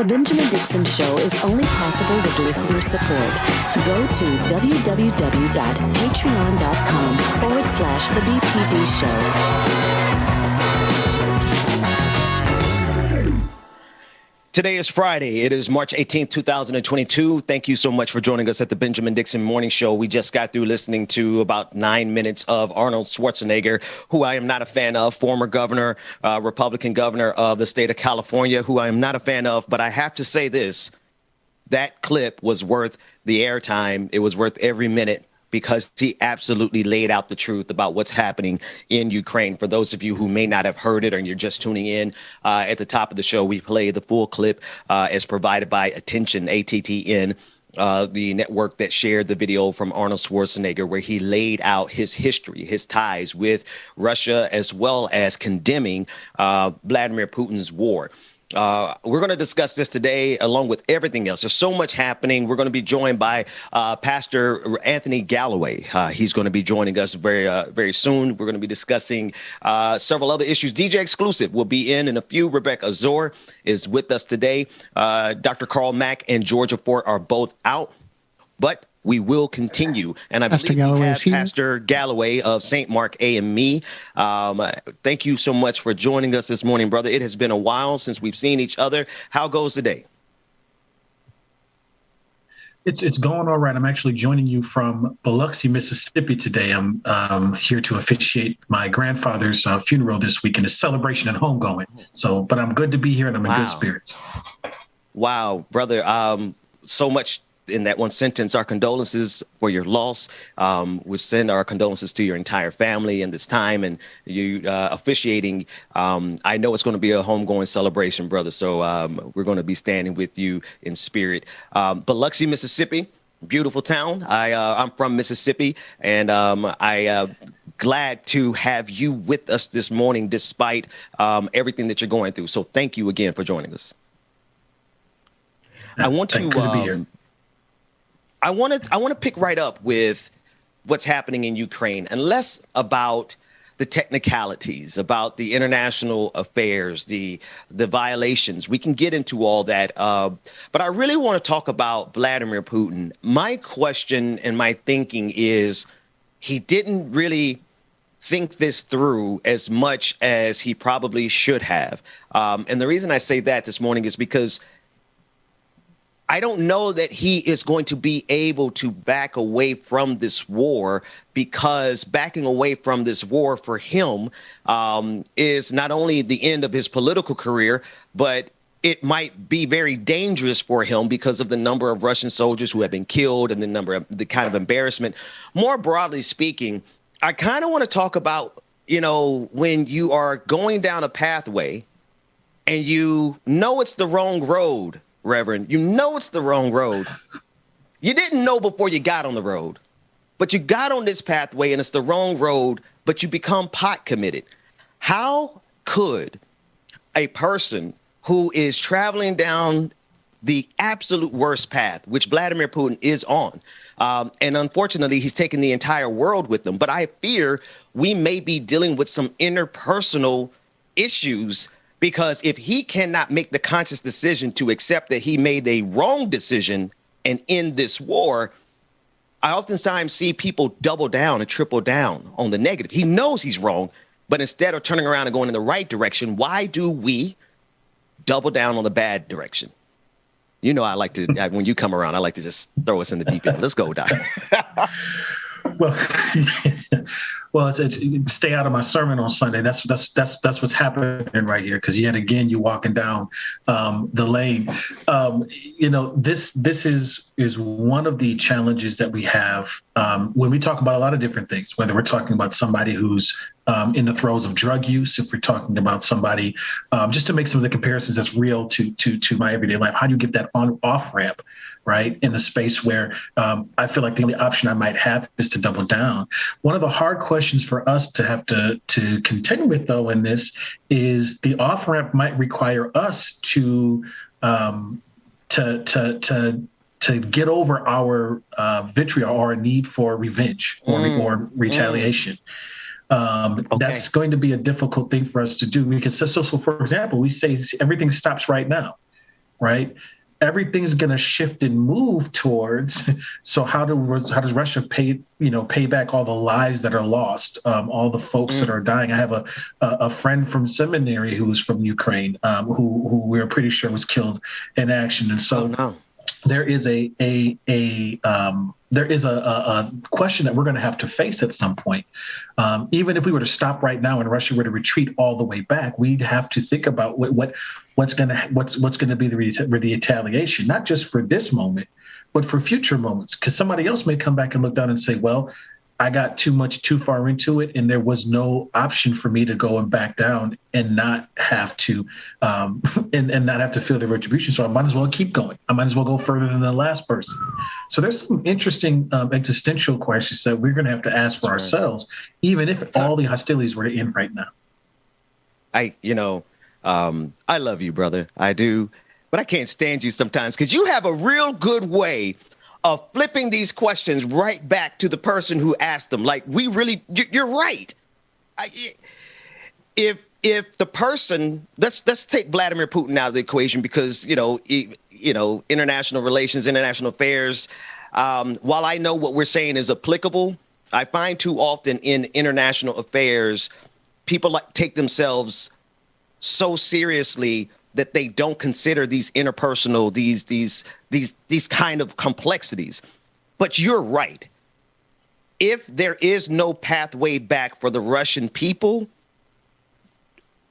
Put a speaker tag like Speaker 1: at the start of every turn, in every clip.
Speaker 1: The Benjamin Dixon Show is only possible with listener support. Go to www.patreon.com/The BPD Show.
Speaker 2: Today is Friday. It is March 18th, 2022. Thank you so much for joining us at the Benjamin Dixon Morning Show. We just got through listening to about 9 minutes of Arnold Schwarzenegger, who I am not a fan of, former governor, Republican governor of the state of California, who I am not a fan of. But I have to say this, that clip was worth the airtime. It was worth every minute, because he absolutely laid out the truth about what's happening in Ukraine. For those of you who may not have heard it, or you're just tuning in, at the top of the show, we play the full clip as provided by Attention, ATTN, the network that shared the video from Arnold Schwarzenegger, where he laid out his history, his ties with Russia, as well as condemning Vladimir Putin's war. We're going to discuss this today, along with everything else. There's so much happening. We're going to be joined by Pastor Anthony Galloway. He's going to be joining us very soon. We're going to be discussing several other issues. DJ Exclusive will be in a few. Rebecca Azor is with us today. Dr. Carl Mack and Georgia Fort are both out, but we will continue. And I believe we have Pastor Galloway of St. Mark AME. Thank you so much for joining us this morning, brother. It has been a while since we've seen each other. How goes the day?
Speaker 3: It's going all right. I'm actually joining you from Biloxi, Mississippi today. I'm here to officiate my grandfather's funeral this week, and a celebration and homegoing. But I'm good to be here, and I'm in good spirits.
Speaker 2: Wow, brother. So much in that one sentence. Our condolences for your loss. We send our condolences to your entire family in this time, and you officiating. I know it's going to be a homegoing celebration, brother. So we're going to be standing with you in spirit. Biloxi, Mississippi, beautiful town. I'm from Mississippi, and glad to have you with us this morning, despite everything that you're going through. So thank you again for joining us. I want to be here. I want to pick right up with what's happening in Ukraine, and less about the technicalities, about the international affairs, the violations. We can get into all that. But I really want to talk about Vladimir Putin. My question and my thinking is, he didn't really think this through as much as he probably should have. And the reason I say that this morning is because I don't know that he is going to be able to back away from this war, because backing away from this war for him is not only the end of his political career, but it might be very dangerous for him because of the number of Russian soldiers who have been killed and the kind of embarrassment. More broadly speaking, I kind of want to talk about, when you are going down a pathway and you know it's the wrong road, Reverend, it's the wrong road. You didn't know before you got on the road, but you got on this pathway and it's the wrong road, but you become pot committed. How could a person who is traveling down the absolute worst path, which Vladimir Putin is on, and unfortunately, he's taken the entire world with him, but I fear we may be dealing with some interpersonal issues, because if he cannot make the conscious decision to accept that he made a wrong decision and end this war, I oftentimes see people double down and triple down on the negative. He knows he's wrong, but instead of turning around and going in the right direction, why do we double down on the bad direction? I like to, when you come around, I like to just throw us in the deep end. Let's go, Doc.
Speaker 3: Well, it's stay out of my sermon on Sunday. That's what's happening right here. Because yet again, you're walking down the lane. This is one of the challenges that we have when we talk about a lot of different things. Whether we're talking about somebody who's in the throes of drug use, if we're talking about somebody, just to make some of the comparisons that's real to my everyday life. How do you get that on-off ramp? Right, in the space where I feel like the only option I might have is to double down. One of the hard questions for us to have to contend with, though, in this is the off ramp might require us to get over our vitriol or a need for revenge or retaliation. That's going to be a difficult thing for us to do, because so for example, we say everything stops right now. right? Everything's going to shift and move towards. So how does Russia pay back all the lives that are lost, all the folks that are dying? I have a friend from seminary who was from Ukraine, who we're pretty sure was killed in action, and so. Oh, no. There is a question that we're going to have to face at some point. Even if we were to stop right now and Russia were to retreat all the way back, we'd have to think about what's going to be the retaliation, not just for this moment, but for future moments. Because somebody else may come back and look down and say, well, I got too far into it, and there was no option for me to go and back down and not have to, and not have to feel the retribution. So I might as well keep going. I might as well go further than the last person. So there's some interesting existential questions that we're going to have to ask for ourselves, even if all the hostilities were to end right now.
Speaker 2: I love you, brother. I do, but I can't stand you sometimes because you have a real good way of flipping these questions right back to the person who asked them. Like, you're right. If the person, let's take Vladimir Putin out of the equation because, international relations, international affairs, while I know what we're saying is applicable, I find too often in international affairs, people take themselves so seriously that they don't consider these interpersonal, these kind of complexities. But you're right. If there is no pathway back for the Russian people,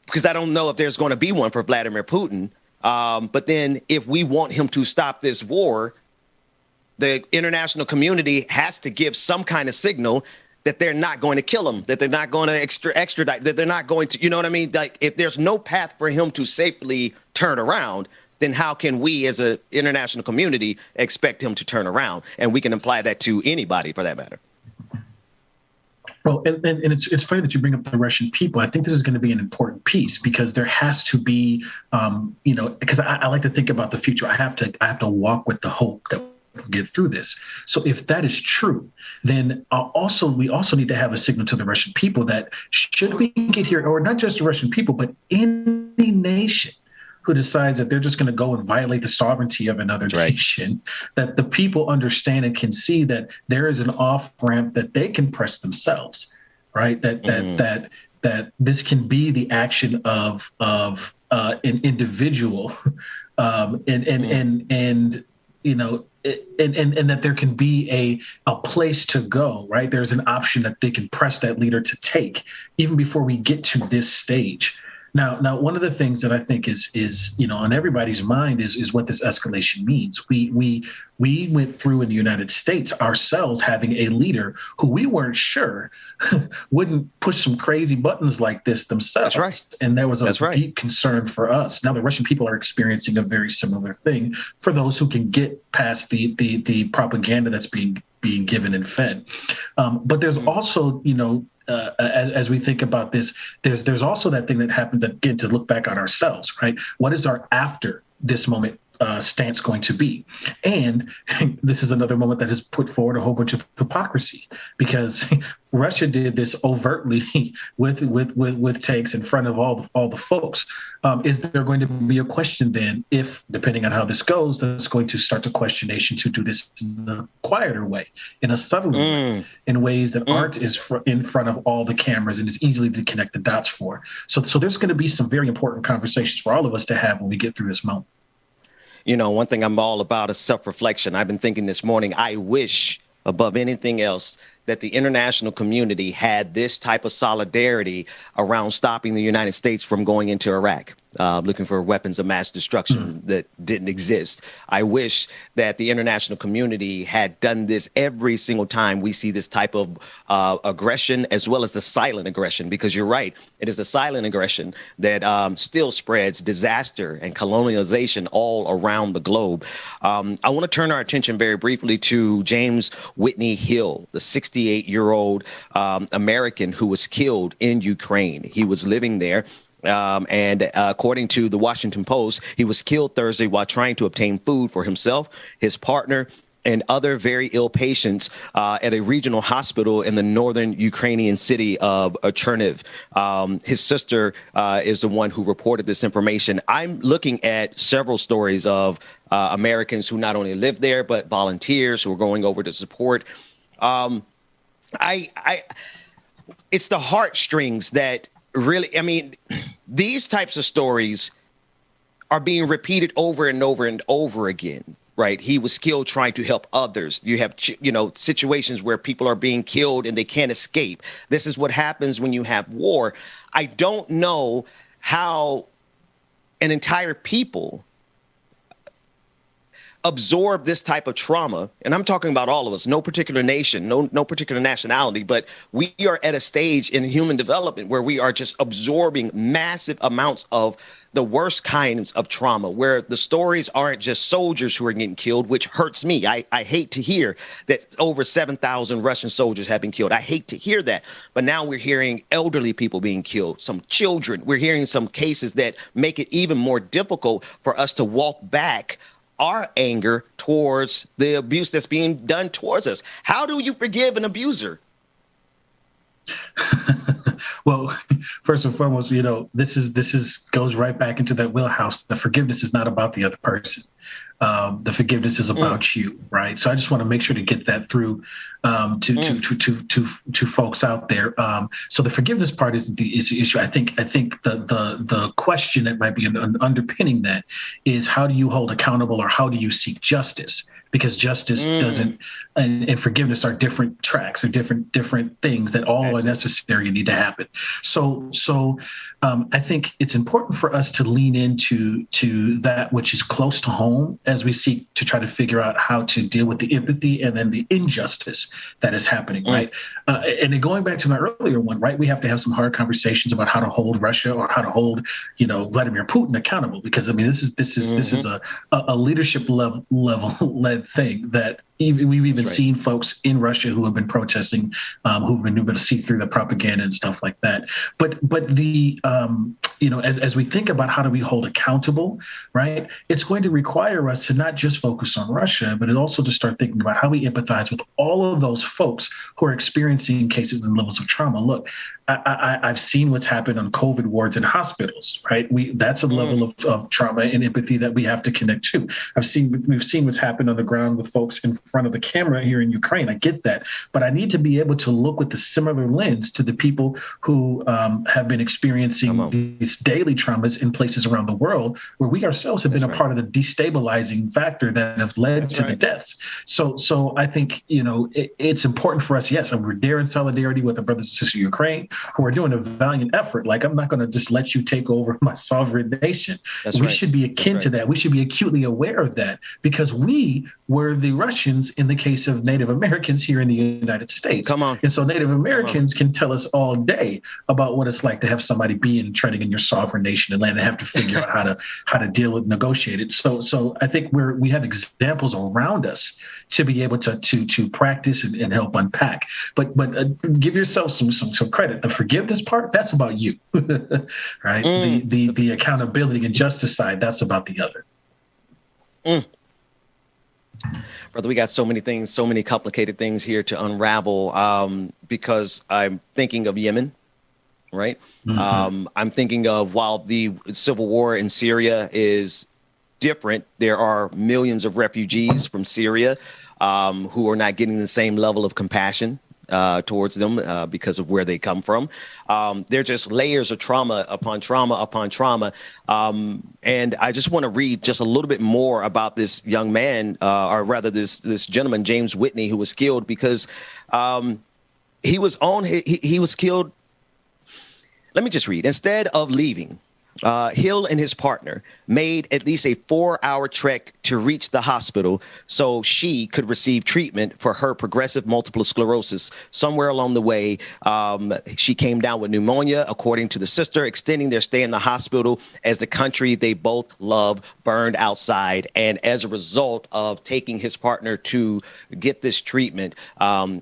Speaker 2: because I don't know if there's going to be one for Vladimir Putin, but then if we want him to stop this war, the international community has to give some kind of signal that they're not going to kill him, that they're not going to extradite, that they're not going to, you know what I mean? Like, if there's no path for him to safely turn around, then how can we as an international community expect him to turn around? And we can apply that to anybody for that matter.
Speaker 3: Well, and it's funny that you bring up the Russian people. I think this is going to be an important piece because there has to be, because I like to think about the future. I have to walk with the hope that get through this. So if that is true, then we also need to have a signal to the Russian people that should we get here, or not just the Russian people, but any nation who decides that they're just going to go and violate the sovereignty of another nation, that the people understand and can see that there is an off-ramp that they can press themselves, right? That this can be the action of an individual, and that there can be a place to go, right? There's an option that they can press that leader to take even before we get to this stage. Now, one of the things that I think is on everybody's mind is what this escalation means. We went through in the United States ourselves having a leader who we weren't sure wouldn't push some crazy buttons like this themselves. That's right. And there was a deep concern for us. Now the Russian people are experiencing a very similar thing for those who can get past the propaganda that's being given and fed. But there's also, as we think about this, there's also that thing that happens, again, to look back on ourselves, right? What is our after this moment stance going to be? And this is another moment that has put forward a whole bunch of hypocrisy, because Russia did this overtly with tanks in front of all the folks. Is there going to be a question then, if, depending on how this goes, that's going to start to question nations who do this in a quieter way, in a subtle way, in ways that aren't in front of all the cameras and is easily to connect the dots for? So there's going to be some very important conversations for all of us to have when we get through this moment.
Speaker 2: One thing I'm all about is self-reflection. I've been thinking this morning, I wish above anything else that the international community had this type of solidarity around stopping the United States from going into Iraq, looking for weapons of mass destruction that didn't exist. I wish that the international community had done this every single time we see this type of aggression, as well as the silent aggression, because you're right. It is the silent aggression that still spreads disaster and colonialization all around the globe. I want to turn our attention very briefly to James Whitney Hill, the 68-year-old American who was killed in Ukraine. He was living there. And according to the Washington Post, he was killed Thursday while trying to obtain food for himself, his partner, and other very ill patients at a regional hospital in the northern Ukrainian city of Cherniv. His sister is the one who reported this information. I'm looking at several stories of Americans who not only live there, but volunteers who are going over to support. It's the heartstrings that really, I mean, these types of stories are being repeated over and over and over again. Right. He was killed trying to help others. You have, situations where people are being killed and they can't escape. This is what happens when you have war. I don't know how an entire people absorb this type of trauma. And I'm talking about all of us, no particular nation, no particular nationality. But we are at a stage in human development where we are just absorbing massive amounts of the worst kinds of trauma, where the stories aren't just soldiers who are getting killed, which hurts me. I hate to hear that over 7,000 Russian soldiers have been killed. I hate to hear that. But now we're hearing elderly people being killed, some children. We're hearing some cases that make it even more difficult for us to walk back our anger towards the abuse that's being done towards us. How do you forgive an abuser?
Speaker 3: Well, first and foremost, this goes right back into that wheelhouse. The forgiveness is not about the other person. The forgiveness is about you, right? So I just want to make sure to get that through to folks out there. So the forgiveness part isn't the issue. I think the question that might be underpinning that is, how do you hold accountable, or how do you seek justice? Because justice doesn't, and forgiveness are different tracks, or different things that all are necessary and need to happen. So I think it's important for us to lean into that which is close to home as we seek to try to figure out how to deal with the empathy and then the injustice that is happening, right? And then going back to my earlier one, right, we have to have some hard conversations about how to hold Russia, or how to hold, Vladimir Putin accountable, because I mean, this is a leadership level led thing that we've even seen folks in Russia who have been protesting, who've been able to see through the propaganda and stuff like that. But the as we think about how do we hold accountable, right? It's going to require us to not just focus on Russia, but also to start thinking about how we empathize with all of those folks who are experiencing cases and levels of trauma. Look, I've seen what's happened on COVID wards in hospitals, right? That's a level of trauma and empathy that we have to connect to. We've seen what's happened on the ground with folks in front of the camera here in Ukraine. I get that, but I need to be able to look with the similar lens to the people who have been experiencing these daily traumas in places around the world, where we ourselves have been a part of the destabilizing factor that have led to the deaths. So I think, it's important for us. Yes, and we're there in solidarity with our brothers and sisters in Ukraine who are doing a valiant effort. Like, I'm not going to just let you take over my sovereign nation. We should be akin to that. We should be acutely aware of that, because we were the Russians in the case of Native Americans here in the United States. And so Native Americans can tell us all day about what it's like to have somebody be and treading in your sovereign nation and land, and have to figure out how to deal with, negotiate it. So I think we have examples around us to be able to practice and help unpack. But give yourself some credit. The forgiveness part, that's about you, right? The accountability and justice side, that's about the other.
Speaker 2: Brother, we got so many things, so many complicated things here to unravel, because I'm thinking of Yemen, right? I'm thinking of, while the civil war in Syria is different, there are millions of refugees from Syria who are not getting the same level of compassion towards them because of where they come from. They're just layers of trauma upon trauma upon trauma. And I just want to read just a little bit more about this young man, or rather this gentleman, James Whitney, who was killed because he was killed. Let me just read. Instead of leaving, Hill and his partner made at least a 4-hour trek to reach the hospital so she could receive treatment for her progressive multiple sclerosis. Somewhere along the way, she came down with pneumonia, according to the sister, extending their stay in the hospital as the country they both love burned outside. And as a result of taking his partner to get this treatment,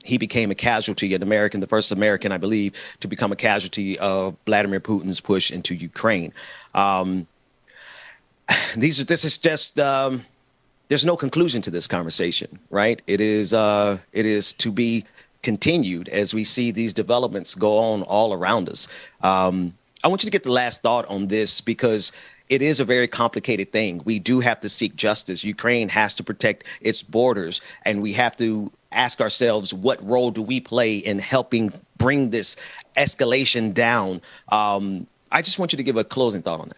Speaker 2: he became a casualty, the first American, I believe, to become a casualty of Vladimir Putin's push into Ukraine. This is just there's no conclusion to this conversation, right? It is to be continued as we see these developments go on all around us. I want you to get the last thought on this because it is a very complicated thing. We do have to seek justice. Ukraine has to protect its borders, and we have to ask ourselves, what role do we play in helping bring this escalation down? I just want you to give a closing thought on that.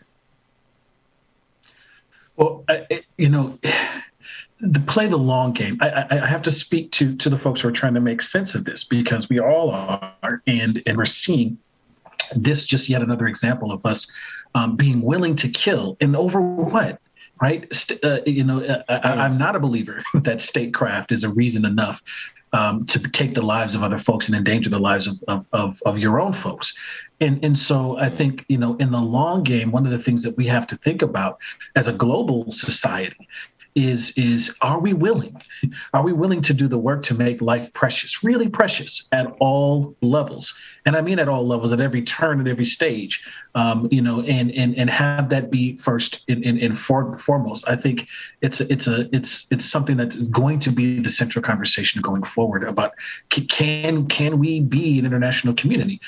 Speaker 3: Well, play the long game. I have to speak to the folks who are trying to make sense of this, because we all are, and we're seeing this just yet another example of us being willing to kill, and over what, right? I'm not a believer that statecraft is a reason enough to take the lives of other folks and endanger the lives of your own folks. And so I think, in the long game, one of the things that we have to think about as a global society is are we willing to do the work to make life precious, really precious, at all levels? And I mean at all levels, at every turn, at every stage, and have that be first and foremost. I think it's something that's going to be the central conversation going forward about can we be an international community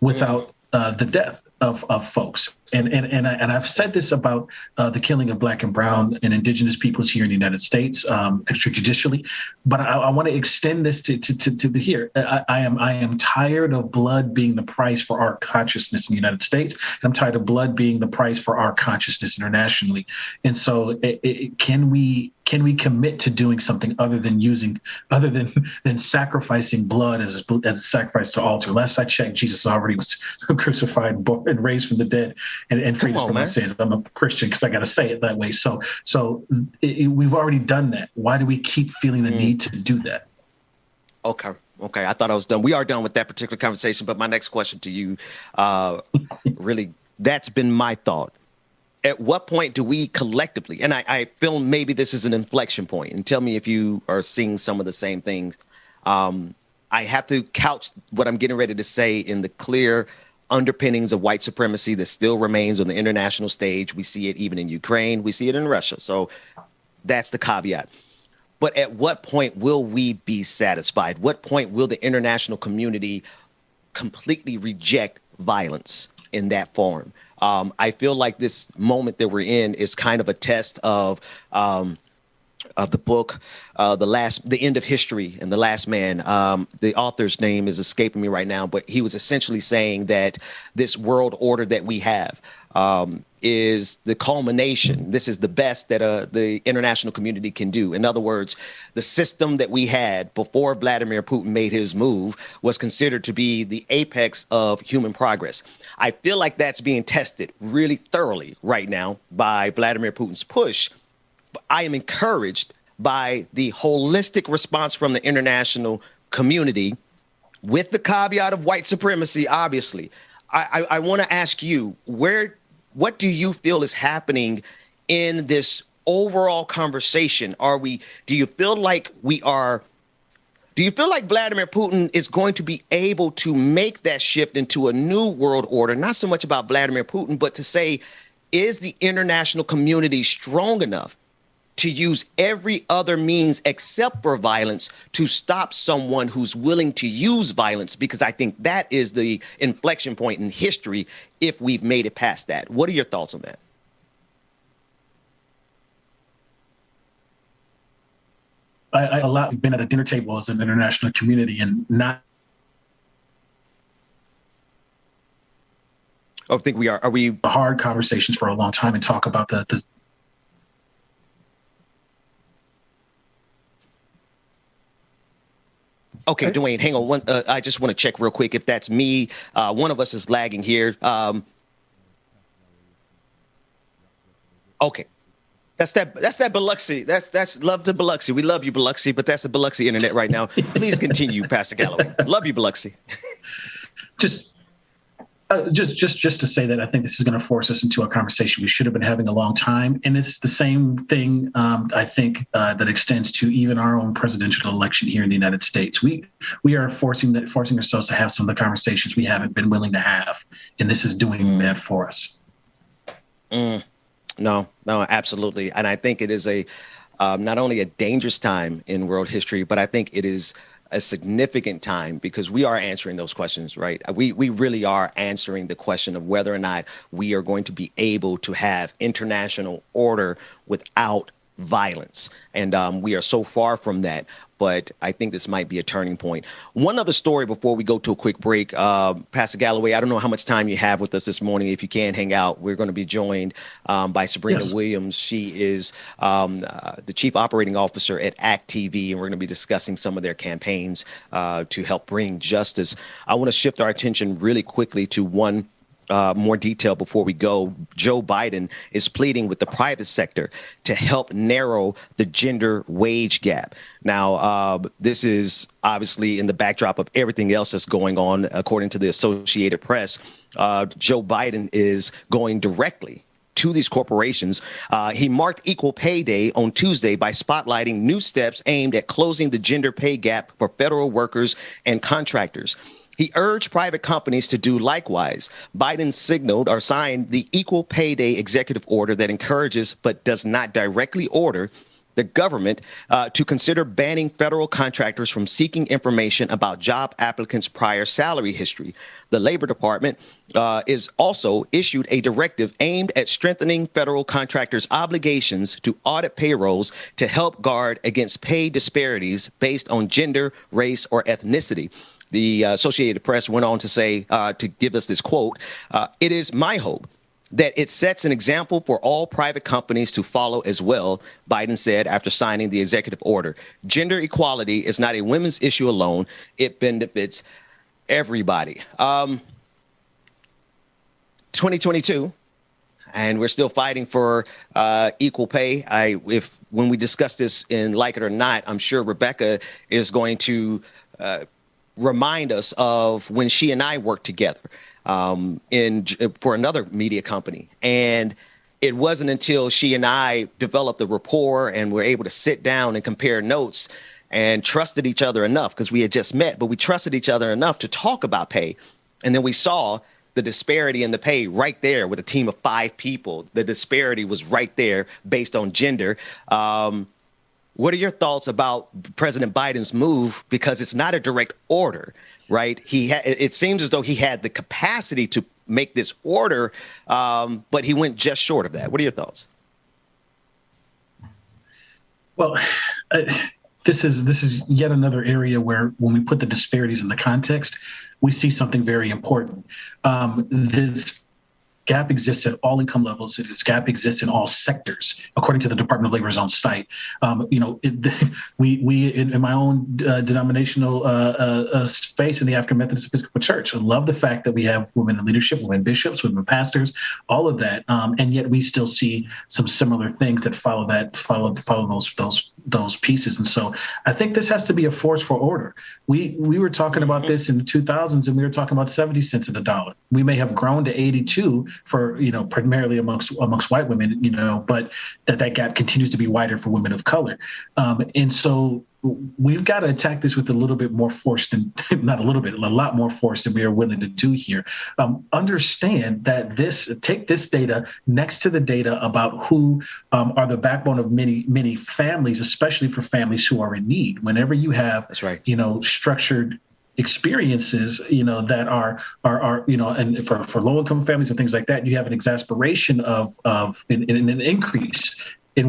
Speaker 3: without the death of folks. And I've said this about the killing of Black and Brown and Indigenous peoples here in the United States extrajudicially, but I want to extend this to here. I am tired of blood being the price for our consciousness in the United States. I'm tired of blood being the price for our consciousness internationally. And so, can we commit to doing something other than sacrificing blood as a sacrifice to altar? Last I checked, Jesus already was crucified and raised from the dead and freed us from our sins. I'm a Christian because I got to say it that way. So we've already done that. Why do we keep feeling the need to do that?
Speaker 2: Okay. I thought I was done. We are done with that particular conversation. But my next question to you, really, that's been my thought. At what point do we collectively, and I feel maybe this is an inflection point, and tell me if you are seeing some of the same things. I have to couch what I'm getting ready to say in the clear underpinnings of white supremacy that still remains on the international stage. We see it even in Ukraine. We see it in Russia. So that's the caveat. But at what point will we be satisfied? What point will the international community completely reject violence in that form? I feel like this moment that we're in is kind of a test of the book, The End of History and The Last Man. The author's name is escaping me right now, but he was essentially saying that this world order that we have is the culmination. This is the best that the international community can do. In other words, the system that we had before Vladimir Putin made his move was considered to be the apex of human progress. I feel like that's being tested really thoroughly right now by Vladimir Putin's push. I am encouraged by the holistic response from the international community, with the caveat of white supremacy, obviously. I want to ask you, what do you feel is happening in this overall conversation? Do you feel like Vladimir Putin is going to be able to make that shift into a new world order? Not so much about Vladimir Putin, but to say, is the international community strong enough to use every other means except for violence to stop someone who's willing to use violence? Because I think that is the inflection point in history if we've made it past that. What are your thoughts on that?
Speaker 3: I've been at a dinner table as an international community and not.
Speaker 2: I think we are. Are we
Speaker 3: hard conversations for a long time and talk about the
Speaker 2: Okay, Dwayne, hang on. I just want to check real quick if that's me. One of us is lagging here. Okay. That's that Biloxi. That's love to Biloxi. We love you, Biloxi, but that's the Biloxi internet right now. Please continue, Pastor Galloway. Love you, Biloxi. Just to say that I think this is going to force us into a conversation we should have been having a long time. And it's the same thing, I think, that extends to even our own presidential election here in the United States. We are forcing ourselves to have some of the conversations we haven't been willing to have. And this is doing that for us. No, absolutely. And I think it is a not only a dangerous time in world history, but I think it is a significant time because we are answering those questions, right? We really are answering the question of whether or not we are going to be able to have international order without violence. And we are so far from that. But I think this might be a turning point. One other story before we go to a quick break. Pastor Galloway, I don't know how much time you have with us this morning. If you can hang out, we're going to be joined by Sabrina Williams. She is the chief operating officer at ACT TV, and we're going to be discussing some of their campaigns to help bring justice. I want to shift our attention really quickly to one more detail before we go. Joe Biden is pleading with the private sector to help narrow the gender wage gap. Now, this is obviously in the backdrop of everything else that's going on. According to the Associated Press, Joe Biden is going directly to these corporations. He marked Equal Pay Day on Tuesday by spotlighting new steps aimed at closing the gender pay gap for federal workers and contractors. He urged private companies to do likewise. Biden signaled or signed the Equal Pay Day executive order that encourages but does not directly order the government to consider banning federal contractors from seeking information about job applicants' prior salary history. The Labor Department is also issued a directive aimed at strengthening federal contractors' obligations to audit payrolls to help guard against pay disparities based on gender, race, or ethnicity. The Associated Press went on to say, to give us this quote, "It is my hope that it sets an example for all private companies to follow as well," Biden said after signing the executive order. "Gender equality is not a women's issue alone. It benefits everybody." 2022, and we're still fighting for equal pay. When we discuss this in Like It or Not, I'm sure Rebecca is going to remind us of when she and I worked together for another media company. And it wasn't until she and I developed a rapport and were able to sit down and compare notes and trusted each other enough, because we had just met, but we trusted each other enough to talk about pay. And then we saw the disparity in the pay right there with a team of 5 people. The disparity was right there based on gender. What are your thoughts about President Biden's move? Because it's not a direct order, right? It seems as though he had the capacity to make this order, but he went just short of that. What are your thoughts?
Speaker 3: Well, this is yet another area where, when we put the disparities in the context, we see something very important. This gap exists at all income levels. This gap exists in all sectors, according to the Department of Labor's own site. We in my own denominational space in the African Methodist Episcopal Church, I love the fact that we have women in leadership, women bishops, women pastors, all of that, and yet we still see some similar things that follow those pieces. And so I think this has to be a force for order. We were talking about this in the 2000s, and we were talking about 70 cents in the dollar. We may have grown to 82 for, primarily amongst white women, but that gap continues to be wider for women of color. And so we've got to attack this with a little bit more force than, not a little bit, a lot more force than we are willing to do here. Understand that take this data next to the data about who are the backbone of many, many families, especially for families who are in need. Whenever you have,
Speaker 2: that's right,
Speaker 3: structured experiences, that are and for low income families and things like that, you have an exasperation of an increase in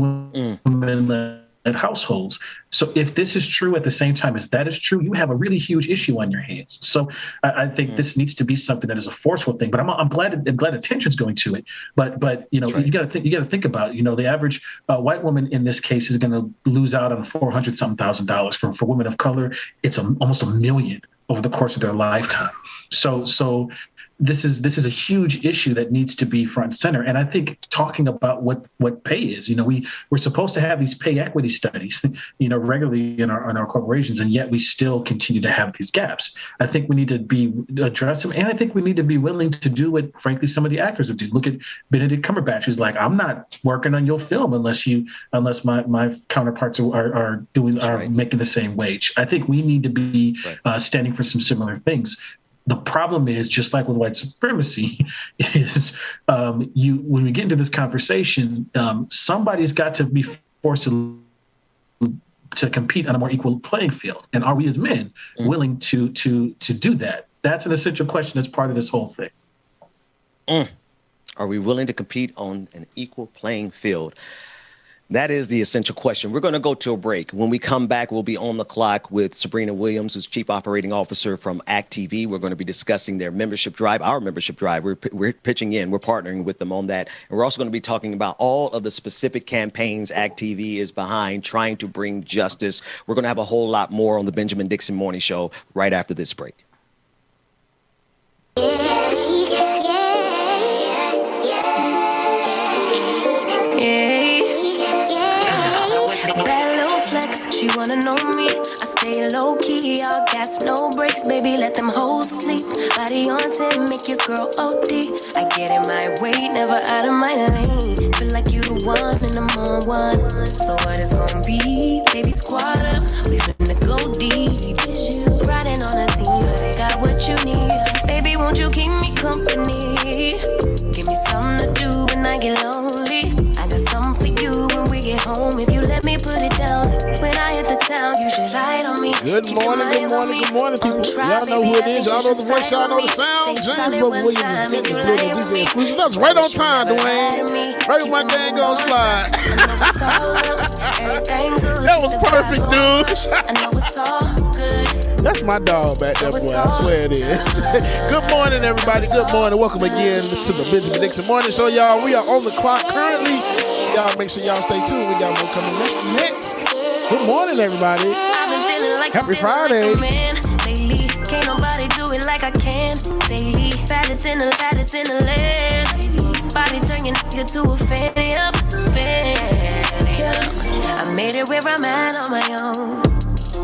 Speaker 3: women and households. So if this is true at the same time as that is true, you have a really huge issue on your hands. So I think this needs to be something that is a forceful thing. But I'm glad attention's going to it. But right, you got to think about the average white woman in this case is going to lose out on $400,000. For women of color, it's almost $1 million over the course of their lifetime. So this is a huge issue that needs to be front and center. And I think talking about what pay is, we're supposed to have these pay equity studies, regularly in our corporations, and yet we still continue to have these gaps. I think we need to address them, and I think we need to be willing to do what, frankly, some of the actors would do. Look at Benedict Cumberbatch, who's like, I'm not working on your film unless my counterparts are making the same wage. I think we need to be standing for some similar things. The problem is, just like with white supremacy, is when we get into this conversation, somebody's got to be forced to compete on a more equal playing field. And are we as men willing to do that? That's an essential question that's part of this whole thing.
Speaker 2: Are we willing to compete on an equal playing field? That is the essential question. We're going to go to a break. When we come back, we'll be on the clock with Sabrina Williams, who's Chief Operating Officer from ACT TV. We're going to be discussing their membership drive, our membership drive. We're pitching in. We're partnering with them on that. And we're also going to be talking about all of the specific campaigns ACT TV is behind trying to bring justice. We're going to have a whole lot more on the Benjamin Dixon Morning Show right after this break.
Speaker 4: She wanna know me, I stay low-key, all gas, no brakes, baby, let them hoes sleep. Body on 10, make your girl OD. I get in my way, never out of my lane. Feel like you the one and I'm on one. So what it's gonna be? Baby, squad up, we finna go deep. Riding on a team, got what you need. Baby, won't you keep me company? Give me something to do when I get lonely. I got something for you when we get home. If you let me put it down, when I hit the town, you should slide on me.
Speaker 5: Good morning, people. Y'all know who it is. Y'all know the voice. Y'all know the sound. James Brother Williams is getting the DJ exclusive. That's right on time, Dwayne. Right when my dang gonna slide. That was perfect, dude.
Speaker 4: I know it's all good.
Speaker 5: That's my dog back there, boy. I swear it is. Good morning, everybody. Good morning. Welcome again to the Benjamin Dixon Morning Show, y'all. We are on the clock currently. Y'all make sure y'all stay tuned. We got more coming next. Good morning, everybody. Happy Friday.
Speaker 4: Lately, can't nobody do it like I can. Daily, baddest in the land. Body turn your nigga to a fan. I made it where I'm at on my own.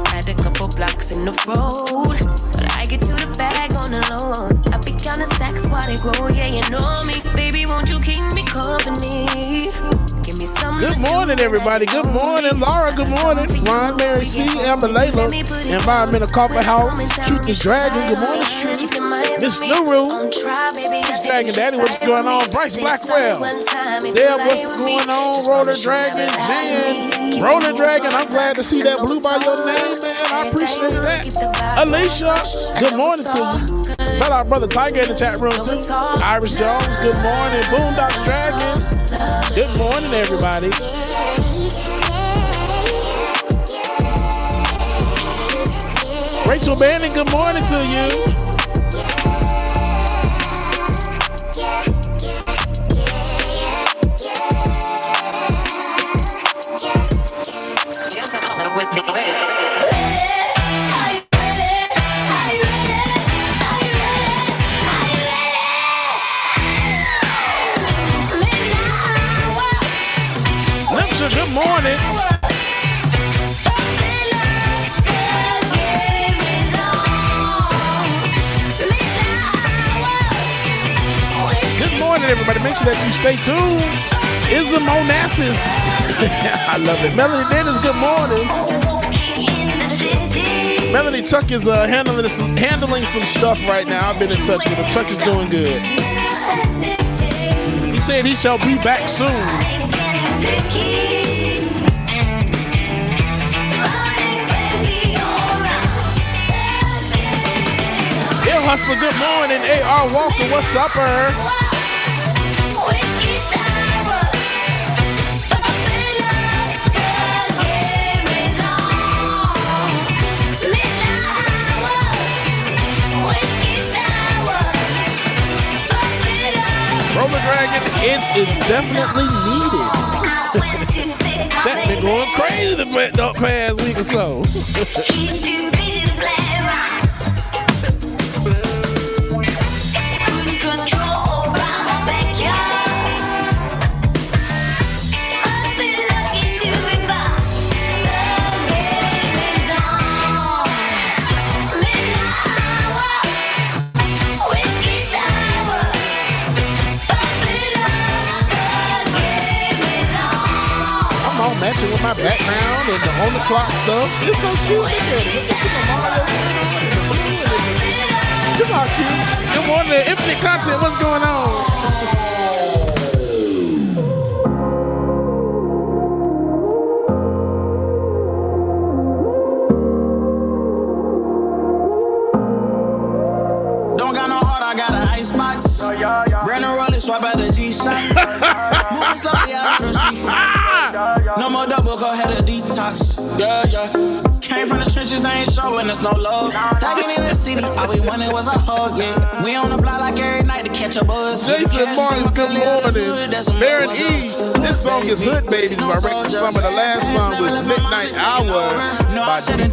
Speaker 4: Had a couple blocks in the road, but I get to the bag on the loan. I be counting stacks while they grow. Yeah, you know me, baby. Won't you keep me company? Give me some.
Speaker 5: Good morning, everybody. Good morning, Laura. Good morning, Ron, Mary C, Amber Layla, Environmental Coffee House, Truth is Dragon. Good morning, Miss Nuru, Dragon Daddy. What's going on? Bryce Blackwell. Deb, what's going on? Roller Dragon, Jan, Roller Dragon. I'm glad to see that blue by your name, man. I appreciate that. Alicia, good morning to you. Shout out brother Tiger in the chat room too. Iris Jones, good morning. Boondock Dragon. Good morning, everybody. Rachel Bannon, good morning to you. Good morning. Good morning, everybody. Make sure that you stay tuned. Ism Onassis. I love it. Melanie Dennis, good morning. Melanie Chuck is handling some stuff right now. I've been in touch with him. Chuck is doing good. He said he shall be back soon. Ill Hustler, good morning. A.R. Walker, what's up, Roller Dragon, it is definitely needed. That been going crazy the past week or so. Matching with my background and the on the clock stuff. It's so cute. Look at it. Look at the Mario. Come on, Q. Good morning, Infinite Content. What's going on?
Speaker 6: Icebox, brand new roller, swipe at the G-Shot. Moving slowly out of the street. No more double, go ahead and detox. Yeah, yeah. Came from the trenches, they ain't showing us no love. Diving in the city, all we wanted was a hug, yeah. We on the block like every night to catch a buzz.
Speaker 5: Jason Martin, good morning. Baron E, this song is Hood Babies by Rick Summer. The last song was Midnight Hour by D.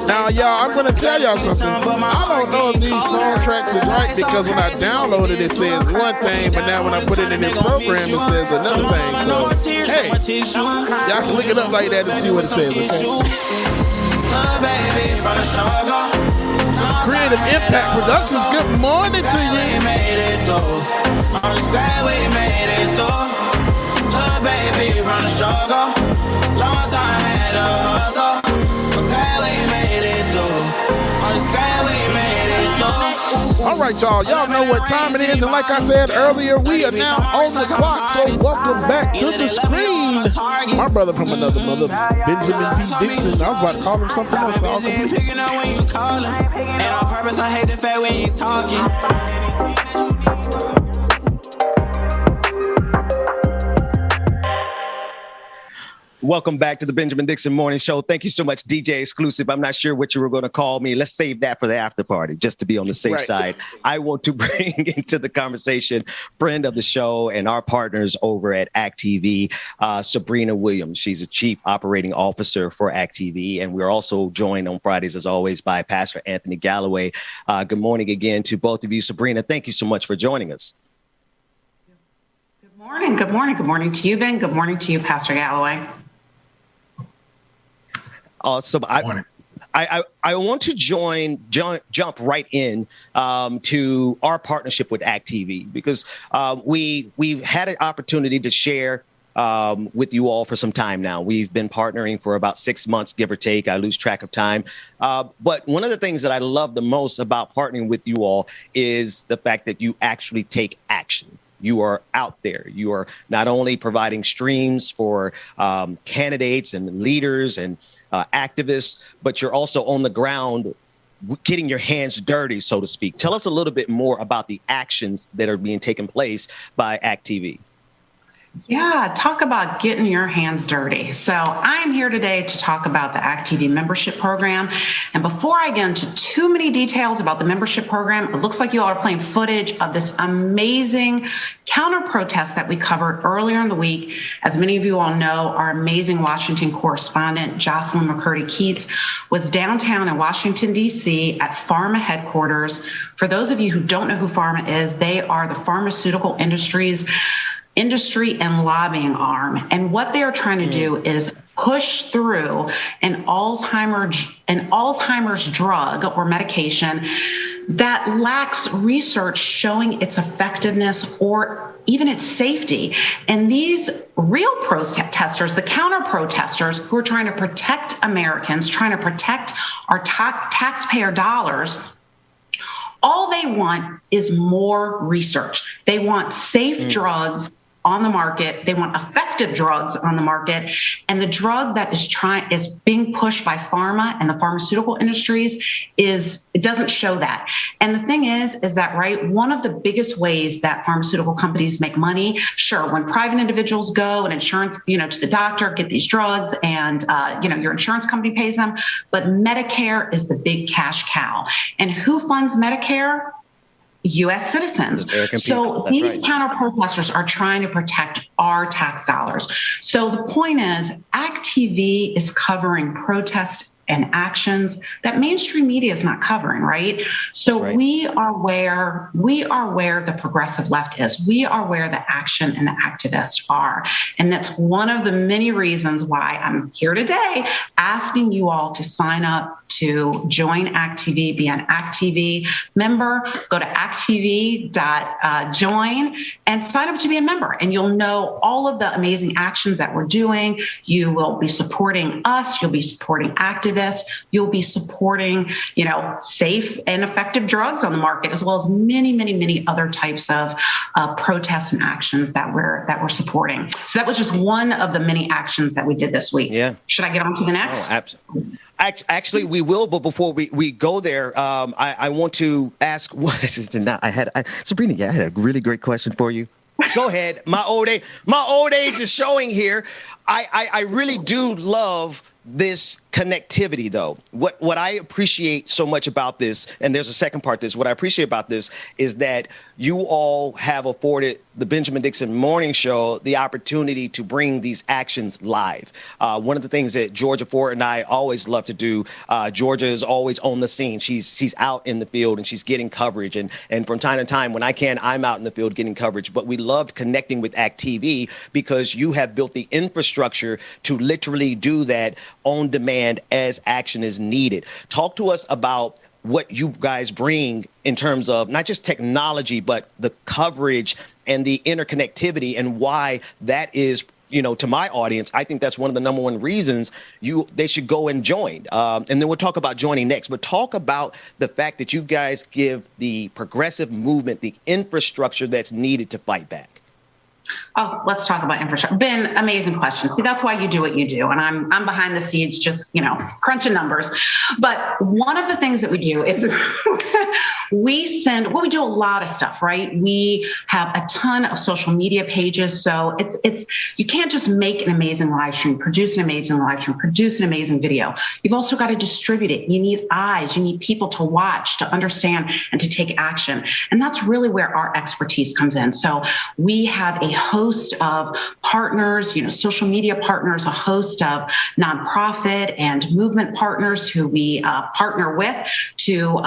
Speaker 5: Now, y'all, I'm going to tell y'all something. I don't know if these song tracks is right because when I downloaded it says one thing, but now when I put it in this program, it says another thing. So, hey, y'all can look it up like that and see what it says, okay? Creative Impact Productions, good morning to you. I'm just glad we made it through. Baby, from the struggle. Long time had to hustle. I'm glad we made it through. I'm just glad we made it through. All right, y'all. Y'all know what time it is. And like I said earlier, we are now on the clock. So welcome back to the screen. My brother from another mother, Benjamin B. Dixon. I was about to call him something else.
Speaker 6: Picking up when you calling. And on purpose, I hate the fact when you talking.
Speaker 2: Welcome back to the Benjamin Dixon Morning Show. Thank you so much, DJ Exclusive. I'm not sure what you were going to call me. Let's save that for the after party, just to be on the safe side. I want to bring into the conversation friend of the show and our partners over at ACT TV, Sabrina Williams. She's a chief operating officer for ACT TV. And we're also joined on Fridays, as always, by Pastor Anthony Galloway. Good morning again to both of you. Sabrina, thank you so much for joining us.
Speaker 7: Good morning. Good morning. Good morning to you, Ben. Good morning to you, Pastor Galloway.
Speaker 2: So I want to jump right in to our partnership with ACT TV because we've had an opportunity to share with you all for some time now. We've been partnering for about 6 months, give or take. I lose track of time. But one of the things that I love the most about partnering with you all is the fact that you actually take action. You are out there. You are not only providing streams for candidates and leaders and activists, but you're also on the ground getting your hands dirty, so to speak. Tell us a little bit more about the actions that are being taken place by ACT TV.
Speaker 7: Yeah, talk about getting your hands dirty. So I'm here today to talk about the ACT TV membership program. And before I get into too many details about the membership program, it looks like you all are playing footage of this amazing counter protest that we covered earlier in the week. As many of you all know, our amazing Washington correspondent, Jocelyn McCurdy Keats, was downtown in Washington, D.C. at Pharma headquarters. For those of you who don't know who Pharma is, they are the pharmaceutical industry and lobbying arm. And what they are trying to do is push through an Alzheimer's drug or medication that lacks research showing its effectiveness or even its safety. And these real protesters, the counter protesters who are trying to protect Americans, trying to protect our taxpayer dollars, all they want is more research. They want safe drugs on the market. They want effective drugs on the market. And the drug that is being pushed by pharma and the pharmaceutical industries it doesn't show that. And the thing is that, right, one of the biggest ways that pharmaceutical companies make money, sure, when private individuals go and insurance, to the doctor, get these drugs and, your insurance company pays them. But Medicare is the big cash cow. And who funds Medicare? U.S. citizens. So these counter protesters are trying to protect our tax dollars. So the point is, ACT TV is covering protest and actions that mainstream media is not covering, right? So we are where the progressive left is. We are where the action and the activists are. And that's one of the many reasons why I'm here today asking you all to sign up to join ACT TV, be an ACT TV member. Go to acttv.join and sign up to be a member. And you'll know all of the amazing actions that we're doing. You will be supporting us. You'll be supporting activists. activists. You'll be supporting, safe and effective drugs on the market, as well as many, many, many other types of protests and actions that we're supporting. So that was just one of the many actions that we did this week.
Speaker 2: Yeah.
Speaker 7: Should I get on to the next?
Speaker 2: Oh, absolutely. Actually, we will, but before we go there, I want to ask. Sabrina, I had a really great question for you. Go ahead. My old age is showing here. I really do love this connectivity, though. What I appreciate so much about this, and there's a second part to this, what I appreciate about this is that you all have afforded the Benjamin Dixon Morning Show the opportunity to bring these actions live. One of the things that Georgia Ford and I always love to do, Georgia is always on the scene. She's out in the field and she's getting coverage. And from time to time, when I can, I'm out in the field getting coverage. But we loved connecting with ACT TV because you have built the infrastructure to literally do that on demand as action is needed. Talk to us about what you guys bring in terms of not just technology, but the coverage and the interconnectivity, and why that is, to my audience, I think that's one of the number one reasons they should go and join. And then we'll talk about joining next, but talk about the fact that you guys give the progressive movement the infrastructure that's needed to fight back.
Speaker 7: Oh, let's talk about infrastructure. Ben, amazing question. See, that's why you do what you do. And I'm behind the scenes just, crunching numbers. But one of the things that we do is we do a lot of stuff, right? We have a ton of social media pages. So it's you can't just make an amazing live stream, produce an amazing live stream, produce an amazing video. You've also got to distribute it. You need eyes, you need people to watch, to understand, and to take action. And that's really where our expertise comes in. So we have a host of partners, social media partners, a host of nonprofit and movement partners who we partner with to,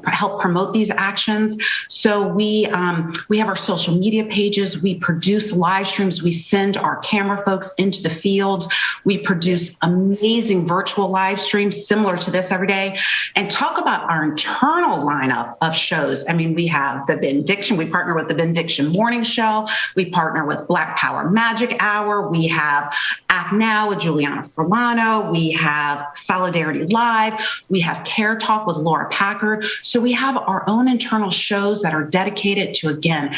Speaker 7: help promote these actions. So we have our social media pages. We produce live streams. We send our camera folks into the field. We produce amazing virtual live streams similar to this every day. And talk about our internal lineup of shows. I mean, we have the Ben Dixon. We partner with the Ben Dixon Morning Show. We partner with Black Power Magic Hour. We have Act Now with Juliana Furlano. We have Solidarity Live. We have Care Talk with Laura Packard. So we have our own internal shows that are dedicated to, again,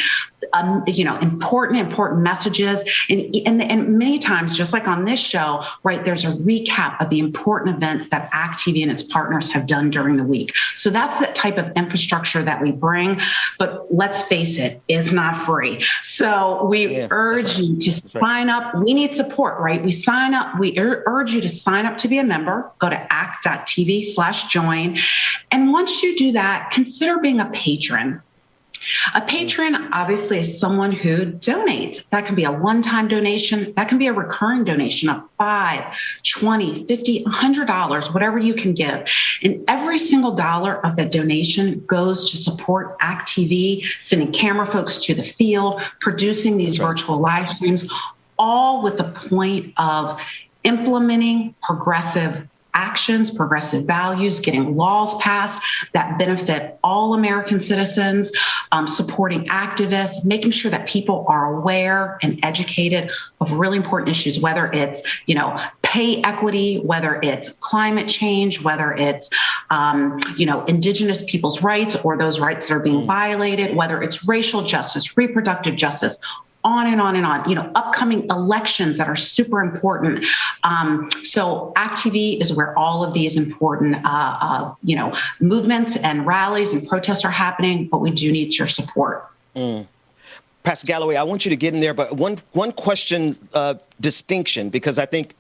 Speaker 7: important messages. And many times, just like on this show, right, there's a recap of the important events that ACT TV and its partners have done during the week. So that's the type of infrastructure that we bring. But let's face it, it's not free. So we urge you to sign up. We need support, right? We urge you to sign up to be a member. Go to act.tv/join. And once you do that, consider being a patron. A patron, obviously, is someone who donates. That can be a one-time donation. That can be a recurring donation of $5, $20, $50, $100, whatever you can give. And every single dollar of that donation goes to support ACT TV, sending camera folks to the field, producing these virtual live streams, all with the point of implementing progressive actions, progressive values, getting laws passed that benefit all American citizens, supporting activists, making sure that people are aware and educated of really important issues, whether it's, pay equity, whether it's climate change, whether it's, indigenous people's rights or those rights that are being violated, whether it's racial justice, reproductive justice, on and on and on, upcoming elections that are super important. So ACT TV is where all of these important, movements and rallies and protests are happening, but we do need your support.
Speaker 2: Pastor Galloway, I want you to get in there, but one question distinction, because I think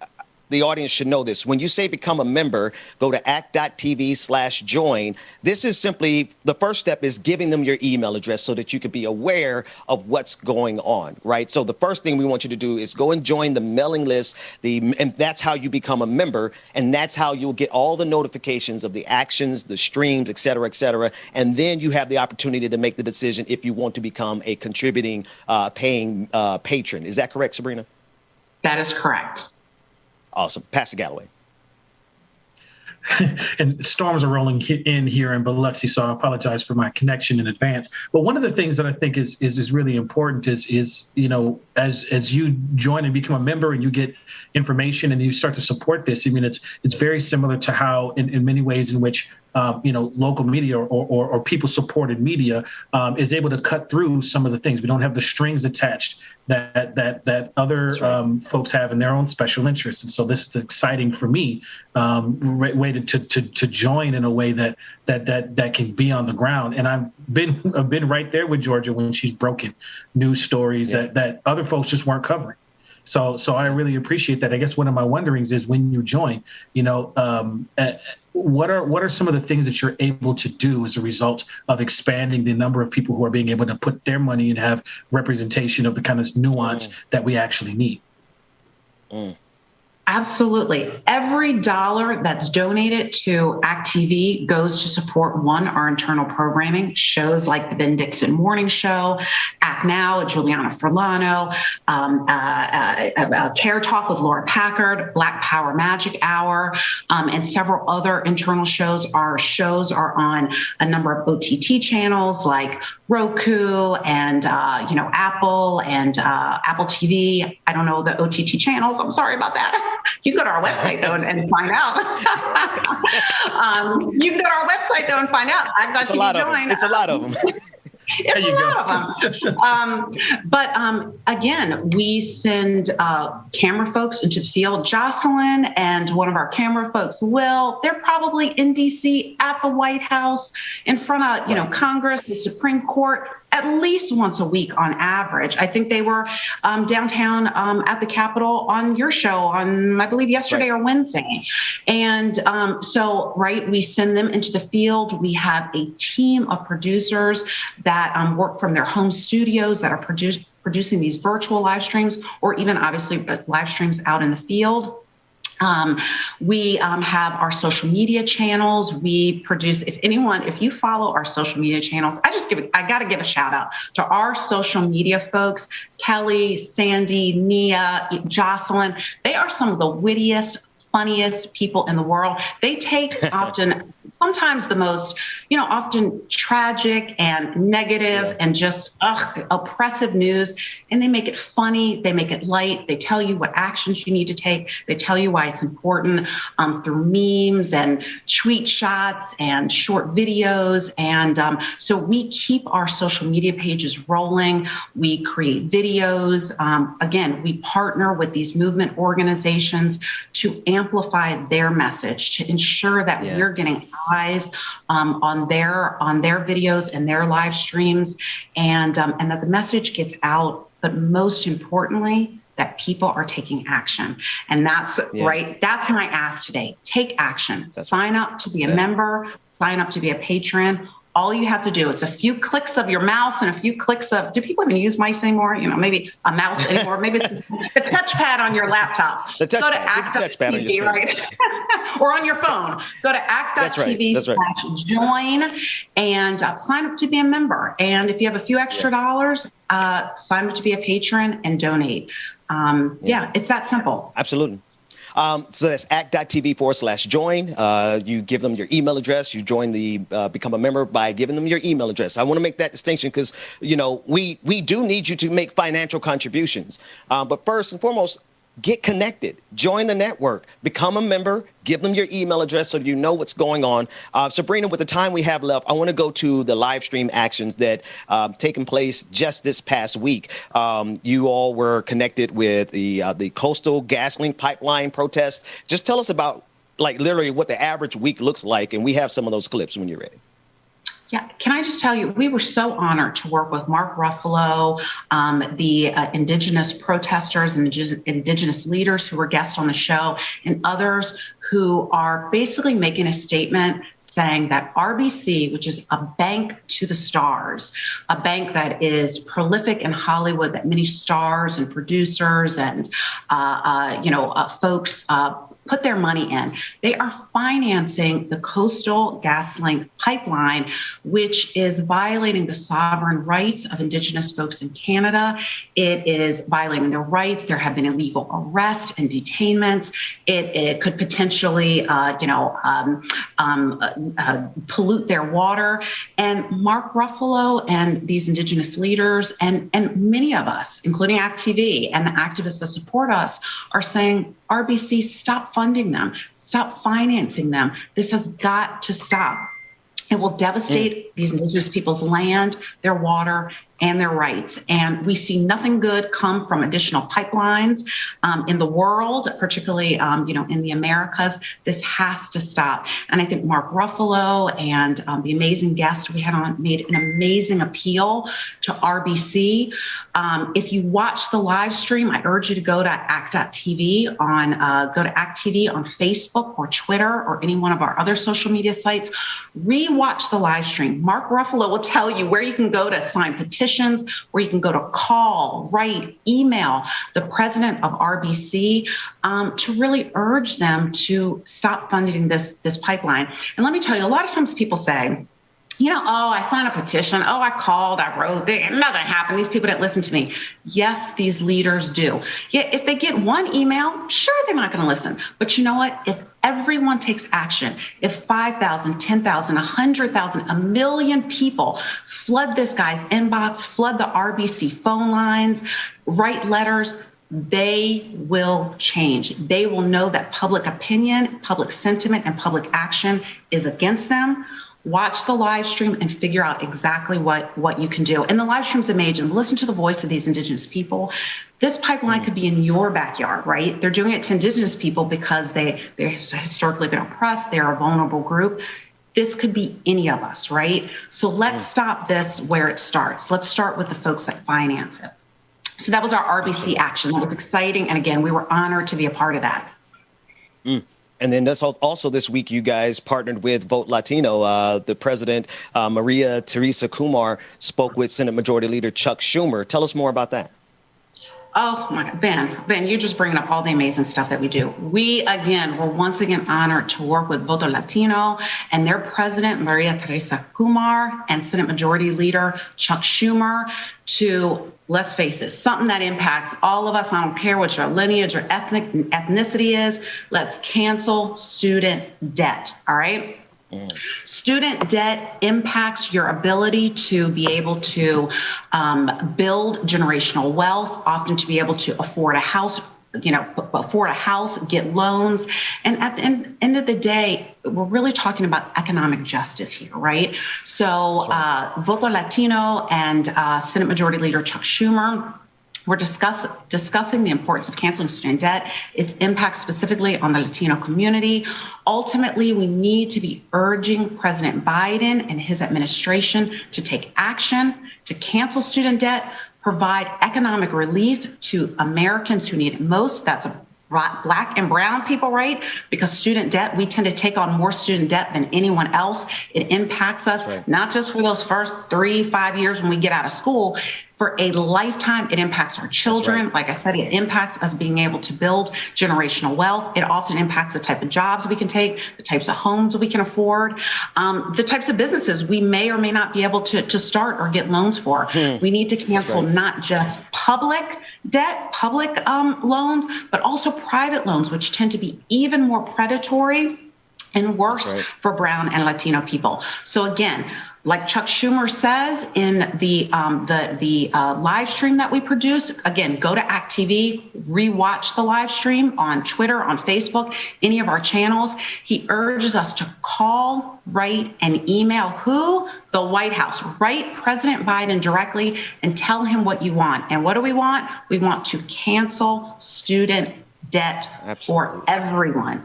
Speaker 2: the audience should know this. When you say become a member, go to act.tv/join. This is simply, the first step is giving them your email address so that you can be aware of what's going on, right? So the first thing we want you to do is go and join the mailing list, and that's how you become a member, and that's how you'll get all the notifications of the actions, the streams, et cetera, and then you have the opportunity to make the decision if you want to become a contributing, paying patron. Is that correct, Sabrina?
Speaker 7: That is correct.
Speaker 2: Awesome. Pastor Galloway.
Speaker 3: and storms are rolling in here in Biloxi, so I apologize for my connection in advance. But one of the things that I think is really important is as you join and become a member and you get information and you start to support this. I mean, it's very similar to how in many ways in which local media or people supported media is able to cut through some of the things. We don't have the strings attached that other folks have in their own special interests. And so this is exciting for me, way to join in a way that can be on the ground. And I've been right there with Georgia when she's broken news stories that other folks just weren't covering. So I really appreciate that. I guess one of my wonderings is when you join, what are some of the things that you're able to do as a result of expanding the number of people who are being able to put their money and have representation of the kind of nuance that we actually need?
Speaker 7: Absolutely. Every dollar that's donated to ACT TV goes to support our internal programming, shows like the Ben Dixon Morning Show, Act Now, Juliana Furlano, Care Talk with Laura Packard, Black Power Magic Hour, and several other internal shows. Our shows are on a number of OTT channels like Roku and Apple and Apple TV. I don't know the OTT channels. I'm sorry about that. You can go to our website though and find out. You can go to our website though and find out. I've got to join.
Speaker 2: It's a lot of them.
Speaker 7: It's a lot of them. But again, we send camera folks into the field. Jocelyn and one of our camera folks, Will, they're probably in D.C. at the White House in front of Congress, the Supreme Court, at least once a week on average. I think they were downtown at the Capitol on your show on, I believe, yesterday or Wednesday. And we send them into the field. We have a team of producers that work from their home studios that are producing these virtual live streams, or even obviously live streams out in the field. We have our social media channels. We produce, if you follow our social media channels, I got to give a shout out to our social media folks, Kelly, Sandy, Nia, Jocelyn. They are some of the wittiest, funniest people in the world. They take sometimes the most, often tragic and negative and just oppressive news, and they make it funny. They make it light. They tell you what actions you need to take. They tell you why it's important through memes and tweet shots and short videos. And so we keep our social media pages rolling. We create videos. Again, we partner with these movement organizations to amplify their message, to ensure that we're getting eyes on their videos and their live streams, and that the message gets out. But most importantly, that people are taking action. And that's that's my ask today. Take action. Sign up to be a member. Sign up to be a patron. All you have to do, it's a few clicks of your mouse and a few clicks of, do people even use mice anymore? Maybe a mouse anymore. Maybe it's the touchpad on your laptop.
Speaker 2: The touchpad.
Speaker 7: Go to ACT.TV, right? Or on your phone. Go to ACT.TV/join and sign up to be a member. And if you have a few extra dollars, sign up to be a patron and donate. It's that simple.
Speaker 2: Absolutely. So that's act.tv/join. You give them your email address. You join become a member by giving them your email address. I want to make that distinction because, we do need you to make financial contributions. But first and foremost, get connected, join the network, become a member, give them your email address so you know what's going on. Sabrina, with the time we have left, I want to go to the live stream actions that taken place just this past week. You all were connected with the coastal gasoline pipeline protest. Just tell us about literally what the average week looks like. And we have some of those clips when you're ready.
Speaker 7: Yeah, can I just tell you, we were so honored to work with Mark Ruffalo, the indigenous protesters and indigenous leaders who were guests on the show, and others who are basically making a statement saying that RBC, which is a bank to the stars, a bank that is prolific in Hollywood, that many stars and producers and folks put their money in. They are financing the Coastal GasLink pipeline, which is violating the sovereign rights of Indigenous folks in Canada. It is violating their rights. There have been illegal arrests and detainments. It could potentially, pollute their water. And Mark Ruffalo and these Indigenous leaders and many of us, including ACT TV and the activists that support us, are saying, RBC, stop funding them, stop financing them. This has got to stop. It will devastate these Indigenous people's land, their water, and their rights. And we see nothing good come from additional pipelines in the world, particularly in the Americas. This has to stop. And I think Mark Ruffalo and the amazing guest we had on made an amazing appeal to RBC. If you watch the live stream, I urge you to go to ACT.TV on Facebook or Twitter or any one of our other social media sites. Rewatch the live stream. Mark Ruffalo will tell you where you can go to sign petitions, where you can go to call, write, email the president of RBC to really urge them to stop funding this pipeline. And let me tell you, a lot of times people say, I signed a petition. Oh, I called, I wrote, nothing happened. These people didn't listen to me. Yes, these leaders do. Yeah, if they get one email, sure, they're not going to listen. But you know what? If everyone takes action, if 5,000, 10,000, 100,000, 1 million people flood this guy's inbox, flood the RBC phone lines, write letters, they will change. They will know that public opinion, public sentiment, and public action is against them. Watch the live stream and figure out exactly what you can do. And the live stream's amazing. Listen to the voice of these Indigenous people. This pipeline could be in your backyard, right? They're doing it to Indigenous people because they've historically been oppressed. They're a vulnerable group. This could be any of us, right? So let's stop this where it starts. Let's start with the folks that finance it. So that was our RBC action. That was exciting. And again, we were honored to be a part of that.
Speaker 2: And then that's also this week, you guys partnered with Vote Latino. The president, Maria Teresa Kumar, spoke with Senate Majority Leader Chuck Schumer. Tell us more about that.
Speaker 7: Oh my God, Ben, you're just bringing up all the amazing stuff that we do. We're once again honored to work with Voto Latino and their president, Maria Teresa Kumar, and Senate Majority Leader Chuck Schumer to, let's face it, something that impacts all of us. I don't care what your lineage or ethnicity is. Let's cancel student debt, all right? Student debt impacts your ability to be able to build generational wealth, often to be able to afford a house, get loans. And at the end of the day, we're really talking about economic justice here, right? So Voto Latino and Senate Majority Leader Chuck Schumer, we're discussing the importance of canceling student debt, its impact specifically on the Latino community. Ultimately, we need to be urging President Biden and his administration to take action to cancel student debt, provide economic relief to Americans who need it most. That's Black and brown people, right? Because student debt, we tend to take on more student debt than anyone else. It impacts us, not just for those first 3-5 years when we get out of school. For a lifetime, it impacts our children. Like I said, it impacts us being able to build generational wealth. It often impacts the type of jobs we can take, the types of homes we can afford, the types of businesses we may or may not be able to start or get loans for. We need to cancel not just public debt, public loans, but also private loans, which tend to be even more predatory and worse for brown and Latino people. So again, like Chuck Schumer says in the live stream that we produce, again, go to ACT TV, rewatch the live stream on Twitter, on Facebook, any of our channels. He urges us to call, write, and email who? The White House. Write President Biden directly and tell him what you want. And what do we want? We want to cancel student debt for everyone.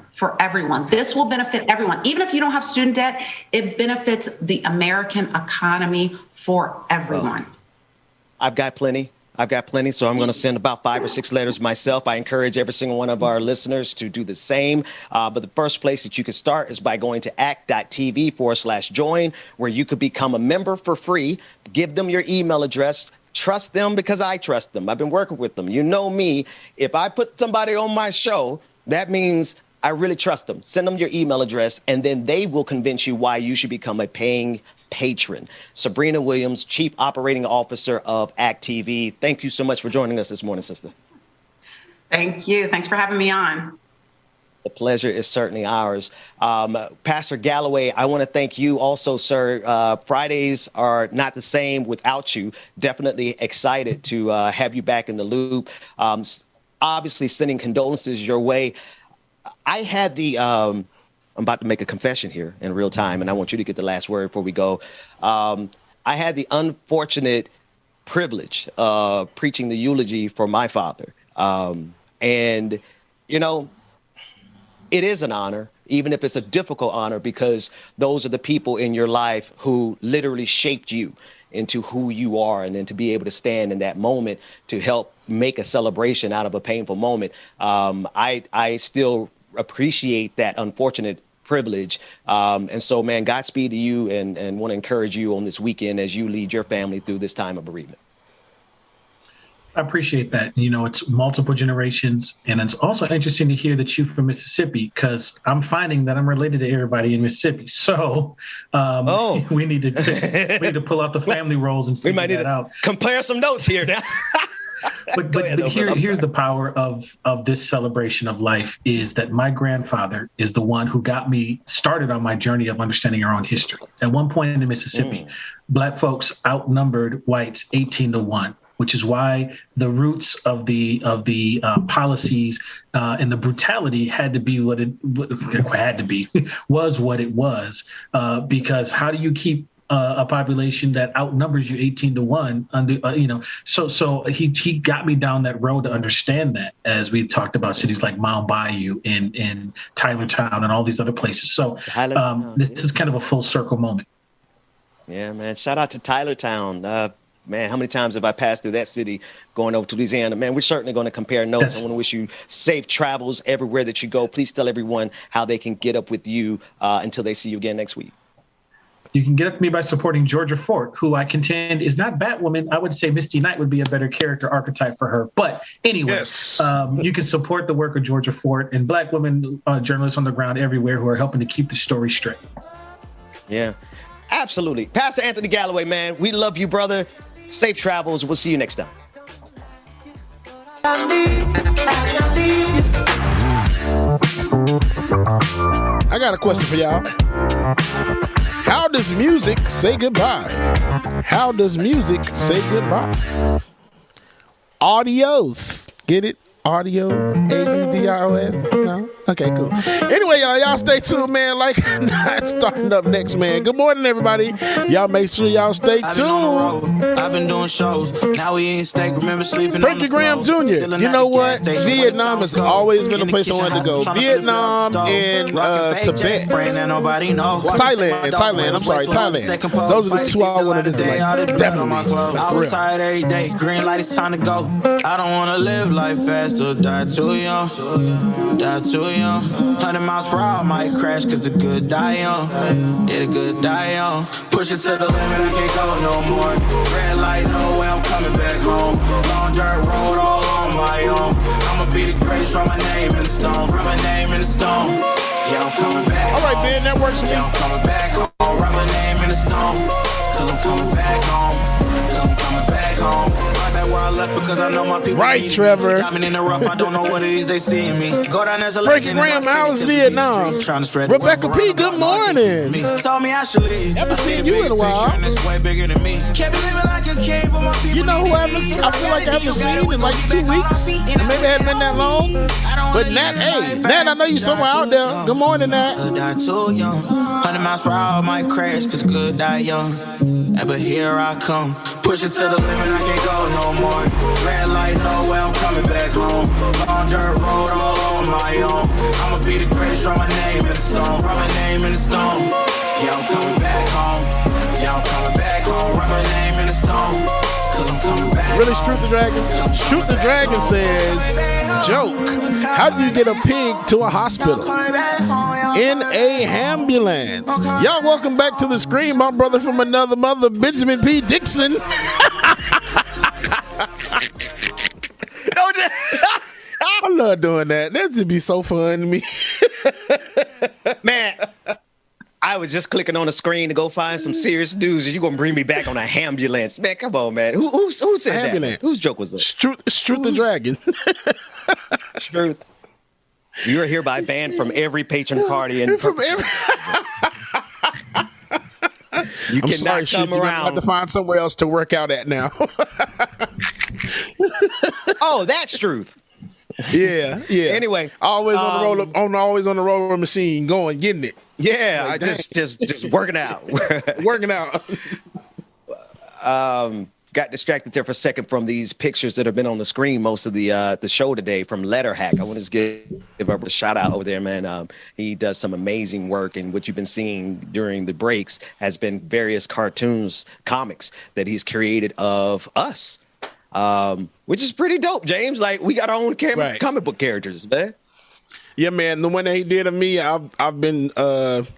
Speaker 7: This will benefit everyone. Even if you don't have student debt, it benefits the American economy for everyone.
Speaker 2: Well, I've got plenty, so I'm going to send about 5 or 6 letters myself. I encourage every single one of our listeners to do the same. But the first place that you can start is by going to act.tv/join, where you could become a member for free. Give them your email address. Trust them because I trust them. I've been working with them. You know me. If I put somebody on my show, that means I really trust them. Send them your email address, and then they will convince you why you should become a paying patron. Sabrina Williams, Chief Operating Officer of ACT TV. Thank you so much for joining us this morning, sister.
Speaker 7: Thank you. Thanks for having me on.
Speaker 2: The pleasure is certainly ours. Pastor Galloway, I want to thank you also, sir. Fridays are not the same without you. Definitely excited to have you back in the loop. Obviously, sending condolences your way. I had the, I'm about to make a confession here in real time, and I want you to get the last word before we go. I had the unfortunate privilege of preaching the eulogy for my father. And, you know, it is an honor, even if it's a difficult honor, because those are the people in your life who literally shaped you into who you are. And then to be able to stand in that moment to help make a celebration out of a painful moment. I still appreciate that unfortunate privilege. And so, man, Godspeed to you, and want to encourage you on this weekend as you lead your family through this time of bereavement.
Speaker 3: I appreciate that. You know, it's multiple generations, and it's also interesting to hear that you're from Mississippi, because I'm finding that I'm related to everybody in Mississippi. So we need to pull out the family roles and figure that out.
Speaker 2: Compare some notes here now.
Speaker 3: But here's the power of this celebration of life, is that my grandfather is the one who got me started on my journey of understanding our own history. At one point in Mississippi, Black folks outnumbered whites 18-1. Which is why the roots of the policies and the brutality had to be what it was, because how do you keep a population that outnumbers you 18-1 under, so he got me down that road to understand that, as we talked about cities like Mound Bayou in Tylertown and all these other places. So this is kind of a full circle moment.
Speaker 2: Yeah, man. Shout out to Tylertown. Man, how many times have I passed through that city going over to Louisiana? Man, we're certainly going to compare notes. I want to wish you safe travels everywhere that you go. Please tell everyone how they can get up with you until they see you again next week.
Speaker 3: You can get up to me by supporting Georgia Fort, who I contend is not Batwoman. I would say Misty Knight would be a better character archetype for her. But anyway, you can support the work of Georgia Fort and Black women journalists on the ground everywhere who are helping to keep the story straight.
Speaker 2: Yeah, absolutely. Pastor Anthony Galloway, man, we love you, brother. Safe travels. We'll see you next time.
Speaker 5: I got a question for y'all. How does music say goodbye? How does music say goodbye? Audios. Get it? Audios. AUDIOS. No? Okay, cool. Anyway, y'all stay tuned, man. Like, not starting up next, man. Good morning, everybody. Y'all make sure y'all stay tuned.
Speaker 6: I've been doing shows. Now we ain't steak. Remember sleeping
Speaker 5: Frankie Graham Jr. You know what? Vietnam has always been a place I wanted to go. Vietnam and Tibet. Thailand. I'm sorry, Thailand. Those are the two I want to visit. Like, definitely.
Speaker 6: Outside every day. Green light, it's time to go. I don't want to live life fast or die too young. Die too young. 100 miles per hour might crash, cause the good die young. Yeah, the good die young. Push it to the limit, I can't go no more. Red light, no way, I'm coming back home. Long dirt road, all on my own. I'ma be the greatest, write my name in the stone. Write my name in the stone. Yeah, I'm coming back home.
Speaker 5: All right, man, that works for me.
Speaker 6: Yeah, I'm coming back home. Write my name in the stone. Cause I'm coming back home. Cause I'm coming back home. Where I left because I know my people.
Speaker 5: Right, Trevor.
Speaker 6: Diamond in the rough, I don't know what it is they see in me. Go down as a
Speaker 5: Frankie Graham, how was Vietnam? Rebecca P, good morning.
Speaker 6: Told me I should leave.
Speaker 5: Haven't seen you in a while. You know who I feel like I haven't seen in like 2 weeks? And maybe it hadn't been that long. But Nat, I know you somewhere out there. Good morning, Nat.
Speaker 6: 100 miles per hour might crash, cause good die young. But here I come. Push it to the limit, I can't go no more. Red light, no way, I'm coming back home. Long dirt road, all on my own. I'ma be the greatest, write my name in the stone. Write my name in the stone. Yeah, I'm coming back home. Yeah, I'm coming back home. Write my name in the stone. Cause I'm coming back
Speaker 5: Really,
Speaker 6: home.
Speaker 5: Shoot the Dragon? Shoot the Dragon says, joke. How do you get a pig to a hospital? In a ambulance. Y'all welcome back to the screen, my brother from another mother, Benjamin P. Dixon. I love doing that. That would be so fun to me.
Speaker 2: Man, I was just clicking on the screen to go find some serious news, and you're gonna bring me back on a ambulance. Man, come on, man. Who said
Speaker 5: Ambulance.
Speaker 2: that? Whose joke was that?
Speaker 5: Struth the Dragon.
Speaker 2: Struth. You are hereby banned from every patron party and
Speaker 5: From every.
Speaker 2: you
Speaker 5: I'm
Speaker 2: cannot
Speaker 5: sorry,
Speaker 2: come
Speaker 5: Struth.
Speaker 2: around.
Speaker 5: You have to find somewhere else to work out at now.
Speaker 2: Oh, that's truth.
Speaker 5: Yeah.
Speaker 2: Anyway,
Speaker 5: always on the roller machine, getting it.
Speaker 2: Yeah,
Speaker 5: Like,
Speaker 2: I just working out.
Speaker 5: Working out.
Speaker 2: Got distracted there for a second from these pictures that have been on the screen most of the show today from Letter Hack. I want to give a shout out over there, man. He does some amazing work, and what you've been seeing during the breaks has been various cartoons, comics that he's created of us, which is pretty dope, James. Like, we got our own comic book characters, man.
Speaker 5: Yeah, man. The one that he did of me, I've been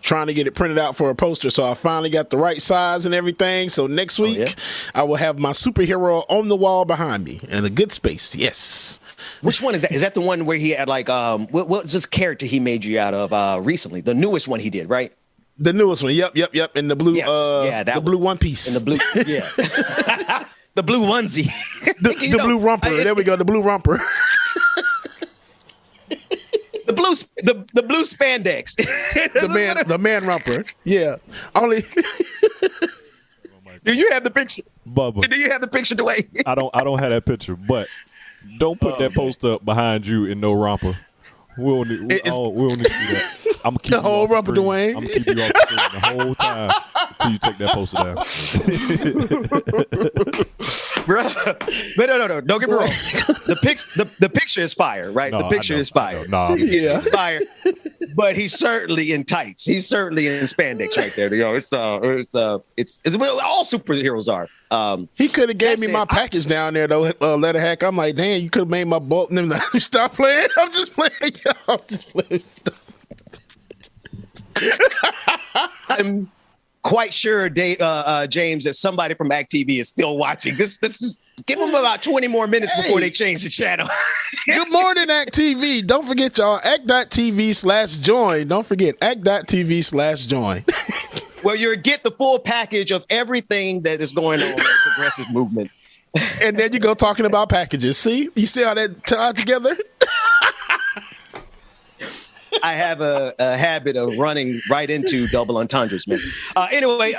Speaker 5: trying to get it printed out for a poster, so I finally got the right size and everything. So next week, I will have my superhero on the wall behind me in a good space. Yes.
Speaker 2: Which one is that? Is that the one where he had like what was this character he made you out of recently? The newest one he did, right?
Speaker 5: The newest one. Yep. In the blue.
Speaker 2: The
Speaker 5: blue one piece.
Speaker 2: In the blue. Yeah. The blue onesie.
Speaker 5: The blue romper. There we go. The blue romper.
Speaker 2: The blue spandex.
Speaker 5: the man romper. Yeah. Only.
Speaker 2: Do you have the picture,
Speaker 8: Bubba?
Speaker 2: Do you have the picture, Dwayne?
Speaker 8: I don't have that picture, but don't put that poster up behind you in no romper. We don't need to see that. I'm gonna keep
Speaker 5: the whole romper, Dwayne.
Speaker 8: I'm gonna keep you off the screen the whole time until you take that poster down.
Speaker 2: But no. Don't get me wrong. The picture is fire, right?
Speaker 8: No,
Speaker 2: the picture is fire.
Speaker 5: Yeah,
Speaker 2: it's fire. But he's certainly in tights. He's certainly in spandex right there. You know, it's well, all superheroes are.
Speaker 5: He could have gave me my package down there though. Letter Hack. I'm like, damn, you could have made my boat. Stop playing. I'm just playing. I'm just playing.
Speaker 2: I'm quite sure, James, that somebody from Act TV is still watching. This is give them about 20 more minutes before they change the channel.
Speaker 5: Good morning, Act TV. Don't forget, y'all, act.tv/join. Don't forget, act.tv/join.
Speaker 2: Well, you'll get the full package of everything that is going on in the progressive movement.
Speaker 5: And then you go talking about packages. See? You see how that tied together?
Speaker 2: I have a habit of running right into double entendres, man. Anyway,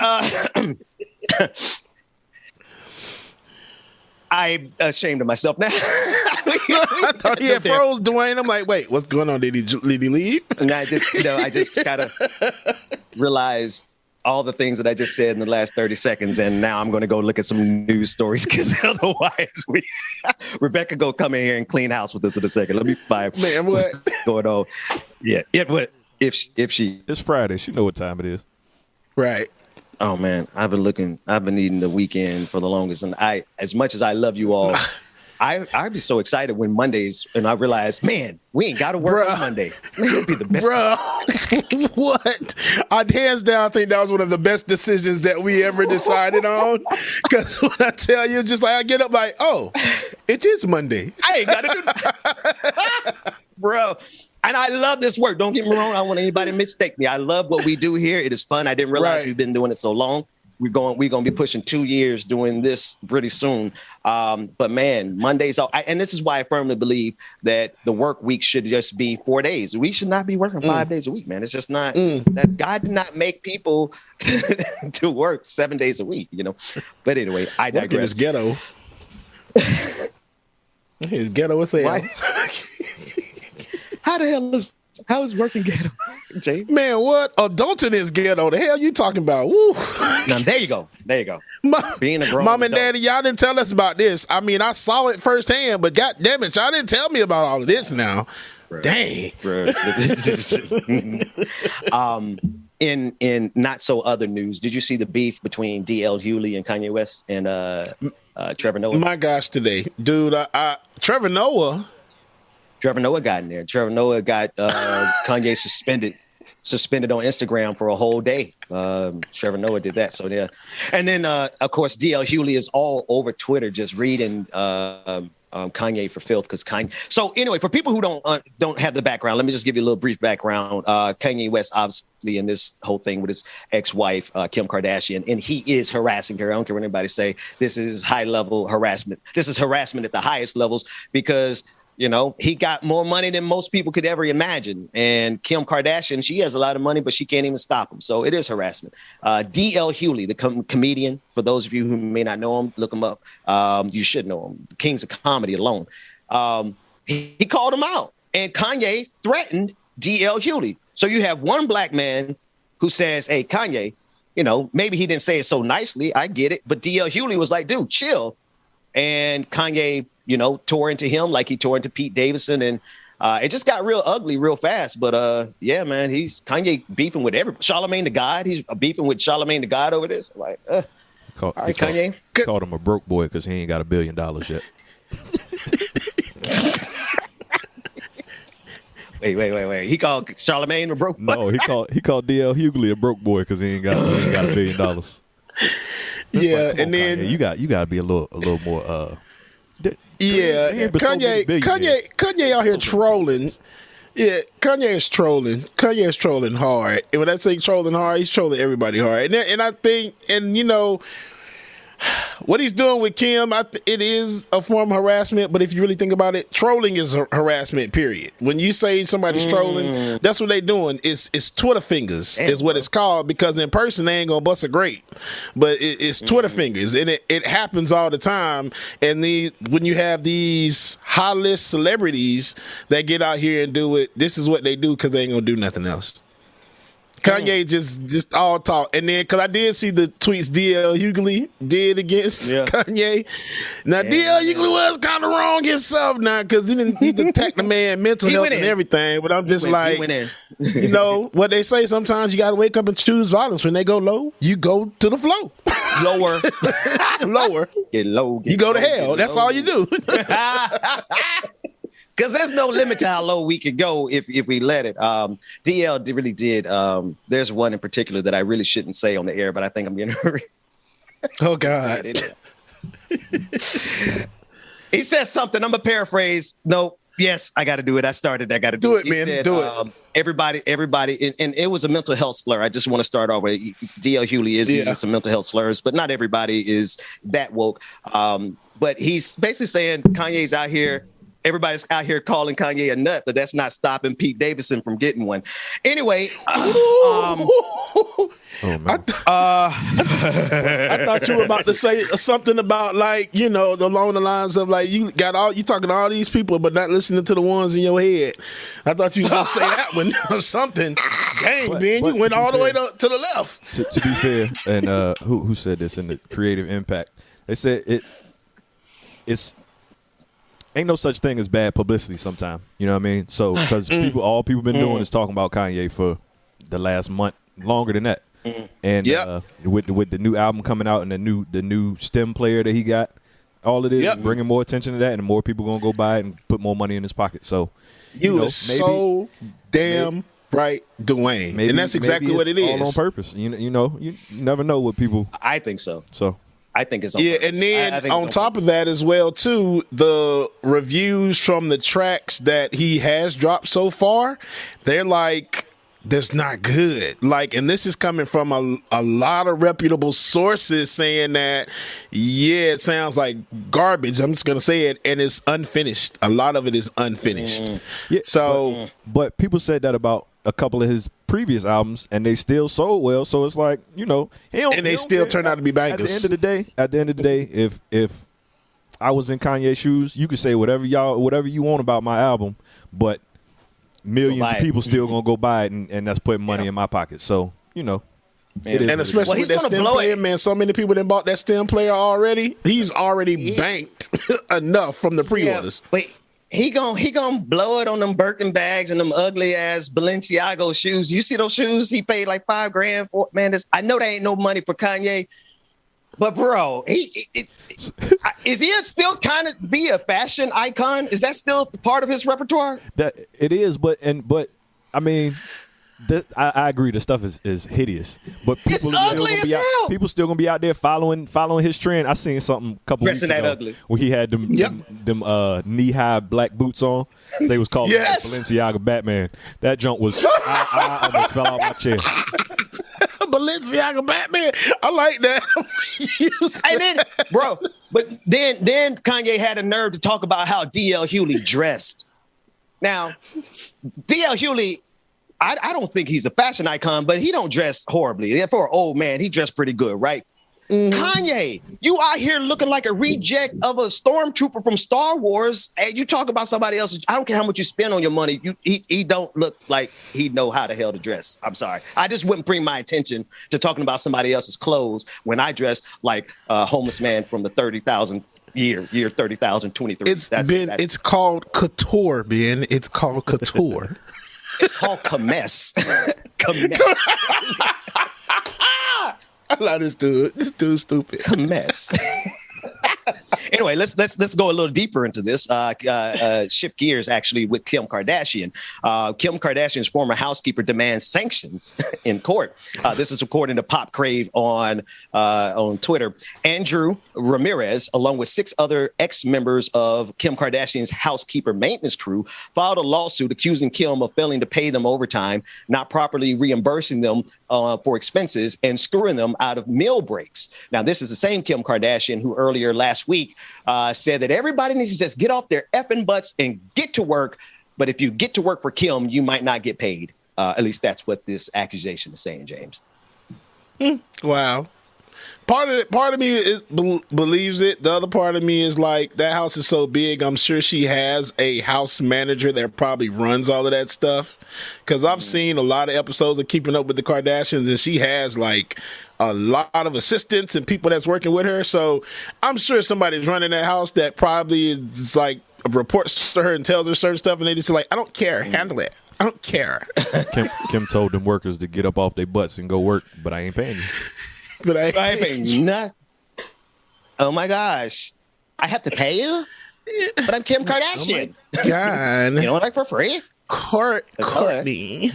Speaker 2: I'm ashamed of myself now.
Speaker 5: I thought he had froze, Dwayne. I'm like, wait, what's going on? Did he leave?
Speaker 2: And I just kind of realized all the things that I just said in the last 30 seconds, and now I'm going to go look at some news stories because otherwise, Rebecca go come in here and clean house with us in a second. Let me find what's going on. Yeah, if she.
Speaker 8: It's Friday. She know what time it is.
Speaker 5: Right.
Speaker 2: Oh man, I've been needing the weekend for the longest, and as much as I love you all, I'd be so excited when Mondays, and I realize, man, we ain't got to work on Monday. It'll be the best.
Speaker 5: Bruh, what? Hands down, I think that was one of the best decisions that we ever decided on. Because when I tell you, it's just like I get up like, oh, it is Monday.
Speaker 2: I ain't got to do that. Bro. And I love this work. Don't get me wrong. I don't want anybody to mistake me. I love what we do here. It is fun. I didn't realize we've been doing it so long. We're going to be pushing 2 years doing this pretty soon. But man, Mondays, and this is why I firmly believe that the work week should just be 4 days. We should not be working 5 days a week, man. It's just not that God did not make people to work 7 days a week, you know. But anyway, I digress.
Speaker 5: His ghetto. His ghetto is saying.
Speaker 2: How is working ghetto, James?
Speaker 5: Man, what? Adulting is ghetto. The hell you talking about? Woo.
Speaker 2: Now, there you go. Being a grown
Speaker 5: Mom and
Speaker 2: adult. Daddy,
Speaker 5: y'all didn't tell us about this. I mean, I saw it firsthand, but God damn it, y'all didn't tell me about all of this now. Bruh. Dang.
Speaker 2: In not so other news, did you see the beef between D.L. Hewley and Kanye West and Trevor Noah?
Speaker 5: My gosh, today. Dude, Trevor Noah
Speaker 2: got in there. Trevor Noah got Kanye suspended on Instagram for a whole day. Trevor Noah did that. So yeah. And then, of course, D.L. Hewley is all over Twitter just reading Kanye for filth, because Kanye. So anyway, for people who don't have the background, let me just give you a little brief background. Kanye West, obviously, in this whole thing with his ex-wife Kim Kardashian, and he is harassing her. I don't care what anybody say. This is high-level harassment. This is harassment at the highest levels because, you know, he got more money than most people could ever imagine. And Kim Kardashian, she has a lot of money, but she can't even stop him. So it is harassment. D.L. Hughley, the comedian, for those of you who may not know him, look him up. You should know him. The Kings of Comedy alone. He called him out. And Kanye threatened D.L. Hughley. So you have one black man who says, hey, Kanye, you know, maybe he didn't say it so nicely. I get it. But D.L. Hughley was like, dude, chill. And Kanye, you know, tore into him like he tore into Pete Davidson. And it just got real ugly real fast. But yeah, man, Kanye beefing with everybody. Charlamagne the God, he's beefing with Charlamagne the God over this. Like, all right, Kanye.
Speaker 8: Called him a broke boy because he ain't got $1 billion yet.
Speaker 2: Wait. He called Charlamagne a broke boy?
Speaker 8: No, he called D.L. Hughley a broke boy because he ain't got $1 billion.
Speaker 5: Yeah,
Speaker 8: like,
Speaker 5: and then
Speaker 8: Kanye, you got to be a little more.
Speaker 5: Kanye out here trolling. Yeah, Kanye is trolling. Kanye is trolling hard. And when I say trolling hard, he's trolling everybody hard. And I think, and you know, what he's doing with Kim, it is a form of harassment. But if you really think about it, trolling is harassment, period. When you say somebody's trolling, that's what they doing. It's Twitter fingers is what it's called, because in person they ain't gonna bust a grape. But it's Twitter fingers, and it happens all the time. And when you have these high list celebrities that get out here and do it, this is what they do because they ain't gonna do nothing else. Kanye just all talk. And then, because I did see the tweets D.L. Hughley did against Kanye. Now, D.L. Hughley was kind of wrong himself now, because he attacked the man mental health and everything. But I'm just you know, what they say, sometimes you got to wake up and choose violence. When they go low, you go to the flow.
Speaker 2: Lower.
Speaker 5: Lower.
Speaker 2: Get low.
Speaker 5: You go to hell. That's all you do.
Speaker 2: Because there's no limit to how low we could go if we let it. DL really did. There's one in particular that I really shouldn't say on the air, but I think I'm getting
Speaker 5: Oh, God.
Speaker 2: He says something. I'm going to paraphrase. No, yes, I got to do it. I started. I got to do it.
Speaker 5: Do it, man.
Speaker 2: Said,
Speaker 5: do it.
Speaker 2: Everybody, and it was a mental health slur. I just want to start off with DL Hughley is using some mental health slurs, but not everybody is that woke. But he's basically saying Kanye's out here. Everybody's out here calling Kanye a nut, but that's not stopping Pete Davidson from getting one. Anyway,
Speaker 5: I thought you were about to say something about, like, you know, along the lines of, like, you talking to all these people, but not listening to the ones in your head. I thought you was gonna say that one or something. Dang, man, you went all the way to the left.
Speaker 8: To be fair, and who said this in the Creative Impact? They said it's. Ain't no such thing as bad publicity sometimes. You know what I mean? So, because all people been doing is talking about Kanye for the last month, longer than that. And with the new album coming out and the new stem player that he got, all it is bringing more attention to that, and more people gonna go buy it and put more money in his pocket. So, you know,
Speaker 5: so damn right, Dwayne, and that's exactly what it is.
Speaker 8: All on purpose. You know, you never know what people.
Speaker 2: I think so.
Speaker 8: So.
Speaker 2: I think it's on purpose.
Speaker 5: And then on top of that as well, too, the reviews from the tracks that he has dropped so far, they're like, that's not good. Like, and this is coming from a lot of reputable sources saying that, yeah, it sounds like garbage. I'm just going to say it. And it's unfinished. A lot of it is unfinished.
Speaker 8: Yeah, so, but people said that about a couple of his previous albums, and they still sold well. So it's like, you know,
Speaker 5: they still turn out to be bangers.
Speaker 8: At the end of the day, if I was in Kanye's shoes, you could say whatever you want about my album, but millions of people still gonna go buy it, and that's putting money in my pocket. So, you know.
Speaker 5: And especially with that stem player, man, so many people that bought that stem player already. He's already banked enough from the pre-orders.
Speaker 2: Wait. He gonna blow it on them Birkin bags and them ugly ass Balenciaga shoes. You see those shoes he paid like $5,000 for? Man, I know that ain't no money for Kanye, but bro, is he still kind of be a fashion icon? Is that still part of his repertoire?
Speaker 8: That it is, but I mean, I agree. The stuff is hideous, but people people still gonna be out there following his trend. I seen something a couple weeks ago where he had them knee high black boots on. They was called Balenciaga Batman. That junk was I almost fell out my chair.
Speaker 5: Balenciaga Batman. I like that.
Speaker 2: And then, bro, but then Kanye had a nerve to talk about how D.L. Hewley dressed. Now, D.L. Hewley, I don't think he's a fashion icon, but he don't dress horribly. For an old man, he dressed pretty good, right? Mm-hmm. Kanye, you out here looking like a reject of a stormtrooper from Star Wars, and you talk about somebody else. I don't care how much you spend on your money. He don't look like he know how the hell to dress. I'm sorry. I just wouldn't bring my attention to talking about somebody else's clothes when I dress like a homeless man from the 30,000 year 30,023.
Speaker 5: It's called couture, Ben. It's called couture.
Speaker 2: It's called Kamess.
Speaker 5: I love this dude. This dude's stupid.
Speaker 2: A mess. Anyway, let's go a little deeper into this. Shift gears actually with Kim Kardashian. Kim Kardashian's former housekeeper demands sanctions in court. This is according to Pop Crave on Twitter. Andrew Ramirez, along with 6 other ex-members of Kim Kardashian's housekeeper maintenance crew, filed a lawsuit accusing Kim of failing to pay them overtime, not properly reimbursing them for expenses, and screwing them out of meal breaks. Now, this is the same Kim Kardashian who earlier last week said that everybody needs to just get off their effing butts and get to work. But if you get to work for Kim, you might not get paid. At least that's what this accusation is saying, James.
Speaker 5: Wow. Part of me believes it. The other part of me is like, that house is so big, I'm sure she has a house manager that probably runs all of that stuff. Because I've seen a lot of episodes of Keeping Up with the Kardashians, and she has like a lot of assistants and people that's working with her. So I'm sure somebody's running that house that probably is like reports to her and tells her certain stuff, and they just like, I don't care, handle it. I don't care.
Speaker 8: Kim told them workers to get up off their butts and go work, but I ain't paying you.
Speaker 2: But I ain't paying you nothing. Oh my gosh. I have to pay you? But I'm Kim Kardashian.
Speaker 5: Oh my God.
Speaker 2: You know, like for free?
Speaker 5: Courtney.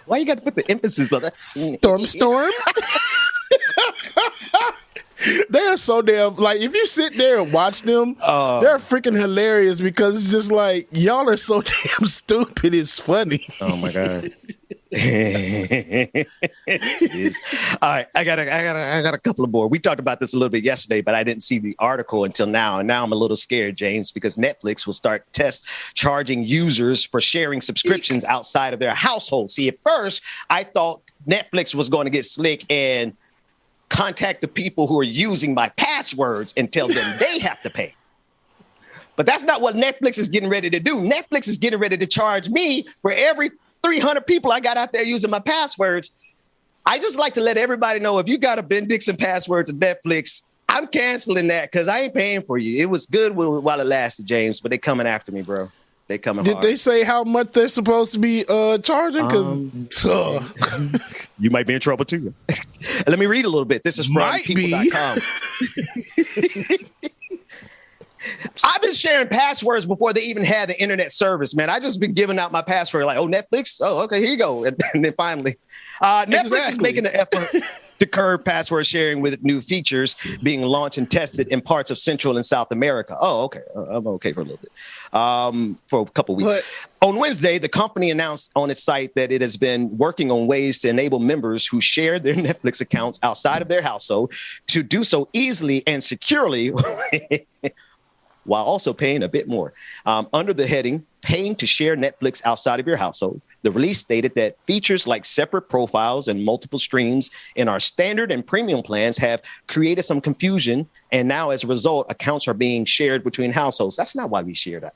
Speaker 2: Why you got to put the emphasis on that?
Speaker 5: Storm? They are so damn, like, if you sit there and watch them, they're freaking hilarious because it's just like, y'all are so damn stupid. It's funny.
Speaker 2: Oh my God. It is. All right, I got a couple of more. We talked about this a little bit yesterday, but I didn't see the article until now, and now I'm a little scared, James, because Netflix will start charging users for sharing subscriptions outside of their household. See, at first I thought Netflix was going to get slick and contact the people who are using my passwords and tell them they have to pay. But that's not what Netflix is getting ready to do. Netflix is getting ready to charge me for every 300 people I got out there using my passwords. I just like to let everybody know, if you got a Ben Dixon password to Netflix, I'm canceling that because I ain't paying for you. It was good while it lasted, James, but they coming after me, bro. They coming hard.
Speaker 5: Did they say how much they're supposed to be charging?
Speaker 2: You might be in trouble too. Let me read a little bit. This is from people.com. I've been sharing passwords before they even had the internet service, man. I just been giving out my password like, oh, Netflix? Oh, okay, here you go. And then finally, Netflix is making an effort to curb password sharing with new features being launched and tested in parts of Central and South America. Oh, okay. I'm okay for a little bit. For a couple weeks. On Wednesday, the company announced on its site that it has been working on ways to enable members who share their Netflix accounts outside of their household to do so easily and securely while also paying a bit more. Under the heading, Paying to Share Netflix Outside of Your Household, the release stated that features like separate profiles and multiple streams in our standard and premium plans have created some confusion, and now as a result, accounts are being shared between households. That's not why we share that.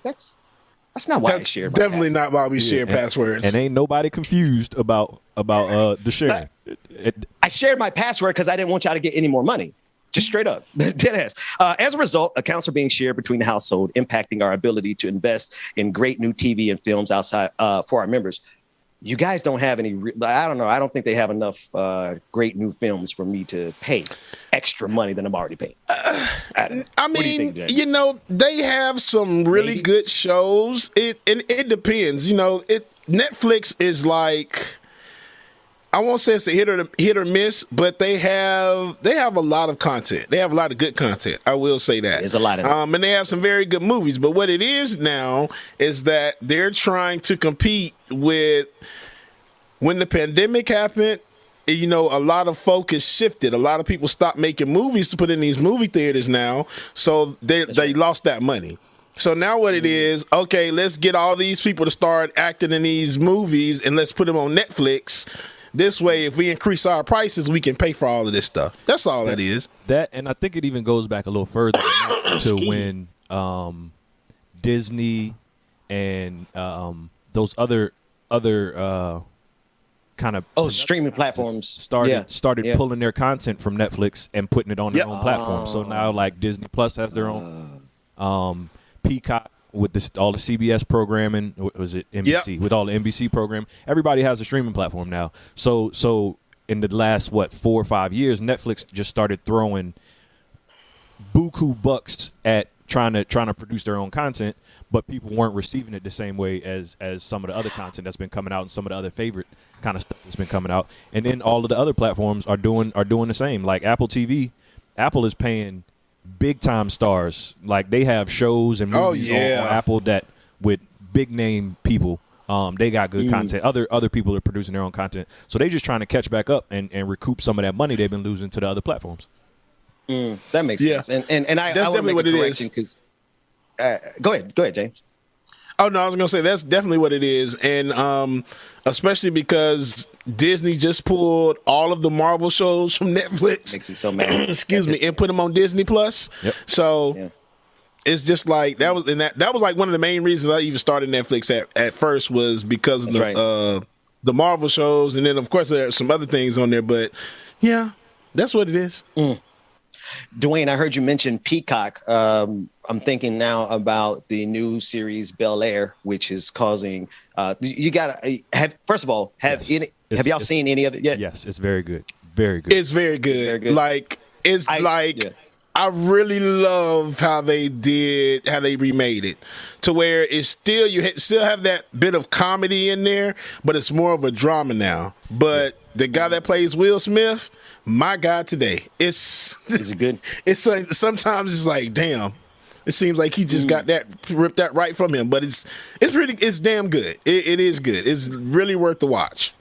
Speaker 2: That's not why I share.
Speaker 5: Definitely not why we share passwords.
Speaker 8: And ain't nobody confused about the sharing.
Speaker 2: I shared my password because I didn't want y'all to get any more money. Just straight up, dead ass. As a result, accounts are being shared between the household, impacting our ability to invest in great new TV and films outside for our members. you guys don't have any. I don't know. I don't think they have enough great new films for me to pay extra money than I'm already paying.
Speaker 5: I mean, they have some really good shows. It depends. Netflix is like, I won't say it's a hit or miss, but they have a lot of content. They have a lot of good content. I will say that.
Speaker 2: There's a lot of it.
Speaker 5: And they have some very good movies. But what it is now is that they're trying to compete with, when the pandemic happened, a lot of focus shifted. A lot of people stopped making movies to put in these movie theaters now. So they lost that money. So now what it is, okay, let's get all these people to start acting in these movies and let's put them on Netflix. This way, if we increase our prices, we can pay for all of this stuff. That's all that is.
Speaker 8: And I think it even goes back a little further to when Disney and those other kind of
Speaker 2: streaming platforms
Speaker 8: started pulling their content from Netflix and putting it on their own platform. So now, like, Disney Plus has their own, Peacock with all the CBS programming. Was it NBC? With all the NBC program, everybody has a streaming platform now. So in the last 4 or 5 years, Netflix just started throwing buku bucks at trying to produce their own content, but people weren't receiving it the same way as some of the other content that's been coming out and some of the other favorite kind of stuff that's been coming out. And then all of the other platforms are doing the same. Like Apple TV, Apple is paying big time stars. Like, they have shows and movies on Apple that with big name people. They got good content. Other people are producing their own content. So they just trying to catch back up and recoup some of that money they've been losing to the other platforms.
Speaker 2: That makes sense. And I
Speaker 5: that's
Speaker 2: want to
Speaker 5: definitely
Speaker 2: make
Speaker 5: what
Speaker 2: a
Speaker 5: it
Speaker 2: correction
Speaker 5: is.
Speaker 2: because go ahead, James.
Speaker 5: Oh, no, I was going to say that's definitely what it is. And especially because Disney just pulled all of the Marvel shows from Netflix.
Speaker 2: Makes me so mad.
Speaker 5: Excuse me, and put them on Disney Plus.
Speaker 8: Yep.
Speaker 5: So it's just like that was like one of the main reasons I even started Netflix at first, was because of the Marvel shows. And then, of course, there are some other things on there. But, yeah, that's what it is.
Speaker 2: Dwayne, I heard you mention Peacock. I'm thinking now about the new series Bel Air, which is causing. You gotta have. First of all, have y'all seen any of it yet?
Speaker 8: Yes, it's very good. Very good.
Speaker 5: It's very good. Very good. Like I really love how they remade it to where it's still still have that bit of comedy in there, but it's more of a drama now. But the guy that plays Will Smith, my God, today is it good? It's like, sometimes it's like, damn. It seems like he just got ripped that right from him, but it's damn good. It is good. It's really worth the watch.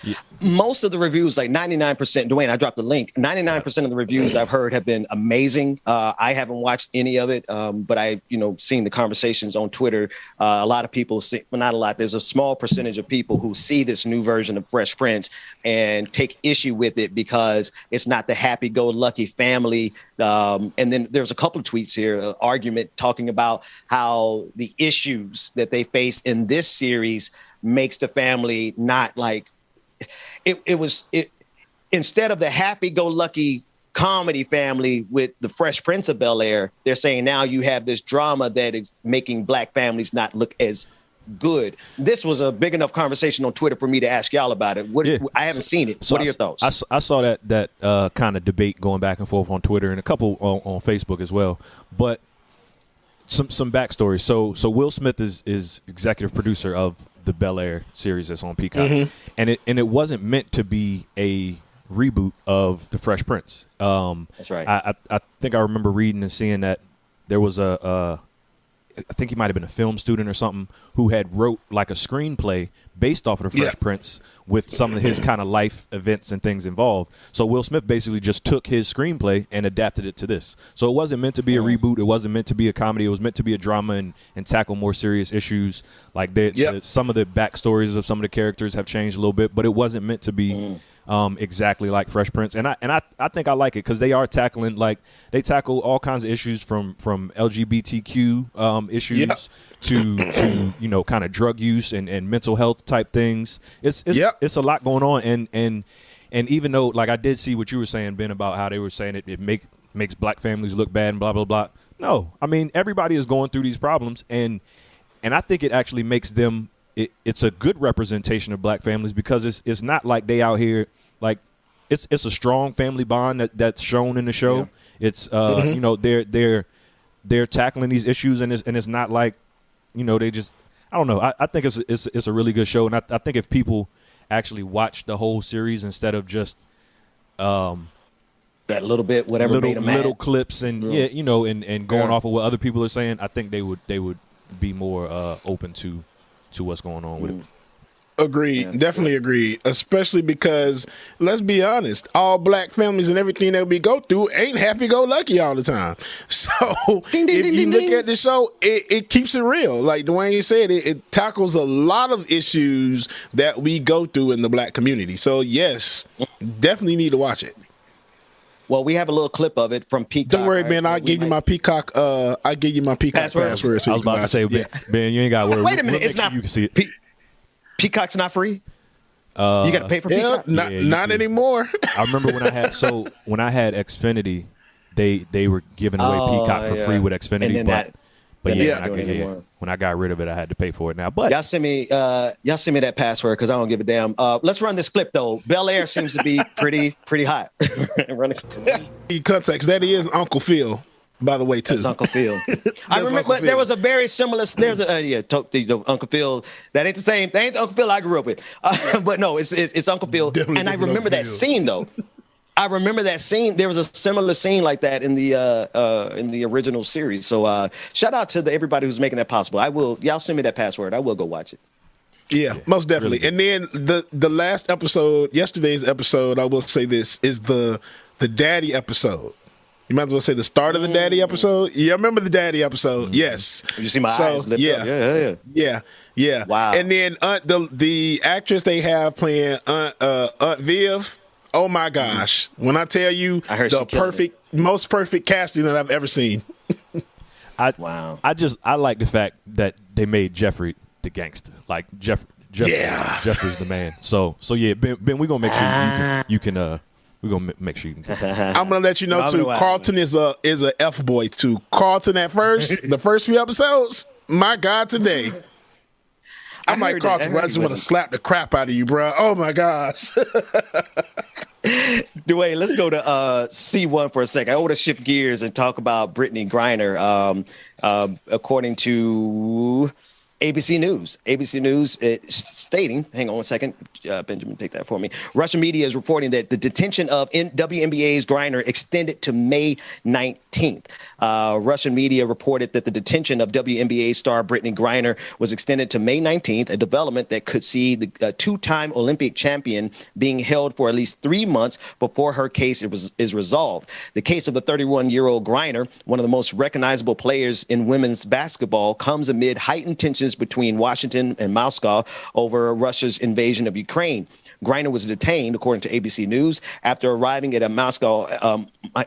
Speaker 2: Yeah. Most of the reviews, like 99%, Dwayne, I dropped the link. 99% of the reviews I've heard have been amazing. I haven't watched any of it, but I, seen the conversations on Twitter. A lot of people see, well, not a lot. There's a small percentage of people who see this new version of Fresh Prince and take issue with it because it's not the happy-go-lucky family. And then there's a couple of tweets here, an argument talking about how the issues that they face in this series makes the family not like. It was instead of the happy-go-lucky comedy family with the Fresh Prince of Bel Air, they're saying now you have this drama that is making black families not look as good. This was a big enough conversation on Twitter for me to ask y'all about it. I haven't seen it. So what are your thoughts?
Speaker 8: I saw that kind of debate going back and forth on Twitter and a couple on Facebook as well. But some backstory. So Will Smith is executive producer of the Bel Air series that's on Peacock, and it wasn't meant to be a reboot of the Fresh Prince.
Speaker 2: That's right.
Speaker 8: I think I remember reading and seeing that there was I think he might have been a film student or something who had wrote like a screenplay based off of the Fresh Prince with some of his kind of life events and things involved. So Will Smith basically just took his screenplay and adapted it to this. So it wasn't meant to be a reboot. It wasn't meant to be a comedy. It was meant to be a drama and tackle more serious issues. Like some of the backstories of some of the characters have changed a little bit, but it wasn't meant to be exactly like Fresh Prince. And I think I like it because they are tackling, like, they tackle all kinds of issues from LGBTQ issues to kind of drug use and mental health type things. It's a lot going on. And even though, like, I did see what you were saying, Ben, about how they were saying it makes black families look bad and blah, blah, blah. No, I mean, everybody is going through these problems, and I think it actually makes them it's a good representation of black families because it's not like they out here like it's a strong family bond that's shown in the show. Yeah. It's you know they're tackling these issues and it's not like you know they just I don't know. I think it's a really good show and I think if people actually watch the whole series instead of just
Speaker 2: that little bit whatever
Speaker 8: little clips and you know and going off of what other people are saying, I think they would be more open to what's going on with it.
Speaker 5: Agreed. Yeah. Definitely agreed. Especially because, let's be honest, all black families and everything that we go through ain't happy-go-lucky all the time. So if you look at the show, it keeps it real. Like Dwayne said, it tackles a lot of issues that we go through in the black community. So, yes, definitely need to watch it.
Speaker 2: Well, we have a little clip of it from Peacock.
Speaker 5: Don't worry, man. I'll give you my Peacock. I'll give you my Peacock password. So
Speaker 8: I was about to say, Ben, you ain't got worry.
Speaker 2: Wait a minute, it's not. You can see it. Peacock's not free. You got to pay for Peacock.
Speaker 5: Not anymore.
Speaker 8: I remember when I had Xfinity, they were giving away Peacock for free with Xfinity, when I got rid of it, I had to pay for it now. But
Speaker 2: y'all send me that password because I don't give a damn. Let's run this clip though. Bel Air seems to be pretty hot.
Speaker 5: Context, that is Uncle Phil, by the way, too.
Speaker 2: That's Uncle Phil. I remember there was a very similar. There's Uncle Phil. That ain't the same. That ain't the Uncle Phil I grew up with. But no, it's Uncle Phil. Definitely and I remember that scene though. I remember that scene. There was a similar scene like that in the original series. So shout out to everybody who's making that possible. Y'all send me that password. I will go watch it.
Speaker 5: Yeah, most definitely. Really. And then the last episode, yesterday's episode, I will say this, is the daddy episode. You might as well say the start of the daddy episode. Yeah, I remember the daddy episode. Yes.
Speaker 2: You see my eyes lit up.
Speaker 5: Yeah. Wow. And then the actress they have playing Aunt Viv. Oh my gosh! When I tell you the most perfect casting that I've ever seen.
Speaker 8: I like the fact that they made Jeffrey the gangster. Like Jeffrey's the man. So yeah, Ben, we're gonna make sure you can. We're gonna make sure you can.
Speaker 5: I'm gonna let you know too. Carlton is a F boy too. Carlton at first, the first few episodes. My God, today. I'm like Carlton. I just want to slap the crap out of you, bro. Oh my gosh.
Speaker 2: Dwayne, let's go to C1 for a second. I want to shift gears and talk about Brittany Griner. According to ABC News, stating, hang on one second, Benjamin, take that for me. Russian media is reporting that the detention of WNBA's Griner extended to May 19th. Russian media reported that the detention of WNBA star Brittany Griner was extended to May 19th, a development that could see the two-time Olympic champion being held for at least 3 months before her case is resolved. The case of the 31-year-old Griner, one of the most recognizable players in women's basketball, comes amid heightened tensions between Washington and Moscow over Russia's invasion of Ukraine. Griner was detained, according to ABC News, after arriving at a Moscow.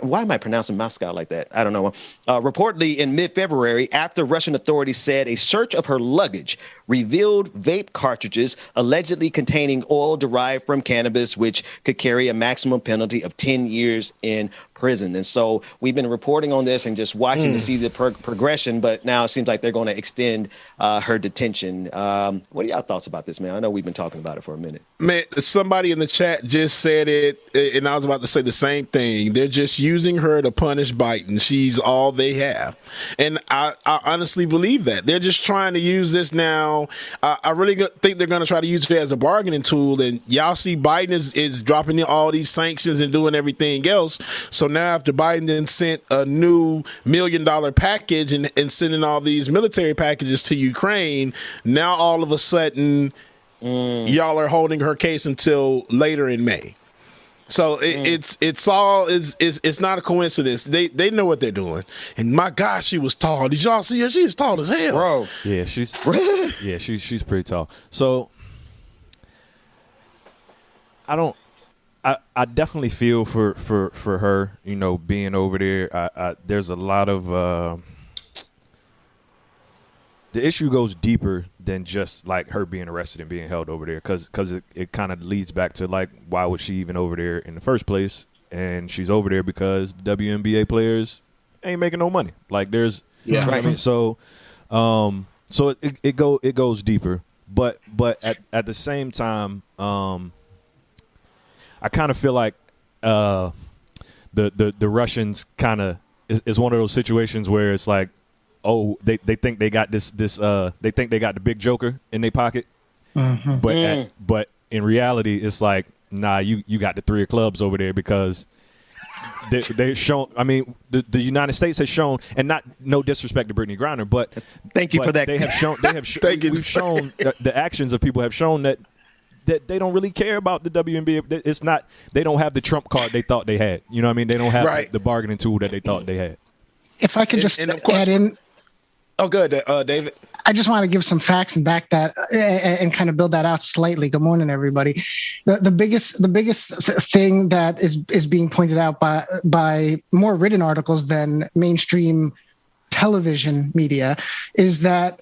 Speaker 2: Why am I pronouncing Moscow like that? I don't know. Reportedly in mid-February, after Russian authorities said a search of her luggage revealed vape cartridges allegedly containing oil derived from cannabis, which could carry a maximum penalty of 10 years in prison. And so we've been reporting on this and just watching to see the progression, but now it seems like they're going to extend her detention. What are y'all thoughts about this, man? I know we've been talking about it for a minute.
Speaker 5: Man, somebody in the chat just said it, and I was about to say the same thing. They're just using her to punish Biden. She's all they have. And I honestly believe that. They're just trying to use this now. I really think they're going to try to use it as a bargaining tool. And y'all see Biden is dropping in all these sanctions and doing everything else. So now after Biden then sent a new $1 million package and sending all these military packages to Ukraine, now all of a sudden y'all are holding her case until later in May. So it's not a coincidence. They know what they're doing. And my gosh, she was tall. Did y'all see her? She's tall as hell,
Speaker 2: bro.
Speaker 8: Yeah, she's pretty tall. So I definitely feel for her, you know, being over there. There's a lot of the issue goes deeper than just like her being arrested and being held over there, because it kind of leads back to like, why was she even over there in the first place? And she's over there because WNBA players ain't making no money. Like there's, you know what I mean? So it goes deeper. But at the same time, I kind of feel like the Russians kind of is one of those situations where it's like, oh, they think they got this they think they got the big joker in their pocket, but in reality, it's like, nah, you got the three of clubs over there, because they've shown. I mean, the United States has shown, and no disrespect to Brittany Griner, but
Speaker 2: thank you for that.
Speaker 8: They have shown. We've shown the actions of people have shown that they don't really care about the WNBA. It's not. They don't have the trump card they thought they had. You know what I mean? They don't have the bargaining tool that they thought they had.
Speaker 9: If I could just add in.
Speaker 5: Oh, good, David.
Speaker 9: I just want to give some facts and back that and kind of build that out slightly. Good morning, everybody. The biggest thing that is being pointed out by more written articles than mainstream television media is that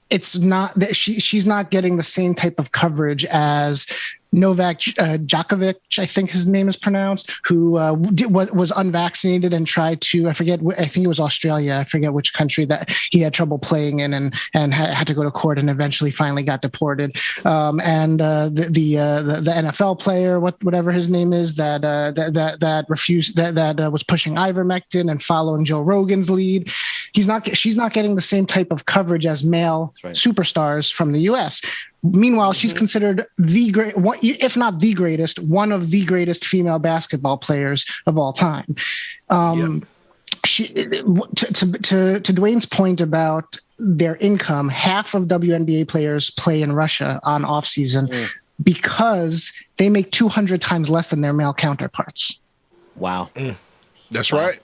Speaker 9: it's not that she's not getting the same type of coverage as Novak Djokovic, I think his name is pronounced, who was unvaccinated and tried to, I think it was Australia, I forget which country, that he had trouble playing in and had to go to court and eventually finally got deported. And the NFL player, whatever his name is, that refused, that was pushing ivermectin and following Joe Rogan's lead. She's not getting the same type of coverage as male superstars from the U.S. Meanwhile, she's considered the great, if not the greatest, one of the greatest female basketball players of all time. She, to Dwayne's point about their income, half of WNBA players play in Russia on off season because they make 200 times less than their male counterparts.
Speaker 2: Wow,
Speaker 5: that's right.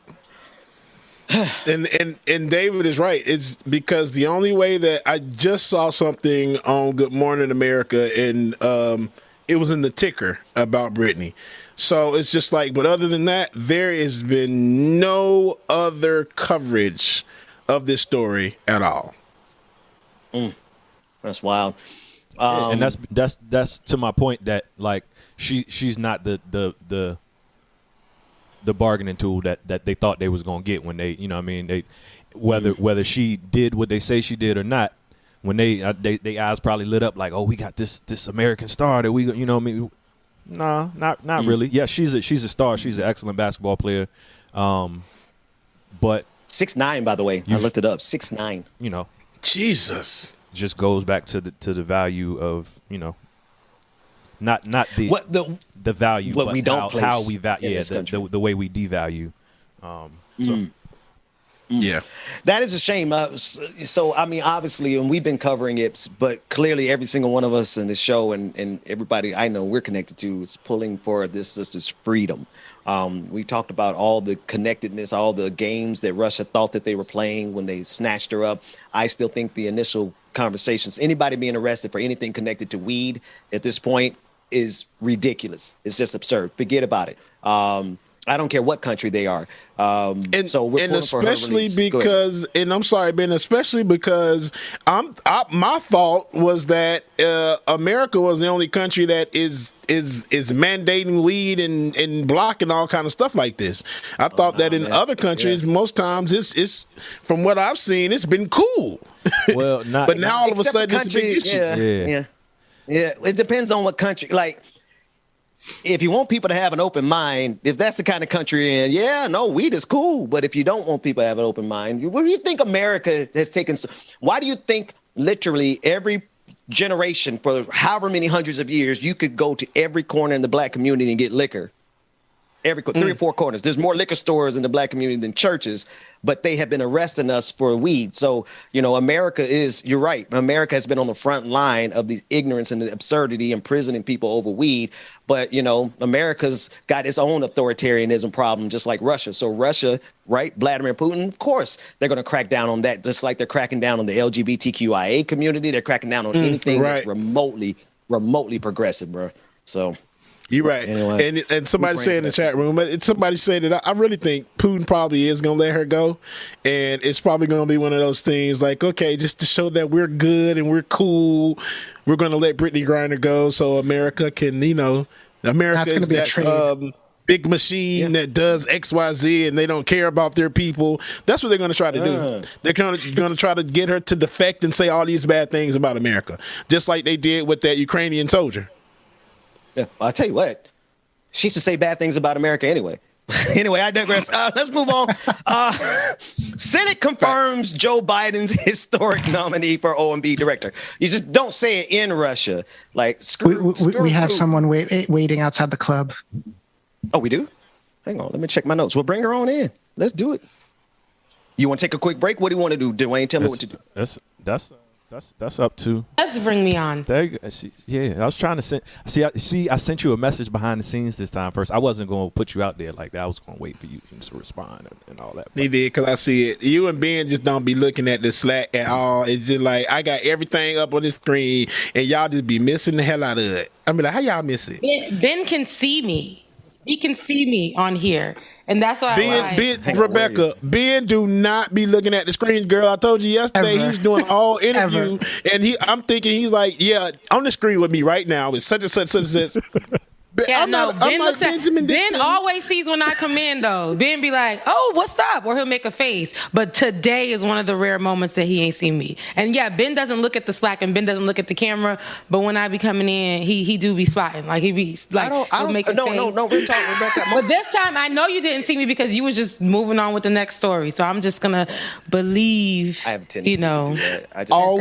Speaker 5: And David is right. It's because the only way that I just saw something on Good Morning America, and it was in the ticker about Brittany. So it's just like, but other than that, there has been no other coverage of this story at all.
Speaker 2: That's wild.
Speaker 8: And that's to my point that, like, she's not the bargaining tool that they thought they was going to get when they, you know what I mean, whether she did what they say she did or not, when they eyes probably lit up like, oh, we got this American star that we, you know what I mean. No, not really. Yeah, she's a star. She's an excellent basketball player. But
Speaker 2: 6'9", by the way. I looked it up. 6'9".
Speaker 8: You know,
Speaker 5: Jesus,
Speaker 8: just goes back to the value of, you know, not the value,
Speaker 2: what
Speaker 8: but
Speaker 2: we don't
Speaker 8: how we value, the way we devalue.
Speaker 5: Yeah,
Speaker 2: that is a shame. So, I mean, obviously, and we've been covering it, but clearly every single one of us in the show and everybody I know we're connected to is pulling for this sister's freedom. We talked about all the connectedness, all the games that Russia thought that they were playing when they snatched her up. I still think the initial conversations, anybody being arrested for anything connected to weed at this point is ridiculous. It's just absurd. Forget about it. I don't care what country they are.
Speaker 5: And
Speaker 2: so we're
Speaker 5: especially because, and I'm sorry, Ben, especially because my thought was that America was the only country that is mandating weed and blocking all kind of stuff like this. I thought that in other countries, most times it's from what I've seen, it's been cool.
Speaker 8: Well,
Speaker 5: but now all of a sudden it's a big issue.
Speaker 2: Yeah. It depends on what country. Like, if you want people to have an open mind, if that's the kind of country you're in, weed is cool. But if you don't want people to have an open mind, where do you think America has taken? Why do you think literally every generation for however many hundreds of years, you could go to every corner in the black community and get liquor? Every 3 or 4 corners. There's more liquor stores in the black community than churches, but they have been arresting us for weed. So, you know, you're right. America has been on the front line of the ignorance and the absurdity, imprisoning people over weed. But, you know, America's got its own authoritarianism problem, just like Russia. So Russia, right, Vladimir Putin, of course, they're going to crack down on that, just like they're cracking down on the LGBTQIA community. They're cracking down on anything that's remotely progressive, bro. So...
Speaker 5: You're right. Anyway, and somebody said in the chat room, somebody said that I really think Putin probably is going to let her go. And it's probably going to be one of those things like, okay, just to show that we're good and we're cool, we're going to let Brittany Griner go so America can, you know, America is that big machine that does XYZ and they don't care about their people. That's what they're going to try to do. They're going to try to get her to defect and say all these bad things about America, just like they did with that Ukrainian soldier.
Speaker 2: Yeah, I'll tell you what. She used to say bad things about America anyway. Anyway, I digress. Let's move on. Senate confirms Joe Biden's historic nominee for OMB director. You just don't say it in Russia. Like,
Speaker 9: we have someone waiting outside the club.
Speaker 2: Oh, we do? Hang on. Let me check my notes. We'll bring her on in. Let's do it. You want to take a quick break? What do you want to do, Dwayne? Tell me what to do.
Speaker 8: That's up to.
Speaker 10: Let's bring me on.
Speaker 8: There you go. I was trying to send. I sent you a message behind the scenes this time first. I wasn't going to put you out there like that. I was going to wait for you to respond and all that.
Speaker 5: He did, because I see it. You and Ben just don't be looking at the Slack at all. It's just like, I got everything up on the screen, and y'all just be missing the hell out of it. I mean, like, how y'all miss it?
Speaker 10: Ben can see me. He can see me on here. And that's why
Speaker 5: Rebecca, Ben do not be looking at the screen, girl. I told you yesterday he was doing all interview, and I'm thinking he's like, yeah, on the screen with me right now with such and such and such.
Speaker 10: Yeah, Ben always sees when I come in, though. Ben be like, oh, what's up? Or he'll make a face. But today is one of the rare moments that he ain't seen me. And yeah, Ben doesn't look at the Slack and Ben doesn't look at the camera. But when I be coming in, he do be spotting. Like, he be like, no, we're talking, Rebecca. But this time, I know you didn't see me because you was just moving on with the next story. So I'm just going to believe,
Speaker 2: I have tendency
Speaker 10: to
Speaker 2: do
Speaker 5: that. All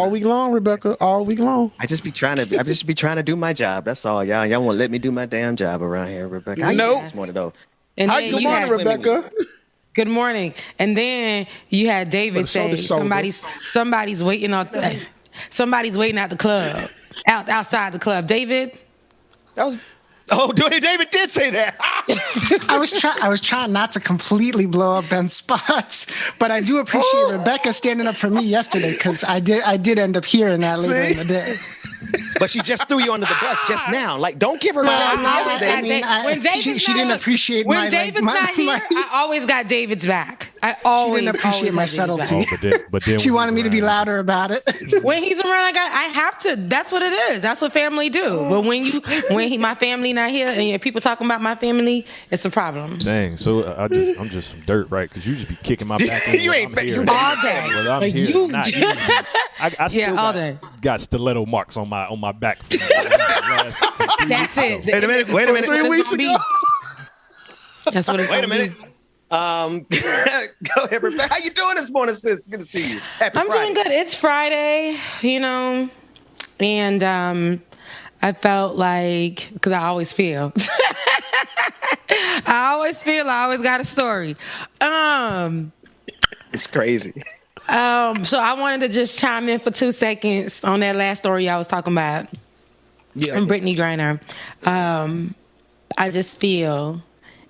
Speaker 5: week long, Rebecca, all week long.
Speaker 2: I just be trying to do my job. That's all, y'all. Y'all want to let me do my damn job around here, Rebecca. How you doing this morning, though?
Speaker 10: And
Speaker 5: good morning, Rebecca.
Speaker 10: Good morning. And then you had David say somebody's waiting at the club, outside the club. David,
Speaker 2: David did say that.
Speaker 9: I was trying not to completely blow up Ben's spots, but I do appreciate Rebecca standing up for me yesterday, because I did end up hearing that later in the day.
Speaker 2: But she just threw you under the bus just now. Like, don't give her yesterday.
Speaker 9: She didn't appreciate
Speaker 10: when David's not here. I always got David's back.
Speaker 9: She didn't appreciate my subtlety.
Speaker 8: But then
Speaker 9: she wanted me to be louder about it.
Speaker 10: When he's around, I have to. That's what it is. That's what family do. But when my family not here and people talking about my family, it's a problem.
Speaker 8: Dang. So I'm just some dirt, right? Because you just be kicking my back.
Speaker 10: You ain't all day.
Speaker 8: Well, I'm here. I still
Speaker 10: all day.
Speaker 8: Got stiletto marks on my back.
Speaker 10: That's it.
Speaker 2: Wait a minute.
Speaker 5: 3 weeks ago.
Speaker 10: That's what it's
Speaker 2: Wait a minute. Go ahead, Rebecca. How you doing this morning, sis? Good to see you.
Speaker 10: I'm doing good. It's Friday, and I felt like, because I always feel, I always got a story.
Speaker 2: It's crazy.
Speaker 10: So I wanted to just chime in for 2 seconds on that last story I was talking about. Yeah. And Brittany Griner. I just feel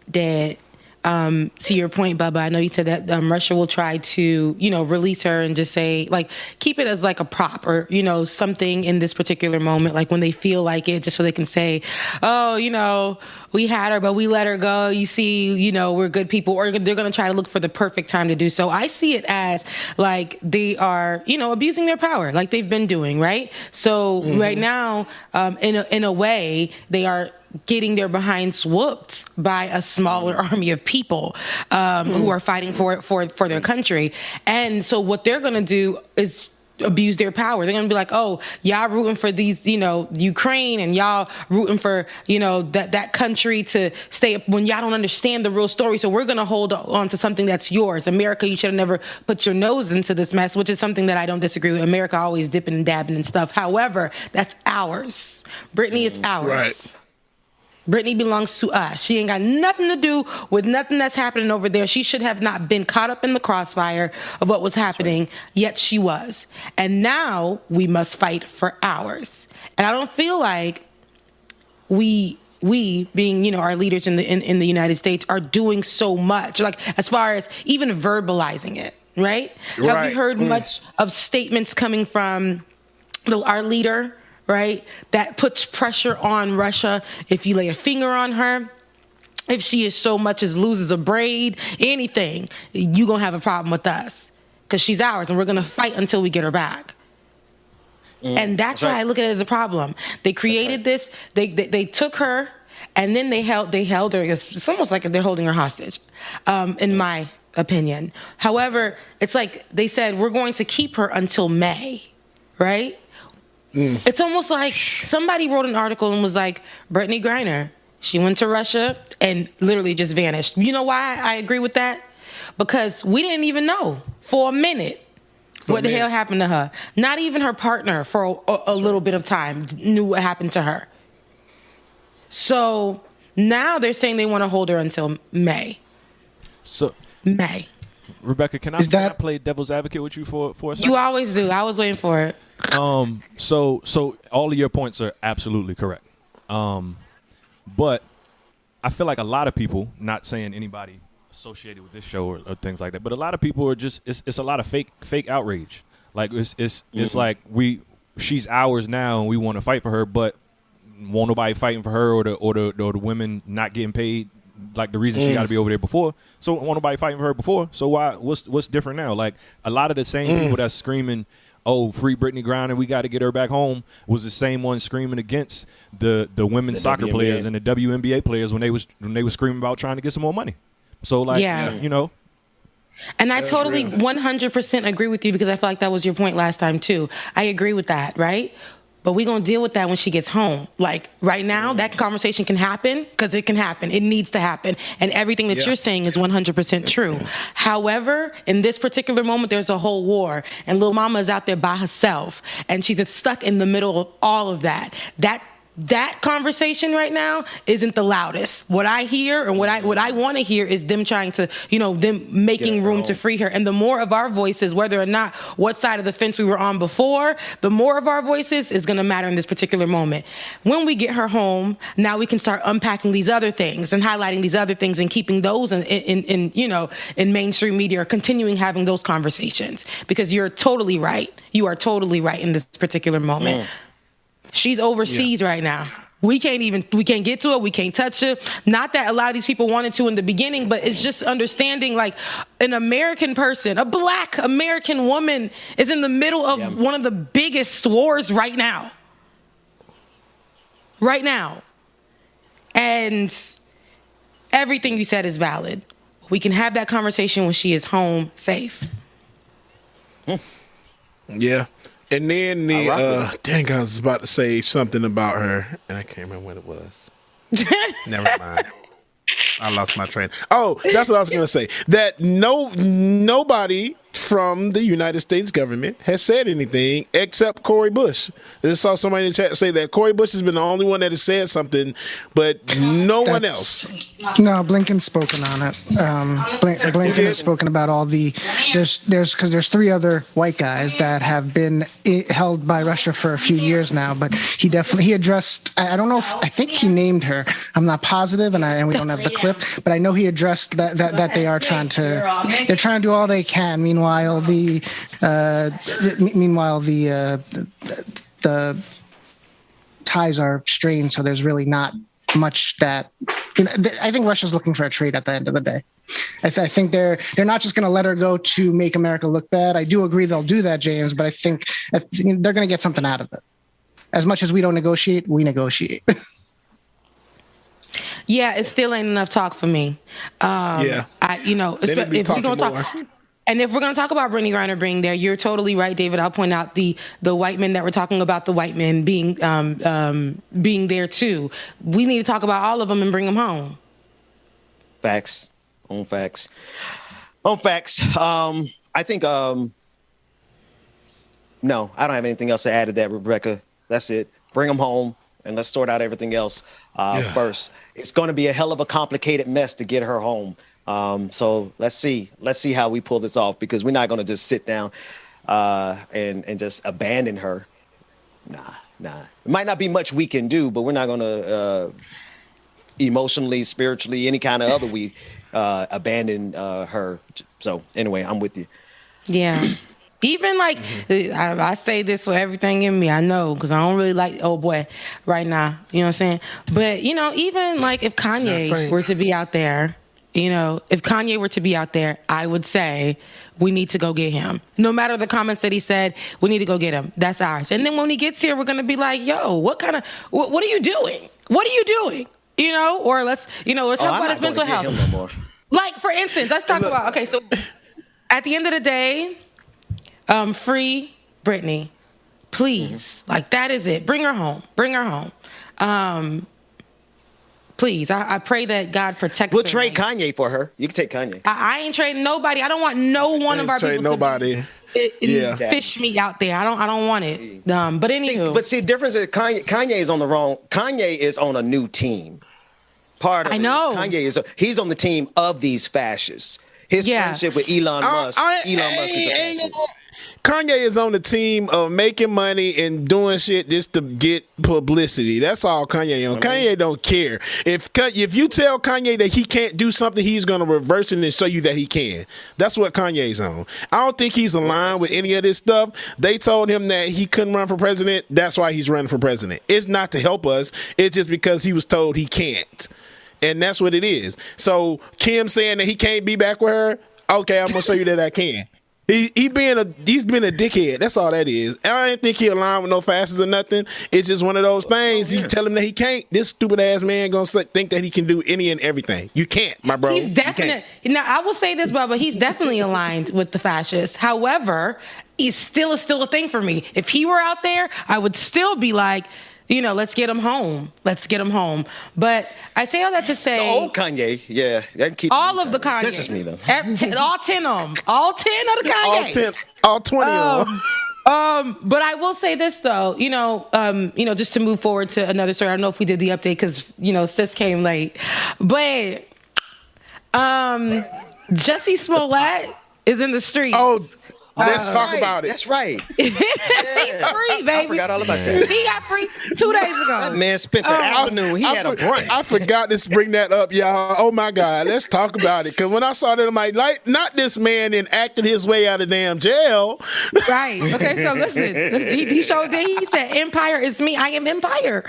Speaker 10: that, to your point, Bubba, I know you said that Russia will try to, release her and just say, like, keep it as like a prop or, something in this particular moment, like when they feel like it, just so they can say, oh, we had her, but we let her go. You see, we're good people. Or they're going to try to look for the perfect time to do so. I see it as like they are, abusing their power like they've been doing, right? So right now, in a way, they are getting their behinds whooped by a smaller army of people who are fighting for their country. And so what they're going to do is abuse their power. They're going to be like, oh, y'all rooting for these, Ukraine, and y'all rooting for, that country to stay up when y'all don't understand the real story. So we're going to hold on to something that's yours. America, you should have never put your nose into this mess, which is something that I don't disagree with. America always dipping and dabbing and stuff. However, that's ours. Brittany is ours.
Speaker 5: Right.
Speaker 10: Brittany belongs to us. She ain't got nothing to do with nothing that's happening over there. She should have not been caught up in the crossfire of what was happening, yet she was. And now we must fight for ours. And I don't feel like we being, our leaders in the United States are doing so much, like as far as even verbalizing it, right? Have you heard much of statements coming from our leader, right, that puts pressure on Russia? If you lay a finger on her, if she as so much as loses a braid, anything, you're going to have a problem with us because she's ours and we're going to fight until we get her back. And that's why I look at it as a problem. They created this, they took her And then they held her. It's almost like they're holding her hostage, in my opinion. However, it's like they said, we're going to keep her until May, right? It's almost like somebody wrote an article and was like, Brittany Griner, she went to Russia and literally just vanished. You know why I agree with that? Because we didn't even know for a minute what the hell happened to her. Not even her partner for a little bit of time knew what happened to her. So now they're saying they want to hold her until May.
Speaker 8: So
Speaker 10: May.
Speaker 8: Rebecca, can I play devil's advocate with you for a second?
Speaker 10: You always do. I was waiting for it.
Speaker 8: So all of your points are absolutely correct. But I feel like a lot of people, not saying anybody associated with this show or things like that, but a lot of people are just it's a lot of fake outrage. Like it's like she's ours now and we want to fight for her, but won't nobody fighting for her or the women not getting paid like the reason she got to be over there before. So won't nobody fighting for her before. So what's different now? Like a lot of the same people that's screaming, oh, free Brittany Griner, we got to get her back home, was the same one screaming against the women's soccer players and the WNBA players when they was screaming about trying to get some more money. So like, you know.
Speaker 10: And I totally 100% agree with you because I feel like that was your point last time too. I agree with that, right? But we're going to deal with that when she gets home. Like right now, that conversation can happen because it can happen. It needs to happen. And everything that you're saying is 100% true. However, in this particular moment, there's a whole war and Lil Mama is out there by herself and she's stuck in the middle of all of that. That conversation right now isn't the loudest. What I hear and what I want to hear is them trying to, them making room to free her. And the more of our voices, whether or not what side of the fence we were on before, the more of our voices is going to matter in this particular moment. When we get her home, now we can start unpacking these other things and highlighting these other things and keeping those in mainstream media or continuing having those conversations. Because you're totally right. You are totally right in this particular moment. She's overseas right now. We can't get to her. We can't touch her. Not that a lot of these people wanted to in the beginning, but it's just understanding like an American person, a Black American woman is in the middle of one of the biggest wars right now. Right now. And everything you said is valid. We can have that conversation when she is home safe.
Speaker 5: Yeah. And then I was about to say something about her, and I can't remember what it was. Never mind. I lost my train. Oh, that's what I was going to say. That nobody from the United States government has said anything except Cori Bush. I saw somebody in the chat say that Cori Bush has been the only one that has said something, but no one else.
Speaker 9: No, Blinken's spoken on it. Blinken has spoken about all the there's three other white guys that have been held by Russia for a few years now, but he addressed. I don't know I think he named her. I'm not positive, and we don't have the clip, but I know he addressed that they are trying to do all they can. Meanwhile, the ties are strained, so there's really not much that. I think Russia's looking for a trade at the end of the day. I think they're not just going to let her go to make America look bad. I do agree they'll do that, James, but I think they're going to get something out of it. As much as we don't negotiate, we negotiate.
Speaker 10: Yeah, it still ain't enough talk for me. If we're going to talk. And if we're going to talk about Brittany Griner being there, you're totally right, David. I'll point out the white men that we're talking about, the white men being there too. We need to talk about all of them and bring them home.
Speaker 2: Facts. On facts. I think, no, I don't have anything else to add to that, Rebecca. That's it. Bring them home and let's sort out everything else first. It's going to be a hell of a complicated mess to get her home. So let's see how we pull this off, because we're not going to just sit down and just abandon her. Nah. It might not be much we can do, but we're not going to emotionally, spiritually, any kind of other we abandon her. So anyway, I'm with you.
Speaker 10: Yeah. Even like, I say this with everything in me, I know, because I don't really like old boy right now. You know what I'm saying? But, even like if Kanye were to be out there, I would say we need to go get him. No matter the comments that he said, we need to go get him. That's ours. And then when he gets here, we're going to be like, yo, what are you doing? What are you doing? you know, or let's talk about his mental health.
Speaker 2: No more.
Speaker 10: Like, for instance, let's talk about, okay, so at the end of the day, free Britney, please. Like, that is it. Bring her home. Please, I pray that God protects her.
Speaker 2: We'll trade Kanye for her. You can take Kanye.
Speaker 10: I ain't trading nobody. I don't want no one of our people
Speaker 5: nobody.
Speaker 10: to fish me out there. I don't want it. But anywho.
Speaker 2: See, difference is Kanye is on the wrong. Kanye is on a new team. Part of Kanye he's on the team of these fascists. His friendship with Elon Musk. Elon Musk is a fascist.
Speaker 5: Kanye is on the team of making money and doing shit just to get publicity. That's all Kanye on. Kanye don't care. If you tell Kanye that he can't do something, he's going to reverse it and show you that he can. That's what Kanye's on. I don't think he's aligned with any of this stuff. They told him that he couldn't run for president. That's why he's running for president. It's not to help us. It's just because he was told he can't. And that's what it is. So Kim saying that he can't be back with her, okay, I'm going to show you that I can. He's been a dickhead. That's all that is. I didn't think he aligned with no fascists or nothing. It's just one of those things. You tell him that he can't. This stupid ass man gonna think that he can do any and everything. You can't, my bro.
Speaker 10: He's definitely. Now I will say this, but he's definitely aligned with the fascists. However, he's still a thing for me. If he were out there, I would still be like, let's get him home. But I say all that to say,
Speaker 2: the old Kanye, yeah, I can keep
Speaker 10: all of the Kanye.
Speaker 2: That's just me though.
Speaker 10: All 10 of them. All 10 of the Kanye.
Speaker 5: All 20 of them.
Speaker 10: But I will say this though, just to move forward to another story. I don't know if we did the update because sis came late, but Jussie Smollett is in the street.
Speaker 5: Oh. Let's talk about it.
Speaker 2: That's right.
Speaker 10: He's free, baby.
Speaker 2: I forgot all about that.
Speaker 10: He got free 2 days ago.
Speaker 2: That man spent the afternoon. He had a brunch.
Speaker 5: I forgot to bring that up, y'all. Oh, my God. Let's talk about it. Because when I saw that, I'm like, not this man acted his way out of damn jail.
Speaker 10: Right. Okay, so listen. He showed that he said, empire is me. I am empire.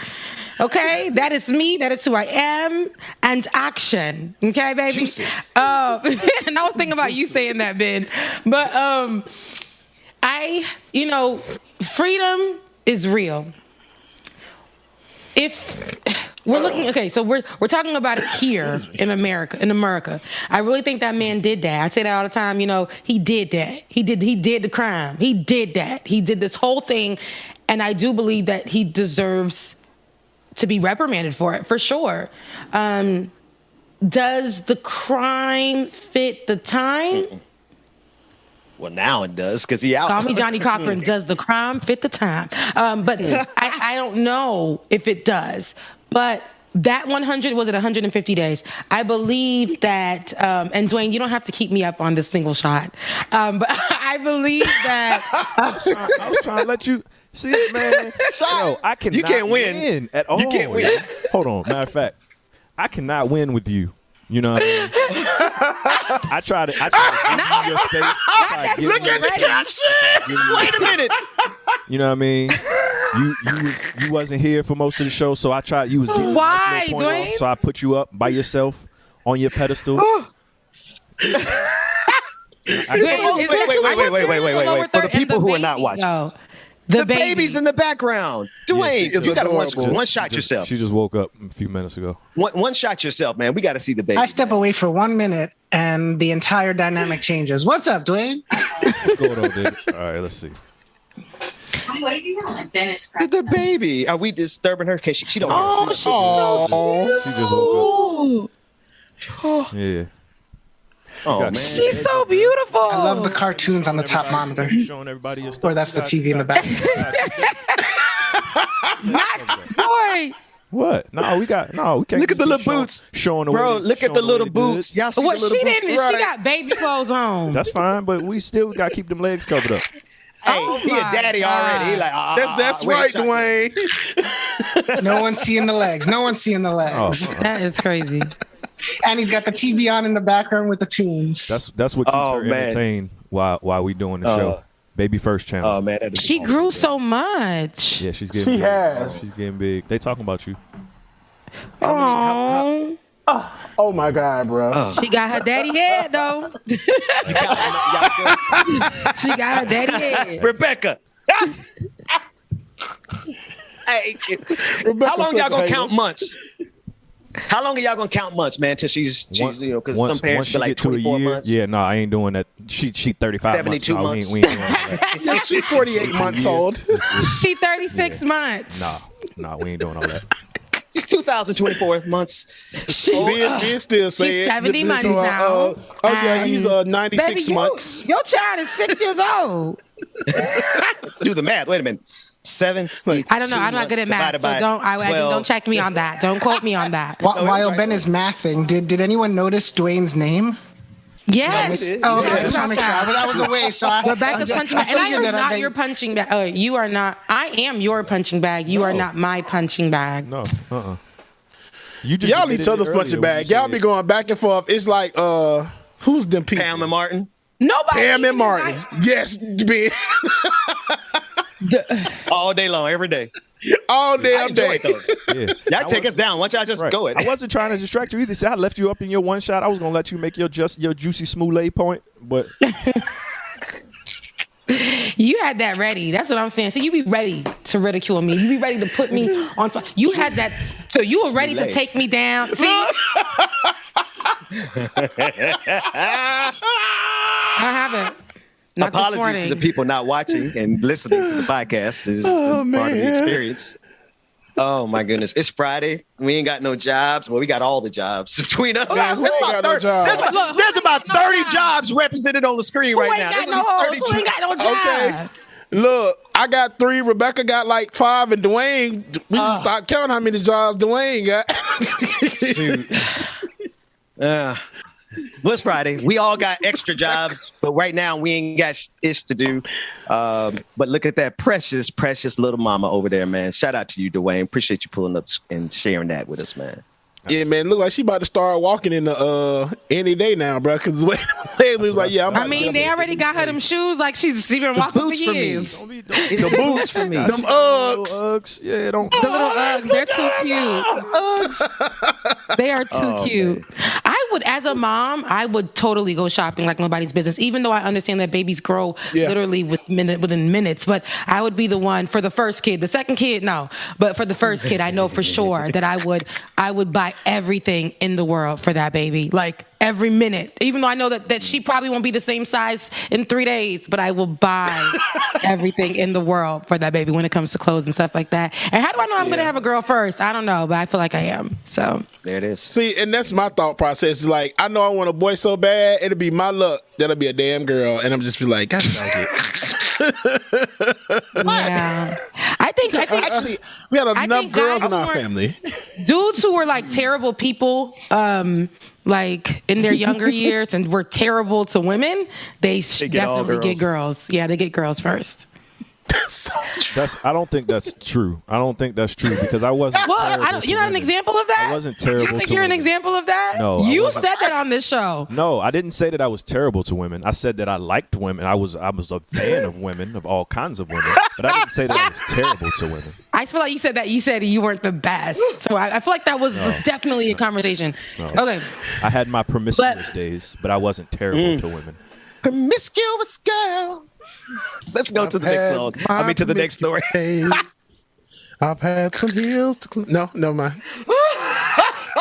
Speaker 10: Okay, that is me. That is who I am. And action. Okay, baby. And I was thinking about you saying that, Ben. But freedom is real. If we're looking, okay, so we're talking about it here in America. I really think that man did that. I say that all the time. He did that. He did the crime. He did that. He did this whole thing, and I do believe that he deserves to be reprimanded for it, for sure. Does the crime fit the time?
Speaker 2: Well, now it does, because he out.
Speaker 10: Call me Johnny Cochran. Does the crime fit the time? But I don't know if it does. But that 150 days? I believe that, and Dwayne, you don't have to keep me up on this single shot. But I believe that.
Speaker 8: I was trying to let you. See, man, I cannot
Speaker 2: you can't win
Speaker 8: at all.
Speaker 2: You can't win.
Speaker 8: Hold on. Matter of fact, I cannot win with you. You know what I mean? I try to give you your space.
Speaker 5: Look at the caption.
Speaker 2: Wait a minute.
Speaker 8: You know what I mean? You wasn't here for most of the show, so I tried. You was getting
Speaker 10: why,
Speaker 8: point
Speaker 10: Dwayne?
Speaker 8: off, so I put you up by yourself on your pedestal.
Speaker 2: Wait. For the people who are not watching. The baby's in the background. Dwayne, you got to one shot yourself.
Speaker 8: She just woke up a few minutes ago.
Speaker 2: One shot yourself, man. We got to see the baby.
Speaker 9: I step away for 1 minute and the entire dynamic changes. What's up, Dwayne?
Speaker 8: What's going on, dude? All right, let's see.
Speaker 11: What are you doing?
Speaker 2: The baby. Are we disturbing her? Cause she don't.
Speaker 10: Oh,
Speaker 8: she just woke up. Yeah.
Speaker 2: Oh, man.
Speaker 10: She's so beautiful.
Speaker 9: I love the cartoons on the top monitor.
Speaker 8: Showing everybody your stuff.
Speaker 9: Or that's the TV in the back.
Speaker 10: Boy.
Speaker 8: What? We can't.
Speaker 2: Look at the little boots.
Speaker 8: Showing the
Speaker 2: bro, look at the little boots. Y'all see the little boots?
Speaker 10: She got baby clothes on.
Speaker 8: That's fine, but we still got to keep them legs covered up.
Speaker 2: Hey, he a daddy already. He like,
Speaker 5: that's right, Dwayne.
Speaker 9: No one's seeing the legs.
Speaker 10: That is crazy.
Speaker 9: And he's got the TV on in the background with the tunes.
Speaker 8: That's what keeps her entertained while we doing the show. Baby First channel.
Speaker 2: Oh man,
Speaker 10: she grew so much.
Speaker 8: Yeah, she's getting. She's getting big. They talking about you.
Speaker 10: Oh.
Speaker 5: Oh my God, bro.
Speaker 10: She got her daddy head though. She got her daddy head.
Speaker 2: Rebecca. Hey, how long y'all gonna count months? How long are y'all gonna count months, man? Till she's because some parents feel like 24 months.
Speaker 8: Yeah, no, I ain't doing that. She 35
Speaker 2: 72 months.
Speaker 8: We ain't doing that.
Speaker 5: Yeah, she 48 months old.
Speaker 10: She 36 months.
Speaker 8: Nah, we ain't doing all that.
Speaker 2: She's 2024 months.
Speaker 5: Ben still saying
Speaker 10: she's 70 months now.
Speaker 5: Yeah, he's 96
Speaker 10: baby,
Speaker 5: months.
Speaker 10: Your child is 6 years old.
Speaker 2: Do the math. Wait a minute. 7.
Speaker 10: I don't know. I'm not good at math, so don't check me on that. Don't quote me on that.
Speaker 9: While Ben is mathing, did anyone notice Dwayne's name?
Speaker 10: Yes.
Speaker 9: Oh, okay. Just want to make sure. But that was a waste. So
Speaker 10: Rebecca's punching bag. And I am not your punching bag. You are not. I am your punching bag. You are not my punching bag.
Speaker 8: No.
Speaker 5: Y'all each other's punching bag. Y'all be going back and forth. It's like, who's them people?
Speaker 2: Pam and Martin.
Speaker 10: Nobody.
Speaker 5: Pam and Martin. Yes, Ben.
Speaker 2: All day long, every day.
Speaker 5: All damn day.
Speaker 2: Yeah. Y'all take us down. Why don't y'all just go it?
Speaker 8: I wasn't trying to distract you either. See, I left you up in your one shot. I was gonna let you make your juicy smoothie point, but
Speaker 10: you had that ready. That's what I'm saying. So you be ready to ridicule me. You be ready to put me on. You had that. So you were ready to take me down. See. I haven't. Not
Speaker 2: apologies to the people not watching and listening to the podcast. Is part of the experience. Oh my goodness! It's Friday. We ain't got no jobs. Well, we got all the jobs between us. There's about 30 jobs represented on the screen right now.
Speaker 10: Who ain't got no jobs?
Speaker 5: Okay. Look, I got 3. Rebecca got like 5, and Dwayne. We just start counting how many jobs Dwayne got.
Speaker 2: It's Friday. We all got extra jobs, but right now we ain't got ish to do. But look at that precious, precious little mama over there, man. Shout out to you, Dwayne. Appreciate you pulling up and sharing that with us, man.
Speaker 5: Yeah, man. Look like she about to start walking in the any day now, bro. Because was like, yeah.
Speaker 10: They already got her them shoes. Like she's been walking for years.
Speaker 5: The boots for me. Them Uggs.
Speaker 8: Yeah, don't.
Speaker 10: The little Uggs. They're too cute. Uggs. They are too cute. Man. I would, as a mom, I would totally go shopping like nobody's business. Even though I understand that babies grow literally within minutes, but I would be the one for the first kid. The second kid, no. But for the first kid, I know for sure that I would buy everything in the world for that baby, like every minute, even though I know that she probably won't be the same size in 3 days, but I will buy everything in the world for that baby when it comes to clothes and stuff like that. And how do I know I'm going to have a girl first? I don't know, but I feel like I am. So
Speaker 2: there it is.
Speaker 5: See, and that's my thought process. Is like, I know I want a boy so bad, it'll be my luck that'll be a damn girl, and I'm just be like, God dang it.
Speaker 10: Yeah. I think
Speaker 5: actually we had enough girls in our family.
Speaker 10: Dudes who were like terrible people, like in their younger years and were terrible to women, they definitely get girls. Yeah, they get girls first.
Speaker 8: I don't think that's true. I don't think that's true because I wasn't.
Speaker 10: Well, you're not an example of that.
Speaker 8: I wasn't terrible.
Speaker 10: You think you're an example of that?
Speaker 8: No,
Speaker 10: you said that on this show.
Speaker 8: No, I didn't say that I was terrible to women. I said that I liked women. I was a fan of women, of all kinds of women. But I didn't say that I was terrible to women.
Speaker 10: I feel like you said that. You said you weren't the best. So I feel like that was definitely a conversation. No. Okay.
Speaker 8: I had my promiscuous days, but I wasn't terrible to women.
Speaker 2: Promiscuous girl. Let's go to the next song. To the next story.
Speaker 5: I've had some heels to no, never mind.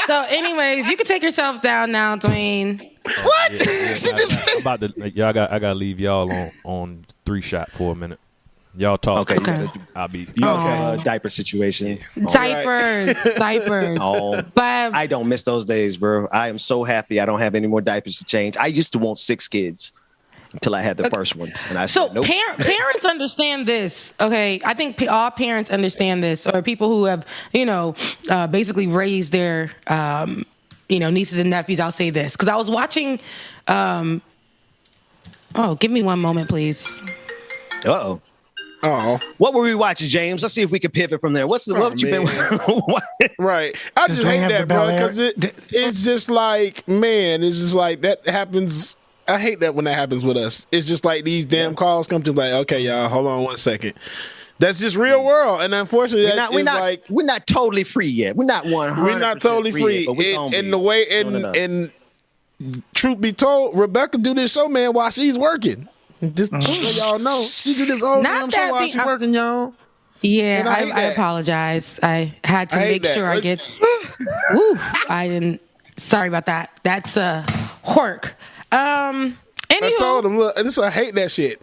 Speaker 10: So, anyways, you can take yourself down now, Dwayne.
Speaker 2: What?
Speaker 8: I'm about to. I gotta leave y'all on 3 shot for a minute. Y'all talk.
Speaker 2: Okay.
Speaker 8: I'll be.
Speaker 2: You have a diaper situation.
Speaker 10: Diapers.
Speaker 2: Oh,
Speaker 10: but
Speaker 2: I don't miss those days, bro. I am so happy I don't have any more diapers to change. I used to want 6 kids. Until I had the first one. And I said, nope.
Speaker 10: Parents understand this, okay? I think all parents understand this, or people who have, basically raised their, nieces and nephews. I'll say this. Because I was watching, give me one moment, please.
Speaker 2: Uh-oh.
Speaker 5: Oh,
Speaker 2: what were we watching, James? Let's see if we can pivot from there. What you been?
Speaker 5: Right, I just hate that, bro, because it's just like, man, it's just like that happens. I hate that when that happens with us. It's just like these damn calls come to like, okay, y'all, hold on 1 second. That's just real world, and unfortunately,
Speaker 2: we're not totally free yet. We're not 100%.
Speaker 5: We're not totally free. In the way, and truth be told, Rebecca do this show, man, while she's working. Just so y'all know, she do this whole damn show while she's working, y'all.
Speaker 10: Yeah, I apologize. I had to make sure I get. Woo, I didn't. Sorry about that. That's a hork. Anywho,
Speaker 5: I told him, look, I hate that shit.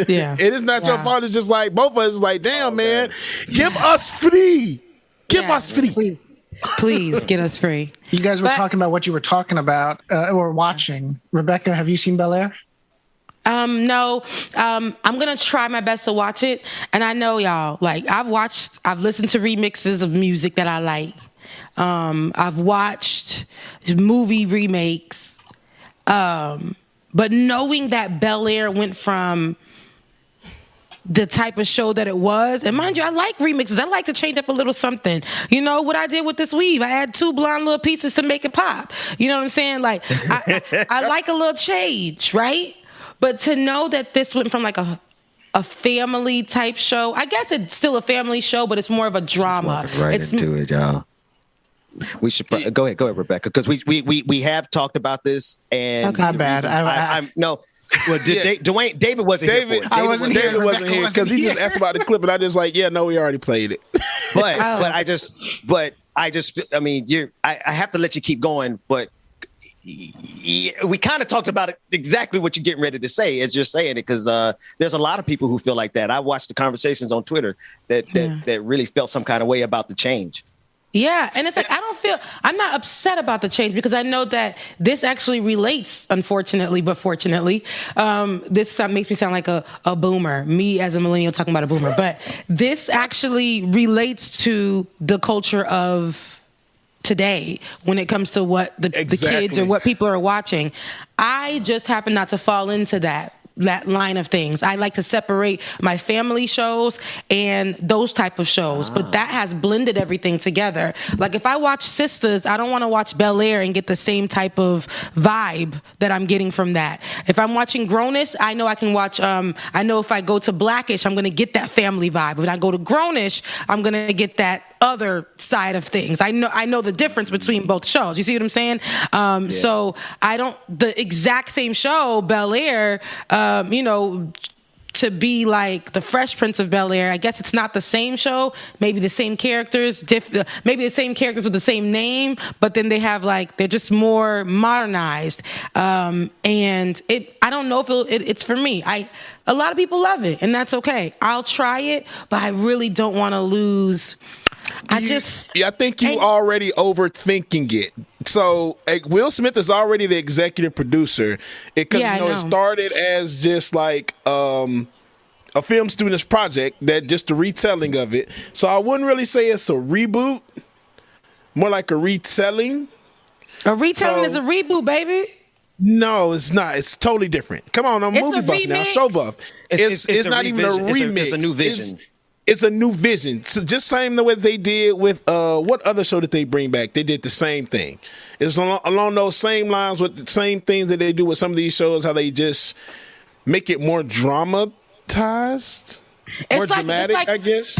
Speaker 10: Yeah,
Speaker 5: it is not your fault. It's just like both of us. Like, damn, man, give us free. Give us free.
Speaker 10: Please get us free.
Speaker 9: You guys were talking about what you were talking about or watching. Rebecca, have you seen Bel Air?
Speaker 10: No. I'm gonna try my best to watch it, and I know y'all. Like, I've listened to remixes of music that I like. I've watched movie remakes. But knowing that Bel Air went from the type of show that it was, and mind you, I like remixes. I like to change up a little something. You know what I did with this weave? I had 2 blonde little pieces to make it pop. You know what I'm saying? Like, I like a little change, right? But to know that this went from like a family type show, I guess it's still a family show, but it's more of a drama.
Speaker 2: It's into it, y'all. We should go ahead, Rebecca, because we have talked about this, and
Speaker 9: okay. Not bad.
Speaker 2: I'm no. Well, David wasn't here.
Speaker 5: David wasn't here because he just asked about the clip, and I just like, yeah, no, we already played it.
Speaker 2: But I mean, I have to let you keep going, but we kind of talked about it, exactly what you're getting ready to say as you're saying it, because there's a lot of people who feel like that. I watched the conversations on Twitter that really felt some kind of way about the change.
Speaker 10: Yeah, and it's like, I'm not upset about the change because I know that this actually relates, unfortunately, but fortunately. This makes me sound like a boomer, me as a millennial talking about a boomer, but this actually relates to the culture of today when it comes to what the kids or what people are watching. I just happen not to fall into that line of things. I like to separate my family shows and those type of shows, but that has blended everything together. Like, if I watch Sisters, I don't want to watch Bel Air and get the same type of vibe that I'm getting from that. If I'm watching Grownish, I know I can watch, I know if I go to Blackish, I'm going to get that family vibe. When I go to Grownish, I'm going to get that other side of things. I know the difference between both shows. You see what I'm saying? So the exact same show, Bel Air, to be like the Fresh Prince of Bel Air, I guess it's not the same show. Maybe the same characters, maybe the same characters with the same name, but then they have they're just more modernized. And I don't know if it's for me. A lot of people love it, and that's okay. I'll try it, but I really don't want to lose. I
Speaker 5: think you already overthinking it. So Will Smith is already the executive producer. It started as just like a film student's project, that just a retelling of it. So I wouldn't really say it's a reboot, more like a retelling.
Speaker 10: A retelling is a reboot, baby.
Speaker 5: No, it's not. It's totally different. Come on, I'm a movie buff now, show buff. It's not even a remix.
Speaker 2: It's a new vision.
Speaker 5: It's a new vision. So just same the way they did with what other show did they bring back? They did the same thing. It's along those same lines with the same things that they do with some of these shows, how they just make it more dramatized, more dramatic, I guess.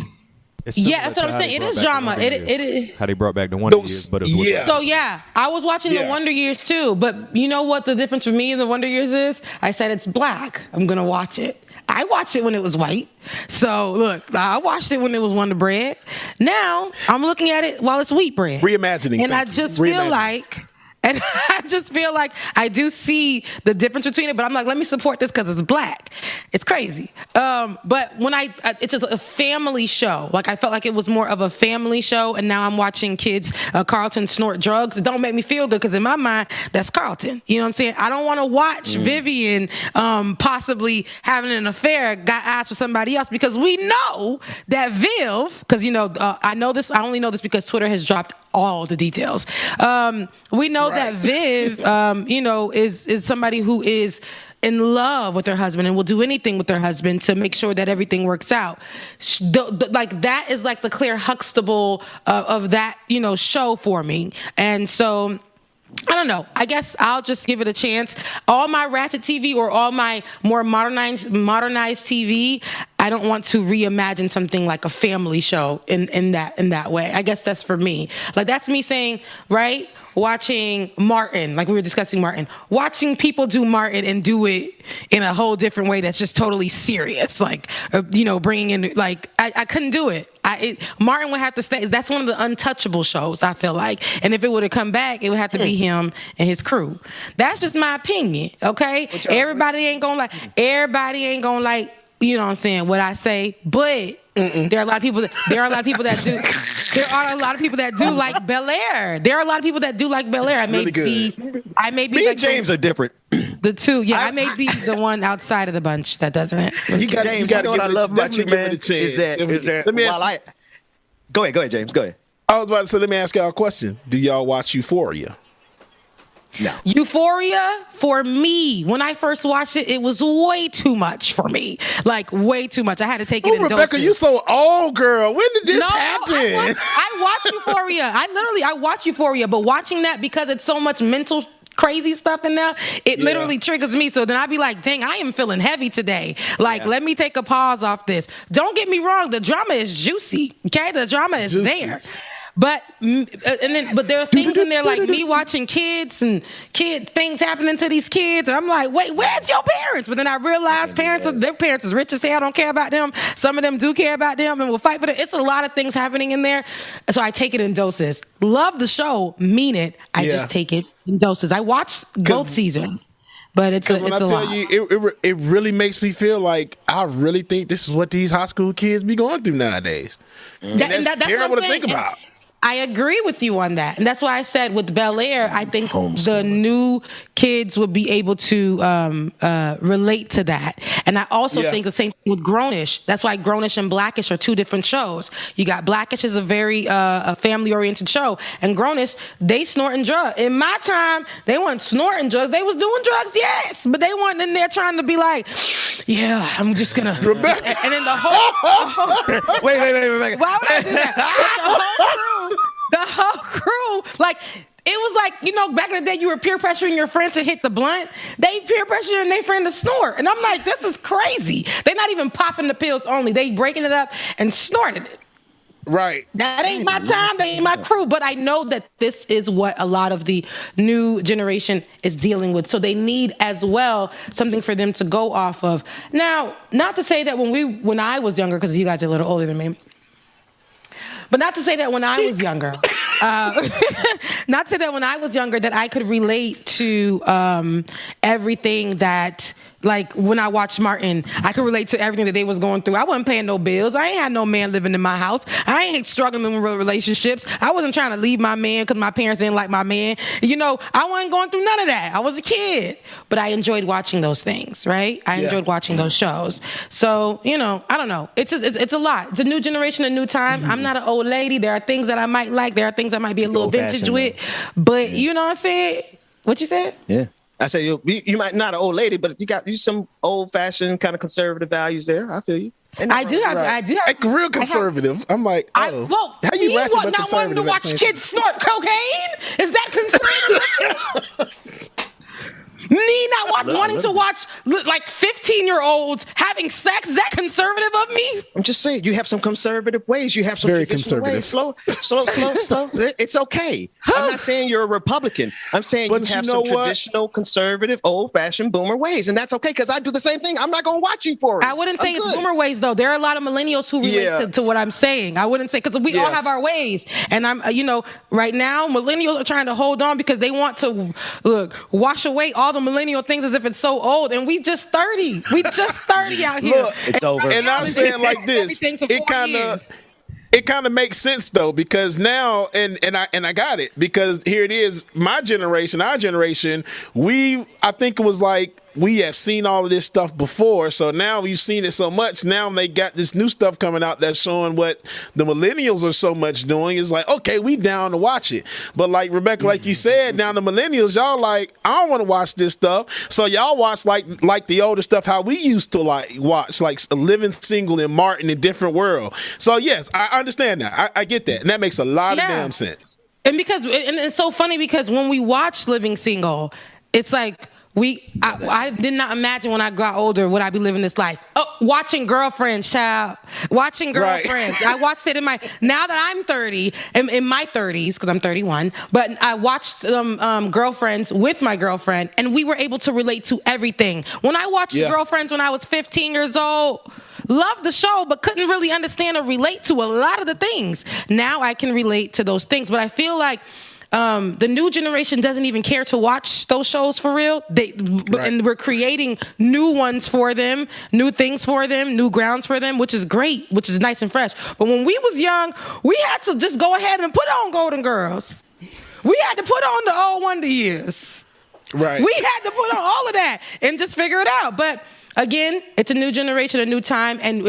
Speaker 10: Yeah, that's what I'm saying. It is drama. It
Speaker 8: how they brought back the Wonder Years, but it was
Speaker 10: So yeah, I was watching the Wonder Years too. But you know what the difference for me and the Wonder Years is? I said it's black. I'm gonna watch it. I watched it when it was white. So look, I watched it when it was Wonder Bread. Now I'm looking at it while it's wheat bread.
Speaker 5: Reimagining.
Speaker 10: And I just feel like. And I just feel like I do see the difference between it, but I'm like, let me support this because it's black. It's crazy. But when it's just a family show. Like, I felt like it was more of a family show, and now I'm watching kids, Carlton snort drugs. It don't make me feel good because in my mind, that's Carlton. You know what I'm saying? I don't want to watch Vivian possibly having an affair, got asked for somebody else, because we know that Viv, because, I know this, I only know this because Twitter has dropped all the details. We know that Viv, is somebody who is in love with her husband and will do anything with her husband to make sure that everything works out. That is like the Claire Huxtable of that, show for me. And so, I don't know. I guess I'll just give it a chance. All my Ratchet TV or all my more modernized TV, I don't want to reimagine something like a family show in that way. I guess that's for me. Like, that's me saying, right? Watching Martin, like we were discussing Martin, watching people do Martin and do it in a whole different way that's just totally serious. Like, bringing in, like, I couldn't do it. Martin would have to stay. That's one of the untouchable shows, I feel like. And if it would have come back, it would have to be him and his crew. That's just my opinion, okay? Everybody ain't gonna like, you know what I'm saying, what I say, but there are a lot of people that do. There are a lot of people that do like Bel Air. There are a lot of people that do like Bel Air.
Speaker 12: Me
Speaker 2: and James are different.
Speaker 10: The two, I may be the one outside of the bunch that doesn't.
Speaker 12: You got what I love about you, man,
Speaker 2: is that
Speaker 12: let me ask,
Speaker 2: go ahead, James. Go ahead.
Speaker 12: I was about to say, let me ask y'all a question. Do y'all watch Euphoria?
Speaker 2: No.
Speaker 10: Euphoria, for me, when I first watched it, it was way too much for me. Like, way too much. I had to take it in
Speaker 12: Rebecca,
Speaker 10: doses.
Speaker 12: you so old, girl. When did this happen?
Speaker 10: I watch Euphoria. I watch Euphoria, but watching that, because it's so much mental crazy stuff in there, it literally triggers me. So then I'd be like, dang, I am feeling heavy today. Like, let me take a pause off this. Don't get me wrong, the drama is juicy. Okay, the drama is there. But there are things in there like me watching kids and things happening to these kids. And I'm like, wait, where's your parents? But then I realized their parents is rich as hell. I don't care about them. Some of them do care about them and will fight for them. It's a lot of things happening in there. So I take it in doses. Love the show, mean it. I just take it in doses. I watched both seasons. But it's a lot.
Speaker 12: It really makes me feel like I really think this is what these high school kids be going through nowadays. And that's terrible to think about.
Speaker 10: I agree with you on that. And that's why I said with Bel Air, I think the new kids would be able to relate to that. And I also think the same thing with Grownish. That's why Grownish and Blackish are two different shows. You got Blackish is a very family-oriented show. And Grownish, they snorting drugs. In my time, they weren't snorting drugs. They was doing drugs, yes. But they weren't in there trying to be like, yeah, I'm just going to.
Speaker 12: Rebecca.
Speaker 10: And then the whole.
Speaker 2: Wait, Rebecca.
Speaker 10: Why would I do that? The whole crew, like, it was like, you know, back in the day, you were peer pressuring your friend to hit the blunt. They peer pressuring their friend to snort. And I'm like, this is crazy. They're not even popping the pills only. They breaking it up and snorted it.
Speaker 12: Right.
Speaker 10: That ain't my time. That ain't my crew. But I know that this is what a lot of the new generation is dealing with. So they need as well something for them to go off of. Now, not to say that when I was younger, because you guys are a little older than me, but not to say that when I was younger, that I could relate to everything that, like, when I watched Martin, I could relate to everything that they was going through. I wasn't paying no bills. I ain't had no man living in my house. I ain't struggling with relationships. I wasn't trying to leave my man because my parents didn't like my man. You know, I wasn't going through none of that. I was a kid. But I enjoyed watching those things, right? I enjoyed watching those shows. So, you know, I don't know. It's a lot. It's a new generation, a new time. I'm not an old lady. There are things that I might like. There are things I might be a little vintage with. But you know what I'm saying? What you said?
Speaker 2: Yeah. I say you might not an old lady, but you got some old fashioned kind of conservative values there. I feel you.
Speaker 10: I do have
Speaker 12: like real conservative. I'm like, how you ratchet but conservative? Not wanting to watch kids
Speaker 10: snort cocaine? Is that conservative? Me not wanting to watch like 15-year-olds having sex? Is that conservative of me?
Speaker 2: I'm just saying, you have some conservative ways. You have some
Speaker 12: very
Speaker 2: traditional
Speaker 12: conservative
Speaker 2: ways. Slow stuff. It's okay. I'm not saying you're a Republican. I'm saying you have some traditional, conservative, old-fashioned boomer ways, and that's okay because I do the same thing. I'm not going to watch you for it.
Speaker 10: I wouldn't say it's boomer ways though. There are a lot of millennials who relate to what I'm saying. I wouldn't say because we all have our ways, and I'm right now millennials are trying to hold on because they want to wash away all the millennial things as if it's so old, and we just 30. We just 30 out here.
Speaker 2: Look, it's over.
Speaker 12: And I'm saying like this, it kind of makes sense though, because now and I got it, because here it is, our generation, I think it was like we have seen all of this stuff before, so now we've seen it so much. Now they got this new stuff coming out that's showing what the millennials are so much doing. It's like, okay, we down to watch it. But like Rebecca, like you said, now the millennials, y'all like, I don't want to watch this stuff. So y'all watch like the older stuff, how we used to like watch, like Living Single and Martin in Different World. So yes, I understand that. I get that. And that makes a lot of damn sense.
Speaker 10: And it's so funny because when we watch Living Single, it's like, I did not imagine when I got older would I be living this life. Watching Girlfriends, child. Watching Girlfriends. Right. I watched it now that I'm 30, in my 30s, because I'm 31, but I watched Girlfriends with my girlfriend, and we were able to relate to everything. When I watched Girlfriends when I was 15 years old, loved the show, but couldn't really understand or relate to a lot of the things. Now I can relate to those things, but I feel like the new generation doesn't even care to watch those shows for real. And we're creating new ones for them, new things for them, new grounds for them, which is great, which is nice and fresh. But when we was young, we had to just go ahead and put on Golden Girls. We had to put on the old Wonder Years.
Speaker 12: Right.
Speaker 10: We had to put on all of that and just figure it out. But again, it's a new generation, a new time, and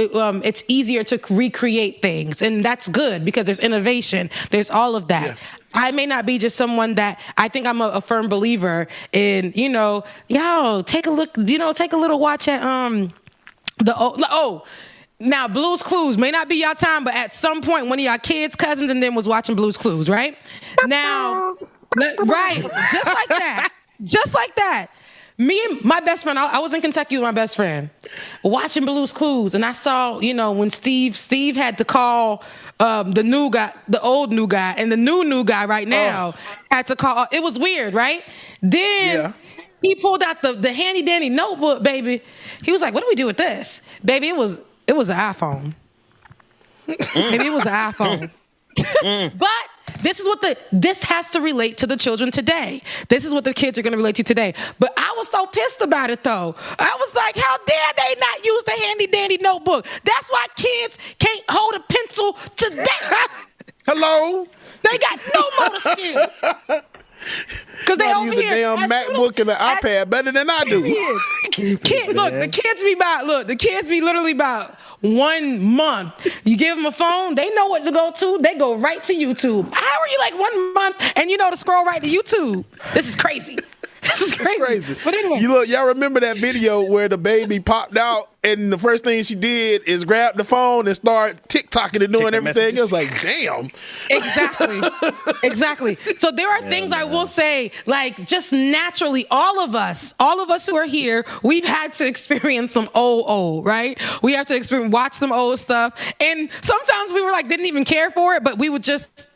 Speaker 10: it's easier to recreate things. And that's good because there's innovation. There's all of that. Yeah. I may not be just someone that I think I'm a firm believer in, take a look, take a little watch at now Blue's Clues may not be your time, but at some point one of your kids, cousins, and them was watching Blue's Clues, right? Now, right, just like that. Me and my best friend, I was in Kentucky with my best friend, watching Blue's Clues, and I saw, when Steve had to call the new guy, the old new guy, and the new guy right now had to call. It was weird, right? Then he pulled out the handy dandy notebook, baby. He was like, "What do we do with this, baby?" It was an iPhone. Maybe it was an iPhone. But this has to relate to the children today. This is what the kids are going to relate to today. But I was so pissed about it, though. I was like, how dare they not use the handy dandy notebook? That's why kids can't hold a pencil today.
Speaker 12: Hello?
Speaker 10: They got no motor skills. Because they over
Speaker 12: use
Speaker 10: here.
Speaker 12: The damn MacBook and the iPad better than I do.
Speaker 10: The kids be literally about 1 month. You give them a phone, they know what to go to. They go right to YouTube. How are you like 1 month and you know to scroll right to YouTube? This is crazy. This is crazy. But anyway.
Speaker 12: Y'all remember that video where the baby popped out and the first thing she did is grab the phone and start TikToking and doing everything. It was like, damn.
Speaker 10: Exactly. So there are things I will say, like just naturally, all of us who are here, we've had to experience some old, right? We have to watch some old stuff. And sometimes we were like, didn't even care for it, but we would just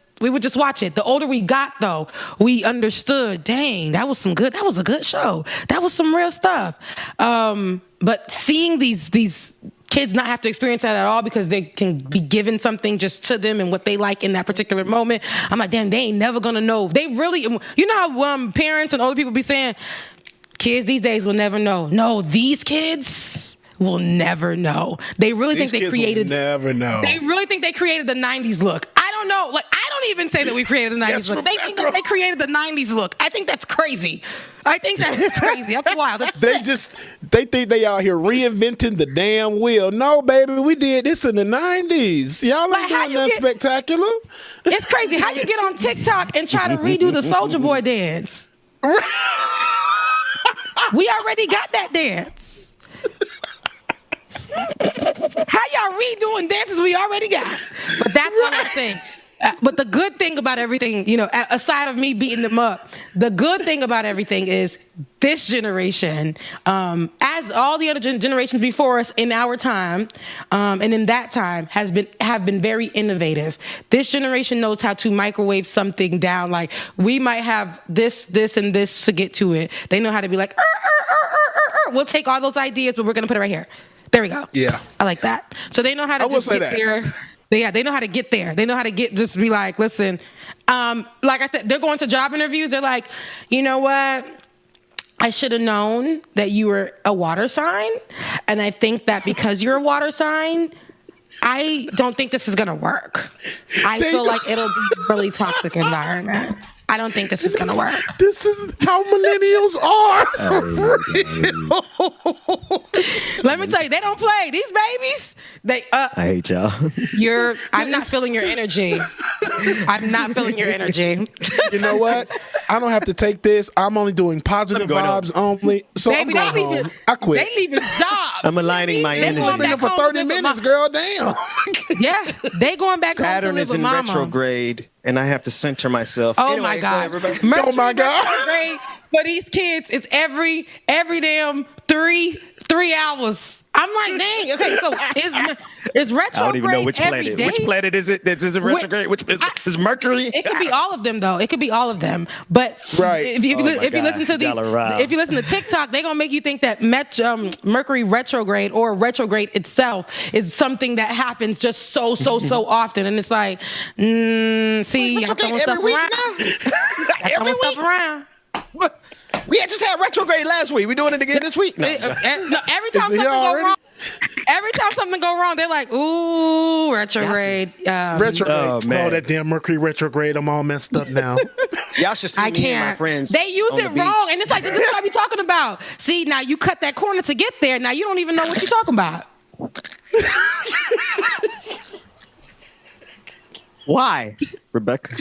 Speaker 10: watch it. The older we got, though, we understood, dang, that was a good show. That was some real stuff. But seeing these kids not have to experience that at all because they can be given something just to them and what they like in that particular moment, I'm like, damn, they ain't never gonna know. They really, how parents and older people be saying, kids these days will never know. No, these kids will never know. They really think they created.
Speaker 12: Never know.
Speaker 10: They really think they created the '90s look. I don't know. Like, I don't even say that we created the '90s look. They think that they created the '90s look. I think that's crazy. That's wild.
Speaker 12: They think they out here reinventing the damn wheel. No, baby, we did this in the '90s. Y'all ain't doing nothing spectacular.
Speaker 10: It's crazy. How you get on TikTok and try to redo the Soulja Boy dance? We already got that dance. How y'all redoing dances we already got? But that's what I'm saying. But the good thing about everything, aside of me beating them up, the good thing about everything is this generation, as all the other generations before us in our time, and in that time, have been very innovative. This generation knows how to microwave something down. Like, we might have this, and this to get to it. They know how to be like, we'll take all those ideas, but we're going to put it right here. There we go.
Speaker 12: Yeah.
Speaker 10: I like that. So they know how to just get there. They know how to get there. They know how to just be like, listen, like I said, they're going to job interviews. They're like, you know what? I should have known that you were a water sign. And I think that because you're a water sign, I don't think this is going to work. I feel like it'll be a really toxic environment. I don't think this is going to work.
Speaker 12: This is how millennials are.
Speaker 10: Let me tell you, they don't play. These babies,
Speaker 2: I hate y'all.
Speaker 10: I'm not feeling your energy. I'm not feeling your energy.
Speaker 12: You know what? I don't have to take this. I'm only doing positive vibes only. So baby, I'm going home. I quit.
Speaker 10: They leaving jobs.
Speaker 2: I'm aligning my energy.
Speaker 12: I've been here for 30 minutes, girl. Damn.
Speaker 10: Yeah, they going back
Speaker 2: Saturn
Speaker 10: home to live with mama.
Speaker 2: is in retrograde, and I have to center myself.
Speaker 10: Oh, anyway, my God.
Speaker 12: Oh, my God.
Speaker 10: For these kids, it's every damn three hours. I'm like, dang. Okay, so is retrograde?
Speaker 2: I don't even know which planet.
Speaker 10: Day?
Speaker 2: Which planet is it? This isn't retrograde. Which is Mercury?
Speaker 10: It could be all of them, though. It could be all of them. But if you listen to these, if you listen to TikTok, they're gonna make you think that Mercury retrograde or retrograde itself is something that happens just so often, and it's like, see, y'all throwing stuff around.
Speaker 2: Every week. What? We had just had retrograde last week. We doing it again this week. No.
Speaker 10: Every time something go wrong, they're like, "Ooh, retrograde."
Speaker 12: Retrograde. Oh, that damn Mercury retrograde. I'm all messed up now.
Speaker 2: Y'all should see me and my friends.
Speaker 10: They use it wrong, and it's like, this is what I be talking about. See, now you cut that corner to get there. Now you don't even know what you're talking about.
Speaker 2: Why, Rebecca?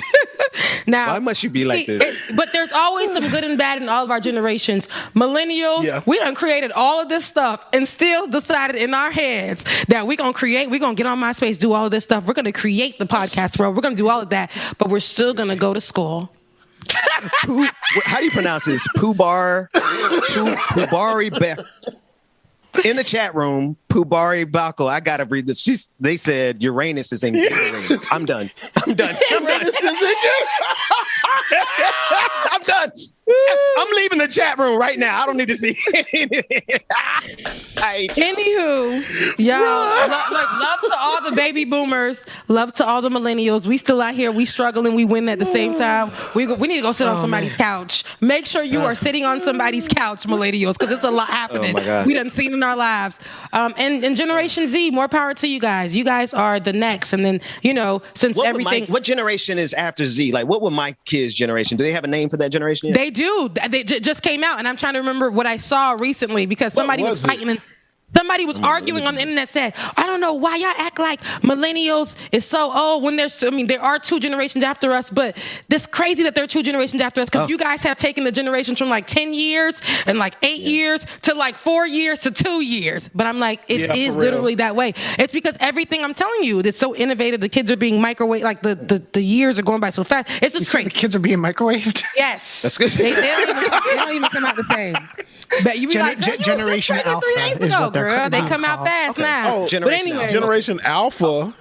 Speaker 10: Now,
Speaker 2: why must you be like this?
Speaker 10: But there's always some good and bad in all of our generations. Millennials, we done created all of this stuff and still decided in our heads that we're going to get on MySpace, do all of this stuff. We're going to create the podcast world. We're going to do all of that, but we're still going to go to school.
Speaker 2: How do you pronounce this? Pubari Beck. In the chat room, Pubari Bako, I gotta read this. They said Uranus is in Uranus. I'm done. Uranus is in I'm done. I'm leaving the chat room right now. I don't need to see
Speaker 10: Anywho, y'all, love to all the baby boomers, love to all the millennials. We still out here, we struggling, we win at the same time. We need to go sit on somebody's couch. Make sure you are sitting on somebody's couch, millennials, because it's a lot happening. We done seen in our lives. And Generation Z, more power to you guys. You guys are the next. And then, since
Speaker 2: what generation is after Z? Like, what would my kids' generation? Do they have a name for that generation yet?
Speaker 10: They do. They just came out, and I'm trying to remember what I saw recently because somebody was fighting. Somebody was arguing on the internet, said, I don't know why y'all act like millennials is so old when there are two generations after us, but this crazy that there are two generations after us because you guys have taken the generations from like 10 years and like 8 years to like 4 years to 2 years. But I'm like, it is literally that way. It's because everything I'm telling you, it's so innovative. The kids are being microwaved, like the years are going by so fast. It's just crazy.
Speaker 9: The kids are being microwaved?
Speaker 10: Yes.
Speaker 2: That's good.
Speaker 10: They don't even come out the same. But you be
Speaker 9: Generation Alpha is what they're
Speaker 10: girl. They come out fast now.
Speaker 12: But anyway, Generation Alpha.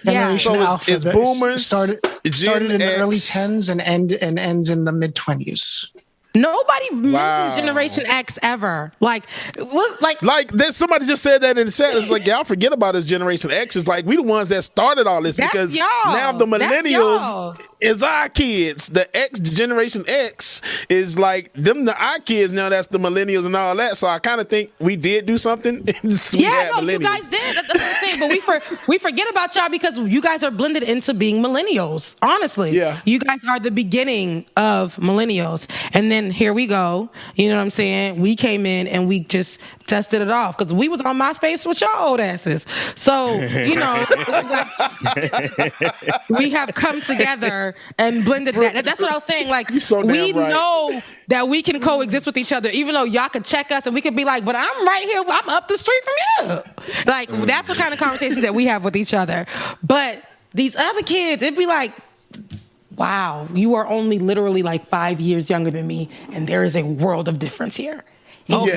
Speaker 9: Generation Alpha.
Speaker 12: It's boomers.
Speaker 9: Started in the early 10s and ends in the mid 20s.
Speaker 10: Nobody mentions Generation X ever. Like
Speaker 12: there's somebody just said that in the chat. It's like, y'all forget about this Generation X. It's like we the ones that started all this because now the millennials is our kids. The Generation X is like them our kids now. That's the millennials and all that. So I kind of think we did do something.
Speaker 10: You guys did. That's what I'm saying. But we forget about y'all because you guys are blended into being millennials. Honestly, you guys are the beginning of millennials, and then here we go. You know what I'm saying? We came in and we just dusted it off because we was on MySpace with y'all old asses. So, we have come together and blended that. That's what I was saying. Like, we know that we can coexist with each other, even though y'all could check us and we could be like, but I'm right here. I'm up the street from you. Like, that's what kind of conversations that we have with each other. But these other kids, it'd be like, wow, you are only literally like 5 years younger than me, and there is a world of difference here.
Speaker 12: Hell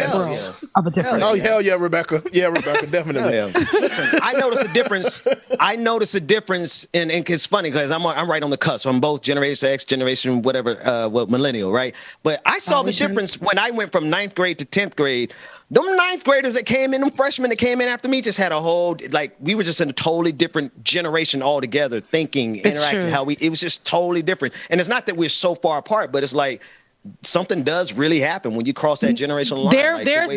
Speaker 12: yeah, Rebecca. Yeah, Rebecca, definitely.
Speaker 2: Listen, I notice a difference in it's funny because I'm right on the cusp. I'm both Generation X, Generation whatever, millennial, right? But I saw the difference when I went from 9th grade to 10th grade. Them 9th graders that came in, them freshmen that came in after me just had a whole, we were just in a totally different generation altogether, thinking, interacting, it was just totally different. And it's not that we're so far apart, but it's like something does really happen when you cross that generational line.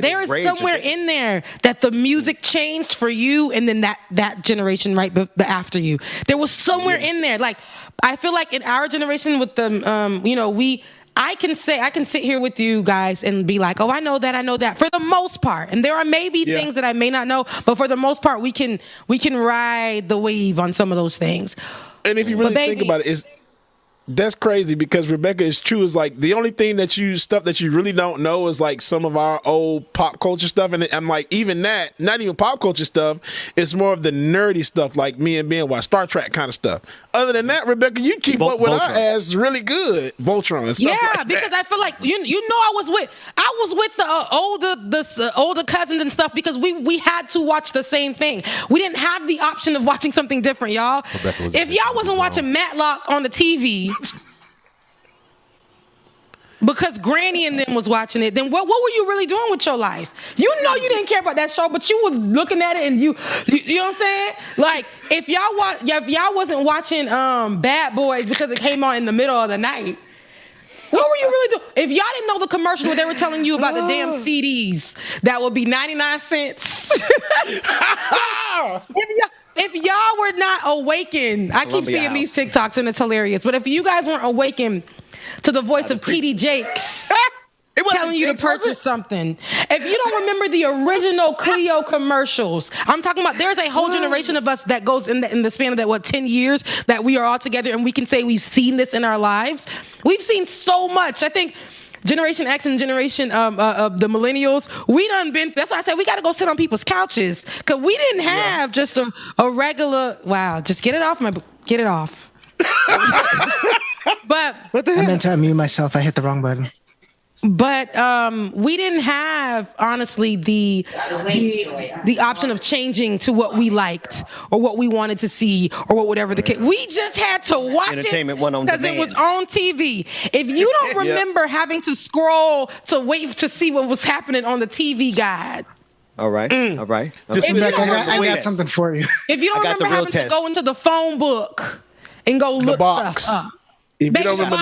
Speaker 10: There is somewhere in there that the music changed for you and then that generation right after you. There was somewhere in there. Like, I feel like in our generation with the, I can sit here with you guys and be like, oh, I know that for the most part. And there are maybe things that I may not know, but for the most part, we can ride the wave on some of those things.
Speaker 12: And if you really think about it, That's crazy because Rebecca is true. Is like the only thing that stuff that you really don't know is like some of our old pop culture stuff, and I'm like even that, not even pop culture stuff. It's more of the nerdy stuff, like me and Ben watch Star Trek kind of stuff. Other than that, Rebecca, you keep up with our ass really good, Voltron and stuff.
Speaker 10: Yeah, because I feel like you know I was with the older cousins and stuff because we had to watch the same thing. We didn't have the option of watching something different, y'all. If y'all wasn't watching Matlock on the TV. Because Granny and them was watching it, then what were you really doing with your life? You know you didn't care about that show, but you was looking at it and you know what I'm saying? Like if y'all wasn't watching Bad Boys because it came on in the middle of the night, what were you really doing? If y'all didn't know the commercial where they were telling you about the damn CDs that would be 99 cents. If y'all were not awakened, I keep seeing these TikToks and it's hilarious, but if you guys weren't awakened to the voice of TD Jakes telling you to purchase something. If you don't remember the original Clio commercials, I'm talking about there's a whole generation of us that goes in the span of that 10 years that we are all together and we can say we've seen this in our lives. We've seen so much. I think Generation X and Generation of the Millennials, we done been, that's why I said we got to go sit on people's couches because we didn't have just a regular, wow, just get it off. But
Speaker 9: I meant to unmute myself. I hit the wrong button.
Speaker 10: But we didn't have, honestly, the option of changing to what we liked or what we wanted to see or whatever the case. We just had to watch
Speaker 2: Entertainment
Speaker 10: it
Speaker 2: went on
Speaker 10: because it was on TV. If you don't remember having to scroll to wait to see what was happening on the TV guide.
Speaker 2: All right. All right.
Speaker 9: I got something for you.
Speaker 10: If you don't remember having to go into the phone book and go look stuff up.
Speaker 12: If you don't remember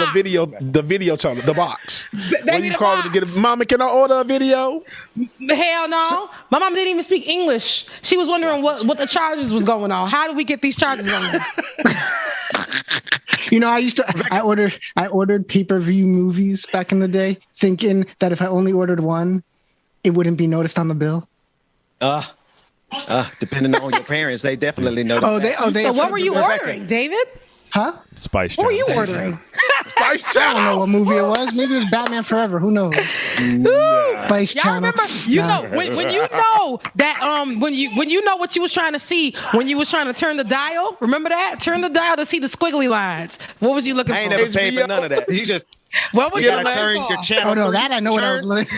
Speaker 12: the video channel, the box. What you call it to get it? Mama, can I order a video?
Speaker 10: Hell no. My mom didn't even speak English. She was wondering what the charges was going on. How did we get these charges on?
Speaker 9: You know, I ordered pay-per-view movies back in the day, thinking that if I only ordered one, it wouldn't be noticed on the bill.
Speaker 2: Depending on your parents, they definitely noticed.
Speaker 10: So what were you ordering, David?
Speaker 9: Huh?
Speaker 8: Spice
Speaker 10: Channel.
Speaker 8: What
Speaker 10: were you ordering?
Speaker 12: Spice Channel.
Speaker 9: I don't know what movie it was. Maybe it was Batman Forever. Who knows? Spice
Speaker 10: Y'all
Speaker 9: Channel.
Speaker 10: Remember? When you know that when you know what you was trying to see when you was trying to turn the dial. Remember that? Turn the dial to see the squiggly lines. What was you looking for?
Speaker 2: I ain't never paid for none of that. You just.
Speaker 10: What was
Speaker 2: you gotta turn your channel?
Speaker 9: Oh no, that I know what I was looking.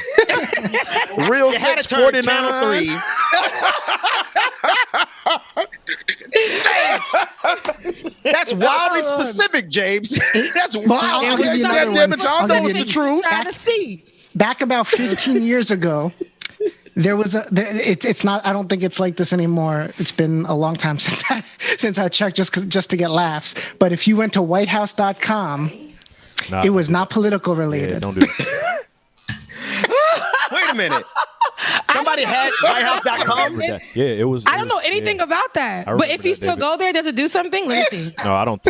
Speaker 12: Real
Speaker 2: you had to turn channel 3. That's wildly specific, James. That's wild.
Speaker 12: Y'all know it's the truth.
Speaker 9: Back about 15 years ago, there was it's not, I don't think it's like this anymore. It's been a long time since I checked just to get laughs. But if you went to whitehouse.com, it was not political related.
Speaker 8: Yeah, don't do that.
Speaker 2: Wait a minute. Somebody had whitehouse.com?
Speaker 8: Yeah, it was.
Speaker 10: I don't know anything about that. But if you still go there, does it do something? Let me see.
Speaker 8: No, I don't.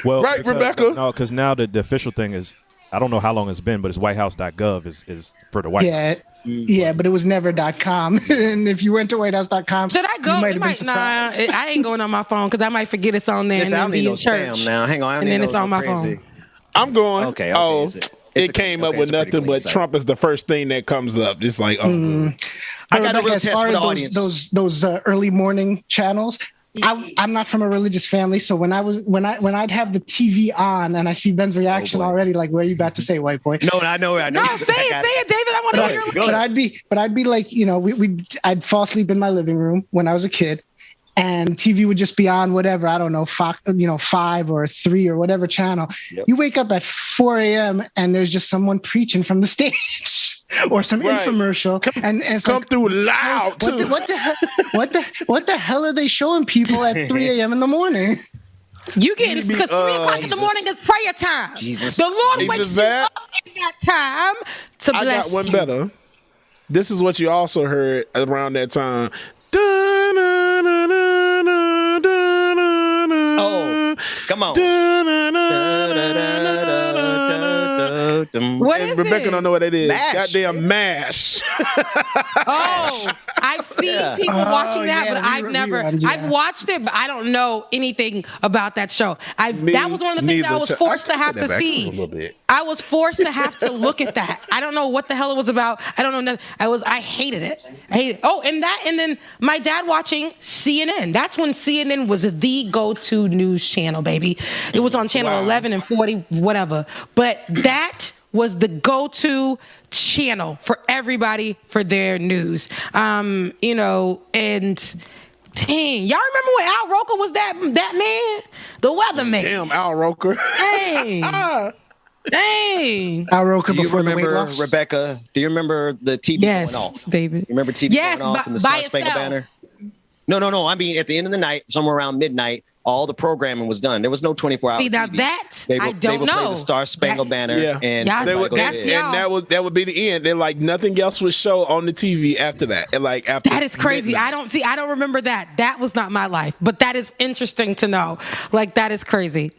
Speaker 8: Well,
Speaker 12: right, Rebecca?
Speaker 8: No, because now the official thing is, I don't know how long it's been, but it's whitehouse.gov is for the White House.
Speaker 9: Yeah, but it was never .com. And if you went to whitehouse.com,
Speaker 10: should I go?
Speaker 9: You might have been surprised.
Speaker 10: I ain't going on my phone because I might forget it's on there.
Speaker 2: Yes,
Speaker 10: and then be in church.
Speaker 2: Spam now. Hang on.
Speaker 10: And then it's on my phone.
Speaker 12: I'm going.
Speaker 2: Okay.
Speaker 12: It came up with nothing but Trump is the first thing that comes up. It's like,
Speaker 2: I got a real test for the audience.
Speaker 9: Those early morning channels. I'm not from a religious family, so when I'd have the TV on and I see Ben's reaction already, like, what are you about to say, white boy?
Speaker 2: No, I know.
Speaker 10: No, say it, David. I want to hear it.
Speaker 9: But I'd be like, you know, I'd fall asleep in my living room when I was a kid. And TV would just be on whatever, I don't know, 5 or 3 or whatever channel. Yep. You wake up at 4 a.m. and there's just someone preaching from the stage or some infomercial, and it's
Speaker 12: come through loud too.
Speaker 9: What the hell are they showing people at 3 a.m. in the morning?
Speaker 10: You getting because 3 o'clock in the morning is prayer time.
Speaker 2: Jesus.
Speaker 10: The Lord wakes you up in that time to bless you.
Speaker 12: I got one better. This is what you also heard around that time.
Speaker 2: Oh, come on.
Speaker 10: What is
Speaker 12: Rebecca
Speaker 10: it?
Speaker 12: don't know what it is.
Speaker 2: MASH.
Speaker 12: Goddamn MASH.
Speaker 10: Oh, I've seen people watching that, but I've never.
Speaker 9: reruns,
Speaker 10: I've
Speaker 9: yes.
Speaker 10: watched it, but I don't know anything about that show. That was one of the things that I was forced to have to see.
Speaker 12: A little bit.
Speaker 10: I was forced to have to look at that. I don't know what the hell it was about. I don't know nothing. I hated it. Oh, and then my dad watching CNN. That's when CNN was the go-to news channel, baby. It was on channel 11 and 40, whatever. But that was the go-to channel for everybody for their news. And dang, y'all remember when Al Roker was that man? The weatherman.
Speaker 12: Damn, Al Roker.
Speaker 10: Dang.
Speaker 9: Al Roker
Speaker 2: Do you
Speaker 9: before the weight
Speaker 2: remember,
Speaker 9: loss.
Speaker 2: Rebecca? Do you remember the TV
Speaker 10: Yes,
Speaker 2: going off?
Speaker 10: David.
Speaker 2: You remember TV going off and the Star Spangled Banner? No. I mean, at the end of the night, somewhere around midnight, all the programming was done. There was no 24-hour
Speaker 10: See, now
Speaker 2: TV.
Speaker 10: that
Speaker 2: They
Speaker 10: I don't
Speaker 2: would play
Speaker 10: know.
Speaker 2: the Star Spangled Banner, and
Speaker 10: Yeah,
Speaker 12: They would,
Speaker 10: that's
Speaker 12: and that would be the end. They're like nothing else would show on the TV after that. And like after
Speaker 10: that is crazy.
Speaker 12: midnight.
Speaker 10: I don't remember that. That was not my life, but that is interesting to know. Like that is crazy.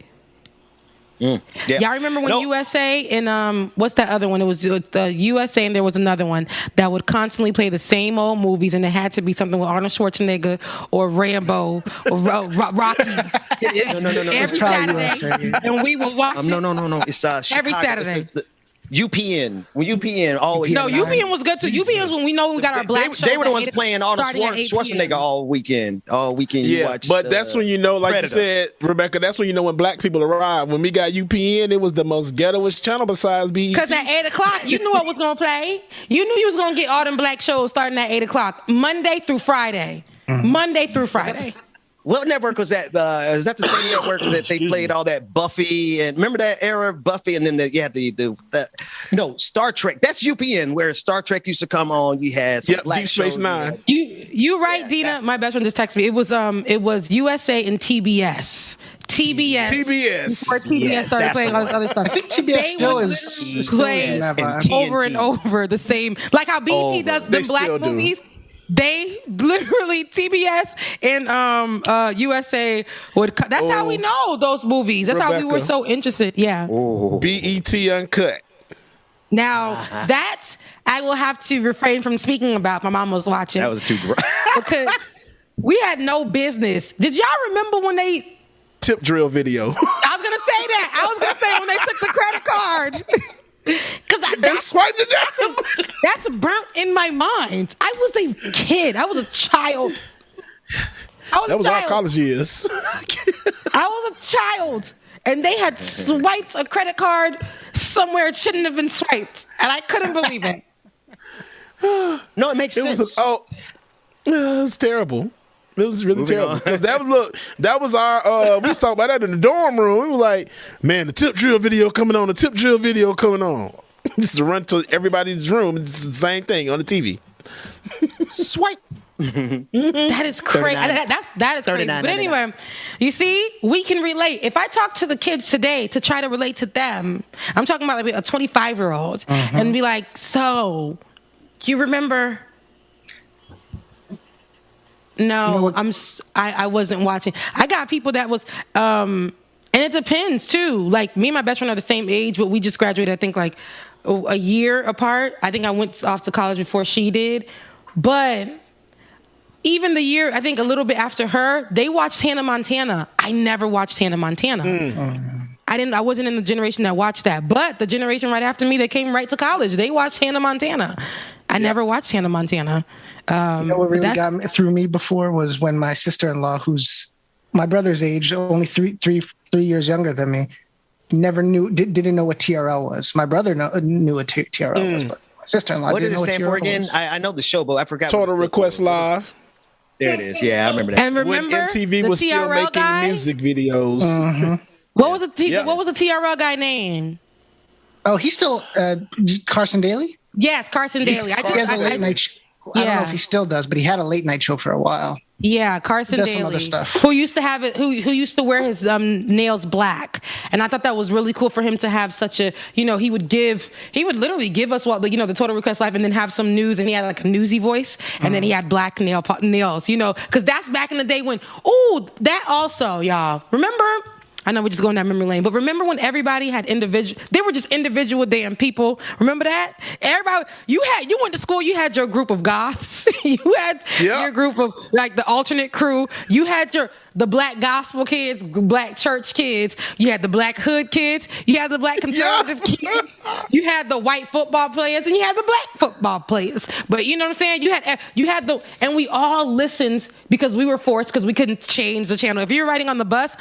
Speaker 2: Yeah.
Speaker 10: Y'all remember when USA and what's that other one? It was the USA and there was another one that would constantly play the same old movies, and it had to be something with Arnold Schwarzenegger or Rambo or Rocky.
Speaker 2: No.
Speaker 10: Every Saturday, and we would watch.
Speaker 2: No. It's Chicago.
Speaker 10: Every Saturday.
Speaker 2: It's the UPN. When UPN always.
Speaker 10: No, UPN was good too. UPN was when we know we got our black shows.
Speaker 2: They were the
Speaker 10: at
Speaker 2: ones
Speaker 10: 8
Speaker 2: playing Arnold
Speaker 10: starting at 8
Speaker 2: Schwarzenegger
Speaker 10: p.m.
Speaker 2: all weekend. You watched,
Speaker 12: but that's when you know, like
Speaker 2: Predator.
Speaker 12: you said, Rebecca, that's when you know when black people arrive. When we got UPN, it was the most ghettoest channel besides BET.
Speaker 10: Because at 8 o'clock, you knew what was going to play. You knew you was going to get all them black shows starting at 8 o'clock, Monday through Friday. Monday through Friday.
Speaker 2: What network was that? Is that the same network that they played all that Buffy and remember that era of Buffy and then no Star Trek? That's UPN where Star Trek used to come on. You had some black
Speaker 12: Deep Space
Speaker 2: shows,
Speaker 12: Nine.
Speaker 10: You right, Dina. My best friend just texted me. It was USA and TBS. TBS. Before TBS started playing all this other stuff.
Speaker 9: I think TBS still is
Speaker 10: play over and over the same, like how BT does the black movies. They literally TBS and USA would. That's how we know those movies. That's how we were so interested. Yeah.
Speaker 12: BET Uncut.
Speaker 10: Now that I will have to refrain from speaking about. My mom was watching.
Speaker 2: That was too gross.
Speaker 10: Because we had no business. Did y'all remember when they
Speaker 12: tip drill video?
Speaker 10: I was gonna say that. I was gonna say when they took the credit card. Because I
Speaker 12: swiped it down.
Speaker 10: That's burnt in my mind. I was a kid. I was a child.
Speaker 12: That was our college years.
Speaker 10: I was a child. And they had swiped a credit card somewhere it shouldn't have been swiped. And I couldn't believe it.
Speaker 2: No, it makes sense.
Speaker 12: It was terrible. It was really terrible because that was our we was talking about that in the dorm room. It was like, man, the tip drill video coming on. Just to run to everybody's room. It's the same thing on the TV.
Speaker 2: Swipe.
Speaker 10: That is crazy. That is crazy. But anyway, you see, we can relate. If I talk to the kids today to try to relate to them, I'm talking about like a 25-year-old and be like, so you remember? No, I wasn't watching. I got people that was, and it depends too. Like me and my best friend are the same age, but we just graduated, I think like a year apart. I think I went off to college before she did. But even the year, I think a little bit after her, they watched Hannah Montana. I never watched Hannah Montana. I wasn't in the generation that watched that. But the generation right after me that came right to college, they watched Hannah Montana. I never watched Hannah Montana.
Speaker 9: You know what really got through me before was when my sister-in-law, who's my brother's age, only three years younger than me, didn't know what TRL was. My brother knew what TRL was, but my sister-in-law didn't know what TRL was. What did it stand for again?
Speaker 2: I know the show, but I forgot.
Speaker 12: Total Request Live.
Speaker 2: There it is. Yeah, I remember that.
Speaker 10: And remember
Speaker 12: when MTV was still making
Speaker 10: guy?
Speaker 12: Music videos.
Speaker 10: What was the TRL guy name?
Speaker 9: Oh, he's still Carson Daly?
Speaker 10: Yes, Carson Daly.
Speaker 9: He has a late night show. I don't know if he still does, but he had a late night show for a while.
Speaker 10: Yeah, Carson Daly.
Speaker 9: Some other stuff.
Speaker 10: Who used to have it? Who used to wear his nails black, and I thought that was really cool for him to have such a. He would literally give us the Total Request Live, and then have some news, and he had like a newsy voice, and then he had black nails, because that's back in the day when. That also, y'all remember. I know we're just going down memory lane, but remember when everybody had they were just individual damn people. Remember that? Everybody, you went to school, you had your group of goths. You had your group of like the alternate crew. You had the black gospel kids, black church kids. You had the black hood kids. You had the black conservative kids. You had the white football players, and you had the black football players. But you know what I'm saying? You had and we all listened because we were forced because we couldn't change the channel. If you're riding on the bus,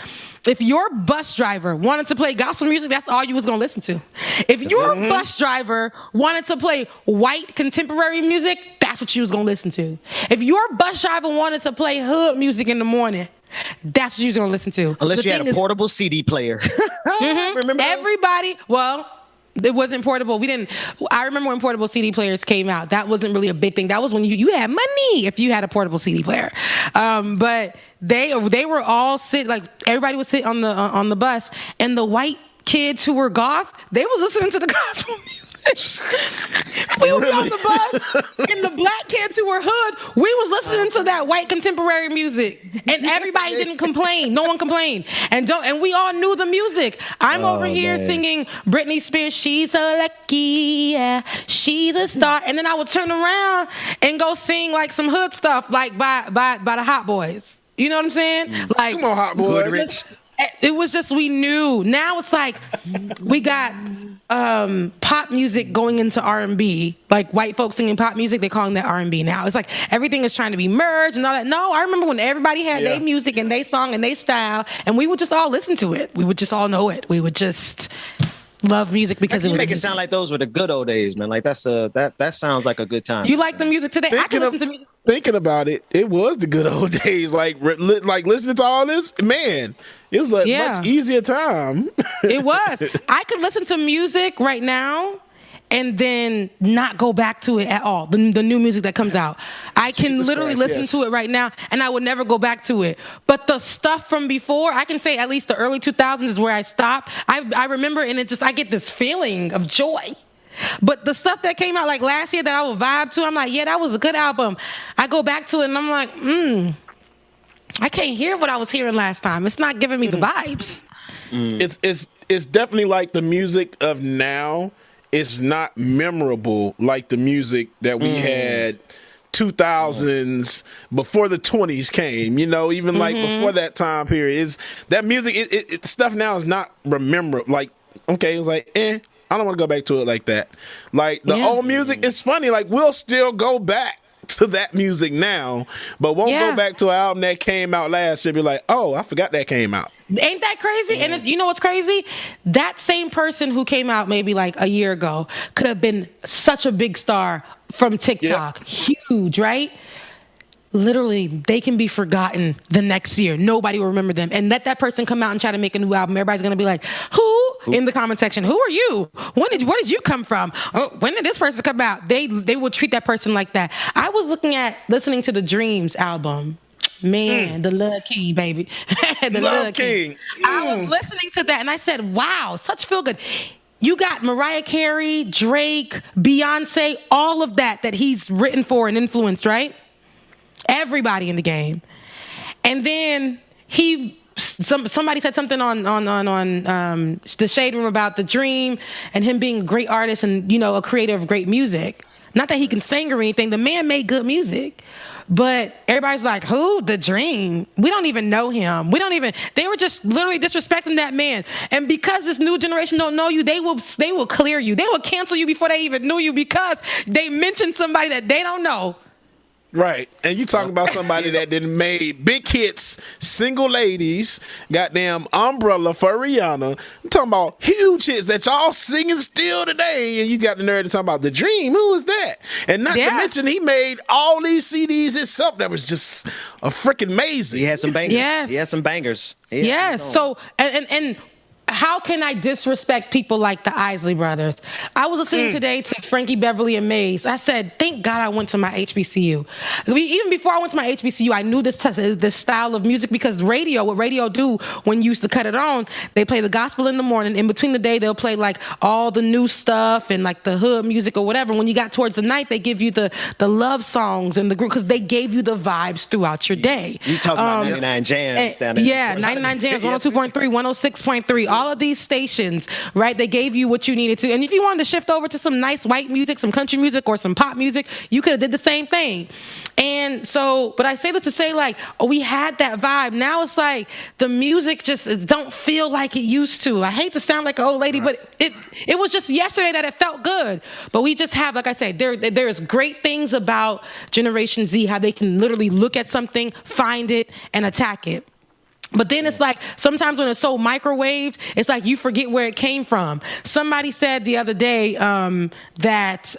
Speaker 10: if your bus driver wanted to play gospel music, that's all you was gonna listen to. If your bus driver wanted to play white contemporary music, that's what you was gonna listen to. If your bus driver wanted to play hood music in the morning, that's what you was gonna listen to.
Speaker 2: Unless you had a portable CD player.
Speaker 10: Remember everybody? Well, it wasn't portable. I remember when portable CD players came out. That wasn't really a big thing. That was when you had money if you had a portable CD player. But they were all everybody would sit on the bus, and the white kids who were goth, they was listening to the gospel music. We would be on the bus, and the black kids who were hood, we was listening to that white contemporary music, and everybody didn't complain. No one complained, and we all knew the music. I'm over here singing Britney Spears, "She's so lucky, yeah, she's a star," and then I would turn around and go sing like some hood stuff, like by the Hot Boys. You know what I'm saying? Like,
Speaker 12: come on, Hot Boys.
Speaker 10: It was just, we knew. Now it's like we got pop music going into R&B, like white folks singing pop music, they're calling that R&B now. It's like everything is trying to be merged and all that. No, I remember when everybody had their music and their song and their style, and we would just all listen to it. We would just all know it. We would just love music because it was.
Speaker 2: Make it sound like those were the good old days, man. Like that sounds like a good time.
Speaker 10: You like the music today? I can listen to music.
Speaker 12: Thinking about it, it was the good old days. Like listening to all this, man, it was a much easier time.
Speaker 10: It was. I could listen to music right now and then not go back to it at all. The new music that comes out, I can literally listen to it right now, and I would never go back to it. But the stuff from before, I can say at least the early 2000s is where I stopped. I remember, and I get this feeling of joy. But the stuff that came out like last year that I would vibe to, I'm like, yeah, that was a good album. I go back to it and I'm like, I can't hear what I was hearing last time. It's not giving me the vibes.
Speaker 12: It's definitely like the music of now is not memorable like the music that we had 2000s before the 20s came, even like before that time period. That music, stuff now is not rememberable. Like, okay, it was like, I don't want to go back to it like that. Like the old music, it's funny. Like we'll still go back to that music now, but won't go back to an album that came out last year. Be like, oh, I forgot that came out.
Speaker 10: Ain't that crazy? And you know what's crazy? That same person who came out maybe like a year ago could have been such a big star from TikTok. Huge, right? Literally, they can be forgotten the next year. Nobody will remember them. And let that person come out and try to make a new album. Everybody's going to be like, who? In the comment section, who are you? Where did you come from? Oh, when did this person come out? They will treat that person like that. I was listening to the Dreams album. Man, the Love King, baby. The Love King. I was listening to that and I said, wow, such feel good. You got Mariah Carey, Drake, Beyonce, all of that he's written for and influenced, right? Everybody in the game. And then somebody said something on the Shade Room about The Dream and him being a great artist and, a creator of great music. Not that he can sing or anything. The man made good music. But everybody's like, who? The Dream. We don't even know him. They were just literally disrespecting that man. And because this new generation don't know you, they will clear you. They will cancel you before they even knew you because they mentioned somebody that they don't know.
Speaker 12: Right. And you talking about somebody that didn't made big hits, Single Ladies, goddamn Umbrella for Rihanna. I'm talking about huge hits that y'all singing still today. And you got the nerve to talk about The Dream. Who was that? And not to mention he made all these CDs himself that was just a freaking amazing.
Speaker 2: He had some bangers.
Speaker 10: Yes.
Speaker 2: He had some bangers.
Speaker 10: Yes. So, and how can I disrespect people like the Isley Brothers? I was listening today to Frankie Beverly and Maze. I said, thank God I went to my HBCU. Even before I went to my HBCU, I knew this style of music because what radio do when you used to cut it on, they play the gospel in the morning. In between the day, they'll play like all the new stuff and like the hood music or whatever. When you got towards the night, they give you the love songs and the group because they gave you the vibes throughout your day.
Speaker 2: You talking about 99 Jams down there?
Speaker 10: Yeah, 99 Jams, 102.3, 106.3, all of these stations, right? They gave you what you needed to. And if you wanted to shift over to some nice white music, some country music, or some pop music, you could have did the same thing. And so, but I say that to say like, we had that vibe. Now it's like the music just don't feel like it used to. I hate to sound like an old lady, but it was just yesterday that it felt good. But we just have, like I said, there is great things about Generation Z, how they can literally look at something, find it, and attack it. But then it's like sometimes when it's so microwaved, it's like you forget where it came from. Somebody said the other day that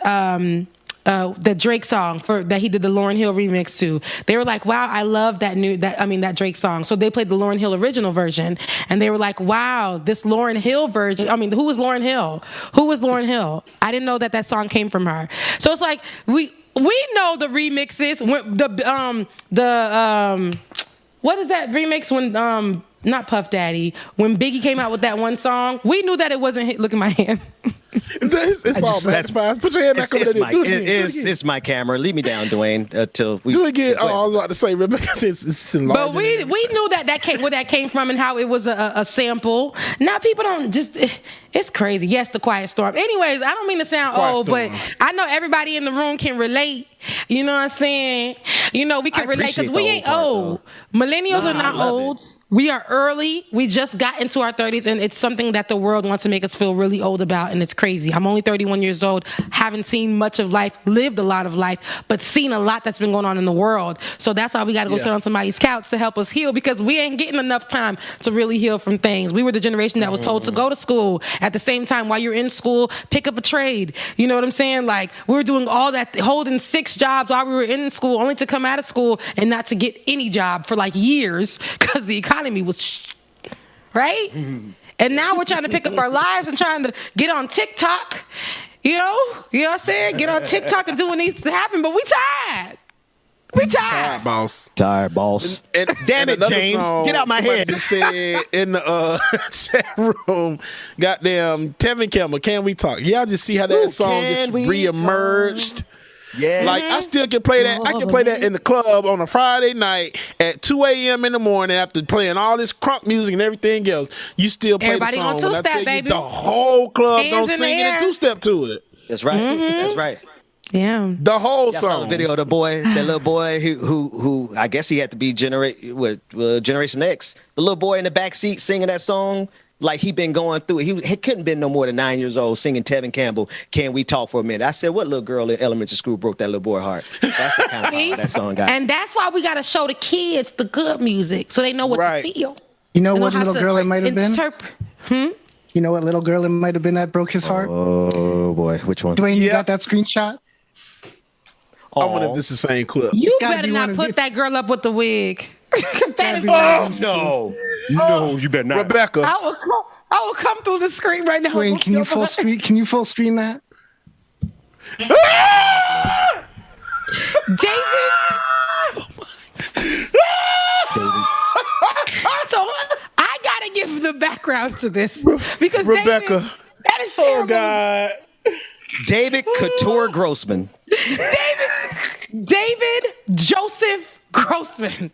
Speaker 10: the Drake song that he did the Lauryn Hill remix to. They were like, "Wow, I love that Drake song." So they played the Lauryn Hill original version, and they were like, "Wow, this Lauryn Hill version." I mean, who was Lauryn Hill? Who was Lauryn Hill? I didn't know that song came from her. So it's like we know the remixes. What is that remix when not Puff Daddy, when Biggie came out with that one song? We knew that it wasn't hit. Look at my hand.
Speaker 12: It's all bad. It's fine. Put your hand back over there.
Speaker 2: It's my camera. Leave me down, Dwayne, until we
Speaker 12: do it again. Oh, I was about to say, Rebecca, it's enlarging.
Speaker 10: But we knew where that came from and how it was a sample. Now people don't just. It's crazy. Yes, the Quiet Storm. Anyways, I don't mean to sound old, but I know everybody in the room can relate. You know what I'm saying? You know, we can relate because we ain't old. Millennials are not old. We are early. We just got into our 30s, and it's something that the world wants to make us feel really old about, and it's crazy. I'm only 31 years old, haven't seen much of life, lived a lot of life, but seen a lot that's been going on in the world. So that's why we got to go sit on somebody's couch to help us heal, because we ain't getting enough time to really heal from things. We were the generation that was told to go to school. At the same time, while you're in school, pick up a trade. You know what I'm saying? Like, we were doing all that, holding 6 jobs while we were in school, only to come out of school and not to get any job for like years because the economy was right? And now we're trying to pick up our lives and trying to get on TikTok. You know what I'm saying? Get on TikTok and do what needs to happen, but we tired. We tired.
Speaker 2: Tired, boss.
Speaker 12: And
Speaker 2: damn it, James. Get out my head.
Speaker 12: Just said in the chat room, goddamn, Tevin Campbell, Can We Talk? Y'all just see how that song just reemerged?
Speaker 2: Yeah.
Speaker 12: Like, I still can play that. I can play that in the club on a Friday night at 2 a.m. in the morning after playing all this crunk music and everything else. You still play
Speaker 10: everybody
Speaker 12: the song.
Speaker 10: Everybody
Speaker 12: When I tell you,
Speaker 10: baby.
Speaker 12: the whole club
Speaker 10: Hands
Speaker 12: gonna sing it and two-step to it.
Speaker 2: That's right. That's right.
Speaker 10: Yeah.
Speaker 12: The whole song.
Speaker 2: I saw the video of the boy, that little boy who I guess he had to be Generation X. The little boy in the back seat singing that song. Like, he been going through it. He couldn't been no more than 9 years old singing Tevin Campbell, Can We Talk for a Minute? I said, what little girl in elementary school broke that little boy heart? That's the kind of power that song got.
Speaker 10: And that's why we got to show the kids the good music so they know what to feel.
Speaker 9: You know what little girl it might have been?
Speaker 10: You
Speaker 9: know what little girl it might have been that broke his heart?
Speaker 2: Oh, boy. Which one?
Speaker 9: Dwayne, you got that screenshot?
Speaker 12: I wonder if this is the same clip.
Speaker 10: You better not put that girl up with the wig.
Speaker 2: No, you better not.
Speaker 12: Rebecca.
Speaker 10: I will come through the screen right now.
Speaker 9: Dwayne, can you full screen? Can you full screen that?
Speaker 10: David. So I gotta give the background to this because
Speaker 12: Rebecca.
Speaker 10: David, that is terrible.
Speaker 12: Oh God.
Speaker 2: David Couture Grossman.
Speaker 10: David Joseph Grossman.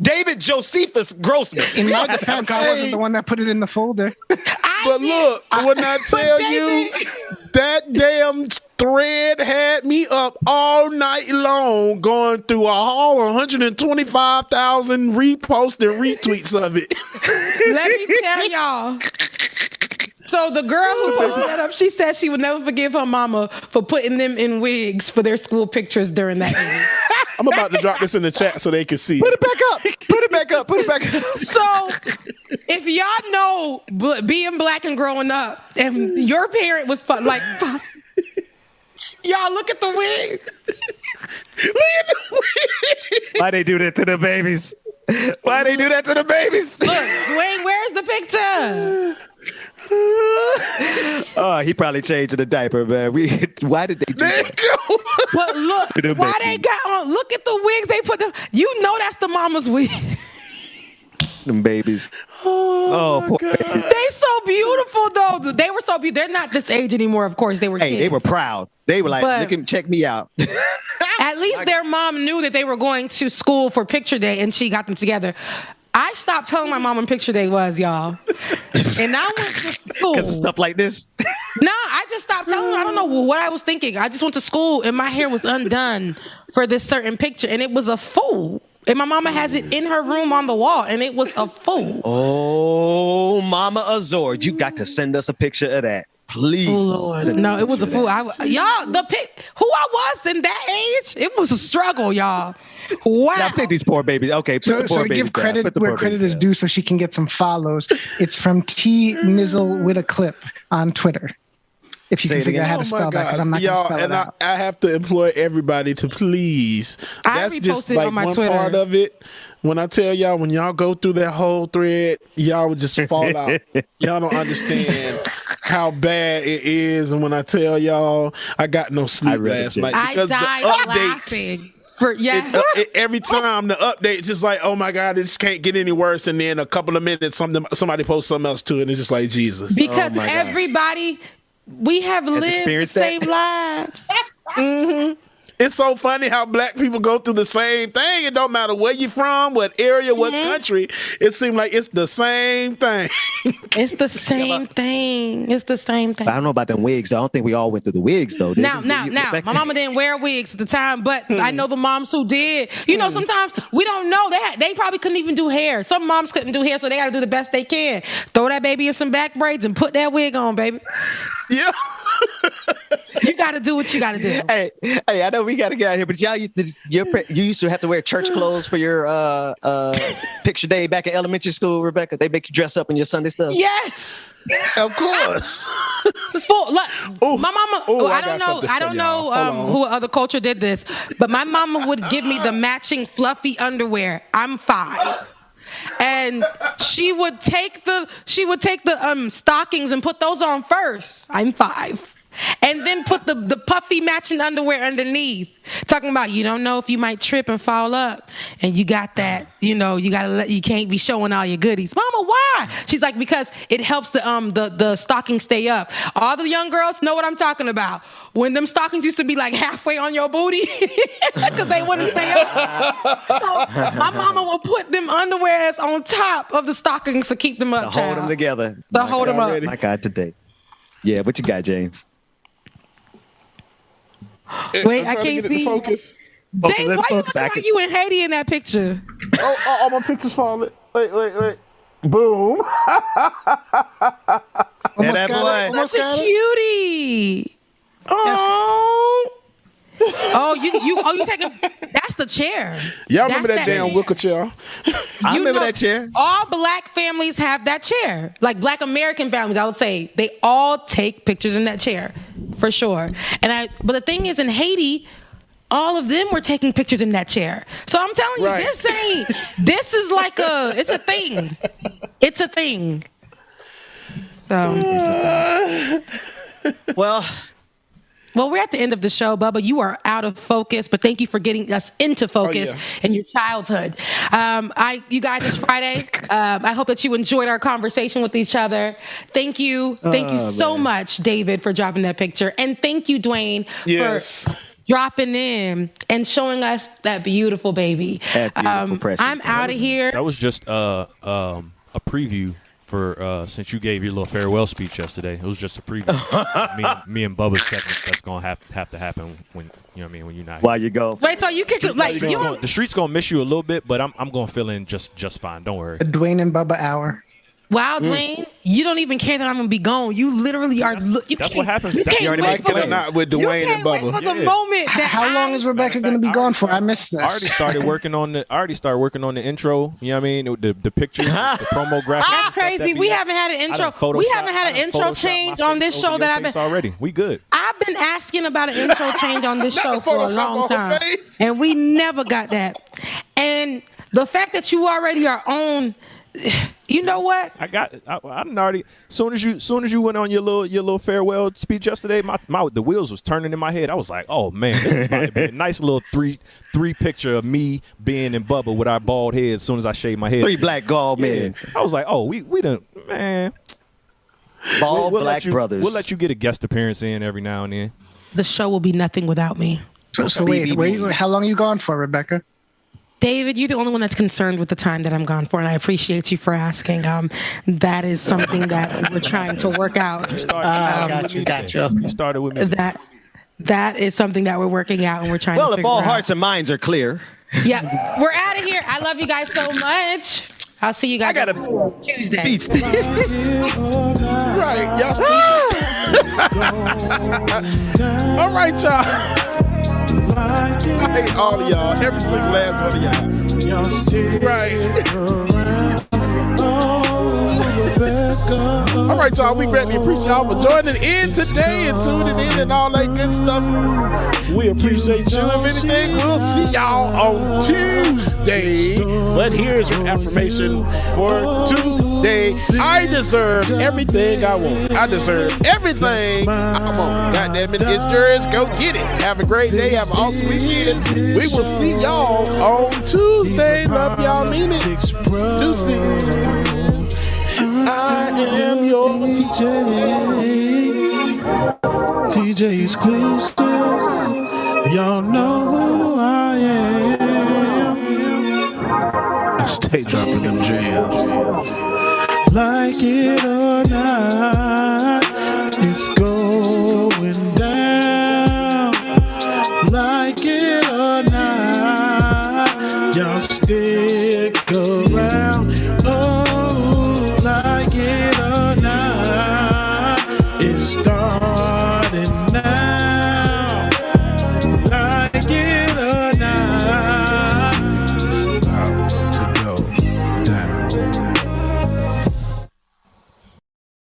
Speaker 2: David Josephus Grossman.
Speaker 9: In my defense, I wasn't the one that put it in the folder.
Speaker 12: But look, when I tell you that damn thread had me up all night long going through all 125,000 reposts and retweets of it.
Speaker 10: Let me tell y'all. So the girl who posted that up, she said she would never forgive her mama for putting them in wigs for their school pictures during that age.
Speaker 12: I'm about to drop this in the chat so they can see.
Speaker 2: Put it back up. Put it back up. Put it back up.
Speaker 10: So if y'all know being black and growing up, and your parent was like, y'all look at the wig.
Speaker 12: Look at the wig.
Speaker 2: Why they do that to the babies? Why they do that to the babies?
Speaker 10: Look, Dwayne Dwayne, where's the picture?
Speaker 2: Oh, he probably changed the diaper, man. Why did they do that?
Speaker 10: But look, why they got on? Look at the wigs they put them. You know that's the mama's wig.
Speaker 2: Them babies. Oh poor babies.
Speaker 10: They so beautiful though. They were so beautiful. They're not this age anymore. Of course, they were.
Speaker 2: Hey,
Speaker 10: kids.
Speaker 2: they were proud. They were like,
Speaker 10: But-
Speaker 2: look at, check me out.
Speaker 10: At least their mom knew that they were going to school for picture day, and she got them together. I stopped telling my mom when picture day was, y'all. And I went to school.
Speaker 2: Because of stuff like this.
Speaker 10: No, I just stopped telling her. I don't know what I was thinking. I just went to school, and my hair was undone for this certain picture, and it was a fool. And my mama has it in her room on the wall, and it was a fool.
Speaker 2: Oh, Mama Azor, you got to send us a picture of that. Please.
Speaker 10: Oh, Lord. No, it was a fool. Y'all, who I was in that age, it was a struggle, y'all. Wow.
Speaker 2: Now take these poor babies. Okay, put the poor
Speaker 9: So to
Speaker 2: babies
Speaker 9: give
Speaker 2: down.
Speaker 9: credit
Speaker 2: Put the
Speaker 9: where
Speaker 2: poor
Speaker 9: credit
Speaker 2: babies
Speaker 9: is
Speaker 2: down.
Speaker 9: due so she can get some follows. It's from T Nizzle with a clip on Twitter. If you
Speaker 2: Say
Speaker 9: can
Speaker 2: it
Speaker 9: figure out
Speaker 2: again.
Speaker 9: how to spell that, because I'm not going to
Speaker 12: Y'all,
Speaker 9: spell it
Speaker 12: and
Speaker 9: out.
Speaker 12: I have to implore everybody to please.
Speaker 10: I
Speaker 12: That's just
Speaker 10: reposted
Speaker 12: like
Speaker 10: on my
Speaker 12: one
Speaker 10: Twitter.
Speaker 12: part of it. When I tell y'all, when y'all go through that whole thread, y'all would just fall out. Y'all don't understand how bad it is. And when I tell y'all, I got no sleep last night
Speaker 10: I
Speaker 12: because the
Speaker 10: died
Speaker 12: updates.
Speaker 10: laughing.
Speaker 12: Every time the update's just like, oh my God, this can't get any worse. And then a couple of minutes, somebody posts something else to it. And it's just like, Jesus.
Speaker 10: Because
Speaker 12: Oh my God.
Speaker 10: everybody, we have lived the
Speaker 2: experienced that?
Speaker 10: same lives.
Speaker 12: Mm-hmm. It's so funny how black people go through the same thing. It don't matter where you're from, what area, what country. It seems like it's the same thing.
Speaker 10: It's the same thing. It's the same thing.
Speaker 2: I don't know about them wigs. Though. I don't think we all went through the wigs though. did
Speaker 10: Now,
Speaker 2: we?
Speaker 10: my mama didn't wear wigs at the time, but I know the moms who did. You know, sometimes we don't know. They probably couldn't even do hair. Some moms couldn't do hair, so they got to do the best they can. Throw that baby in some back braids and put that wig on, baby.
Speaker 12: Yeah.
Speaker 10: You got to do what you got to do.
Speaker 2: Hey, I know we got to get out of here, but y'all, you used to have to wear church clothes for your picture day back in elementary school, Rebecca. They make you dress up in your Sunday stuff.
Speaker 10: Yes,
Speaker 12: of course.
Speaker 10: My mama. I don't know who other culture did this, but my mama would give me the matching fluffy underwear. I'm 5. And she would take the stockings and put those on first. I'm 5. And then put the puffy matching underwear underneath. Talking about you don't know if you might trip and fall up. And you got that, you can't be showing all your goodies. Mama, why? She's like, because it helps the stocking stay up. All the young girls know what I'm talking about. When them stockings used to be like halfway on your booty because they wouldn't stay up. So my mama would put them underwears on top of the stockings to keep them up.
Speaker 2: To hold them together.
Speaker 10: To hold them up.
Speaker 2: My God, today. Yeah, what you got, James?
Speaker 10: Wait, I can't see.
Speaker 12: Focus.
Speaker 10: James, why you looking like you in Haiti in that picture?
Speaker 12: Oh, my picture's falling. Wait. Boom.
Speaker 2: That boy.
Speaker 10: Such a cutie. Oh. You taking? That's the chair.
Speaker 12: Y'all remember that damn wicker chair?
Speaker 2: I remember that chair.
Speaker 10: All black families have that chair. Like black American families, I would say they all take pictures in that chair, for sure. But the thing is, in Haiti, all of them were taking pictures in that chair. So I'm telling you, this is like it's a thing. It's a thing. So, Well, we're at the end of the show, Bubba. You are out of focus, but thank you for getting us into focus in your childhood. You guys, it's Friday. I hope that you enjoyed our conversation with each other. Thank you. Thank you so much, David, for dropping that picture. And thank you, Dwayne, for dropping in and showing us that beautiful baby.
Speaker 2: That beautiful precious.
Speaker 10: I'm out of here.
Speaker 8: That was just a preview. For since you gave your little farewell speech yesterday, it was just a preview. me and Bubba's segment that's gonna have to happen when when you're not.
Speaker 2: While you go.
Speaker 10: Wait, so you kick it like
Speaker 8: the street's gonna miss you a little bit, but I'm gonna fill in just fine. Don't worry.
Speaker 9: A Dwayne and Bubba hour.
Speaker 10: Wow, Dwayne, you don't even care that I'm gonna be gone. You literally are.
Speaker 8: That's what happens.
Speaker 10: You can't wait for the
Speaker 12: not with Dwayne and Bubba.
Speaker 10: the moment that
Speaker 9: How long is Rebecca going to be gone for? I missed this.
Speaker 8: I already started working on the intro. You know what I mean? The picture, the promo graphics.
Speaker 10: That's crazy. We haven't had an intro. We haven't had an intro change on this show that I've been
Speaker 8: already. We good.
Speaker 10: I've been asking about an intro change on this show for a long time, and we never got that. And the fact that you already are on You know what?
Speaker 8: I didn't already. Soon as you went on your little farewell speech yesterday, the wheels was turning in my head. I was like, oh man, this is about to be a nice little three picture of me being in Bubba with our bald heads. As soon as I shaved my head,
Speaker 2: 3 black bald men.
Speaker 8: I was like, oh, we done, man.
Speaker 2: Bald black brothers.
Speaker 8: We'll let you get a guest appearance in every now and then.
Speaker 10: The show will be nothing without me.
Speaker 9: So wait, how long are you gone for, Rebecca?
Speaker 10: David, you're the only one that's concerned with the time that I'm gone for, and I appreciate you for asking. That is something that we're trying to work out.
Speaker 8: You started with me.
Speaker 10: That is something that we're working out, and we're trying to figure out.
Speaker 2: Well, if all hearts and minds are clear.
Speaker 10: Yeah, we're out of here. I love you guys so much. I'll see you guys on Tuesday.
Speaker 2: Beat Steve.
Speaker 12: Right, y'all. All right, y'all. I hate all of y'all. Every single last one of y'all. Right. All right, y'all. We greatly appreciate y'all for joining in today and tuning in and all that good stuff. We appreciate you. If anything, we'll see y'all on Tuesday. But here's your affirmation for today. I deserve everything I want. I deserve everything I want. God damn it, it's yours. Go get it. Have a great day. Have an awesome weekend. We will see y'all on Tuesday. Love y'all. Mean it. Deuces. I am your TJ exclusive. Y'all know who I am. I stay dropping them jams. Like it or not, it's going down.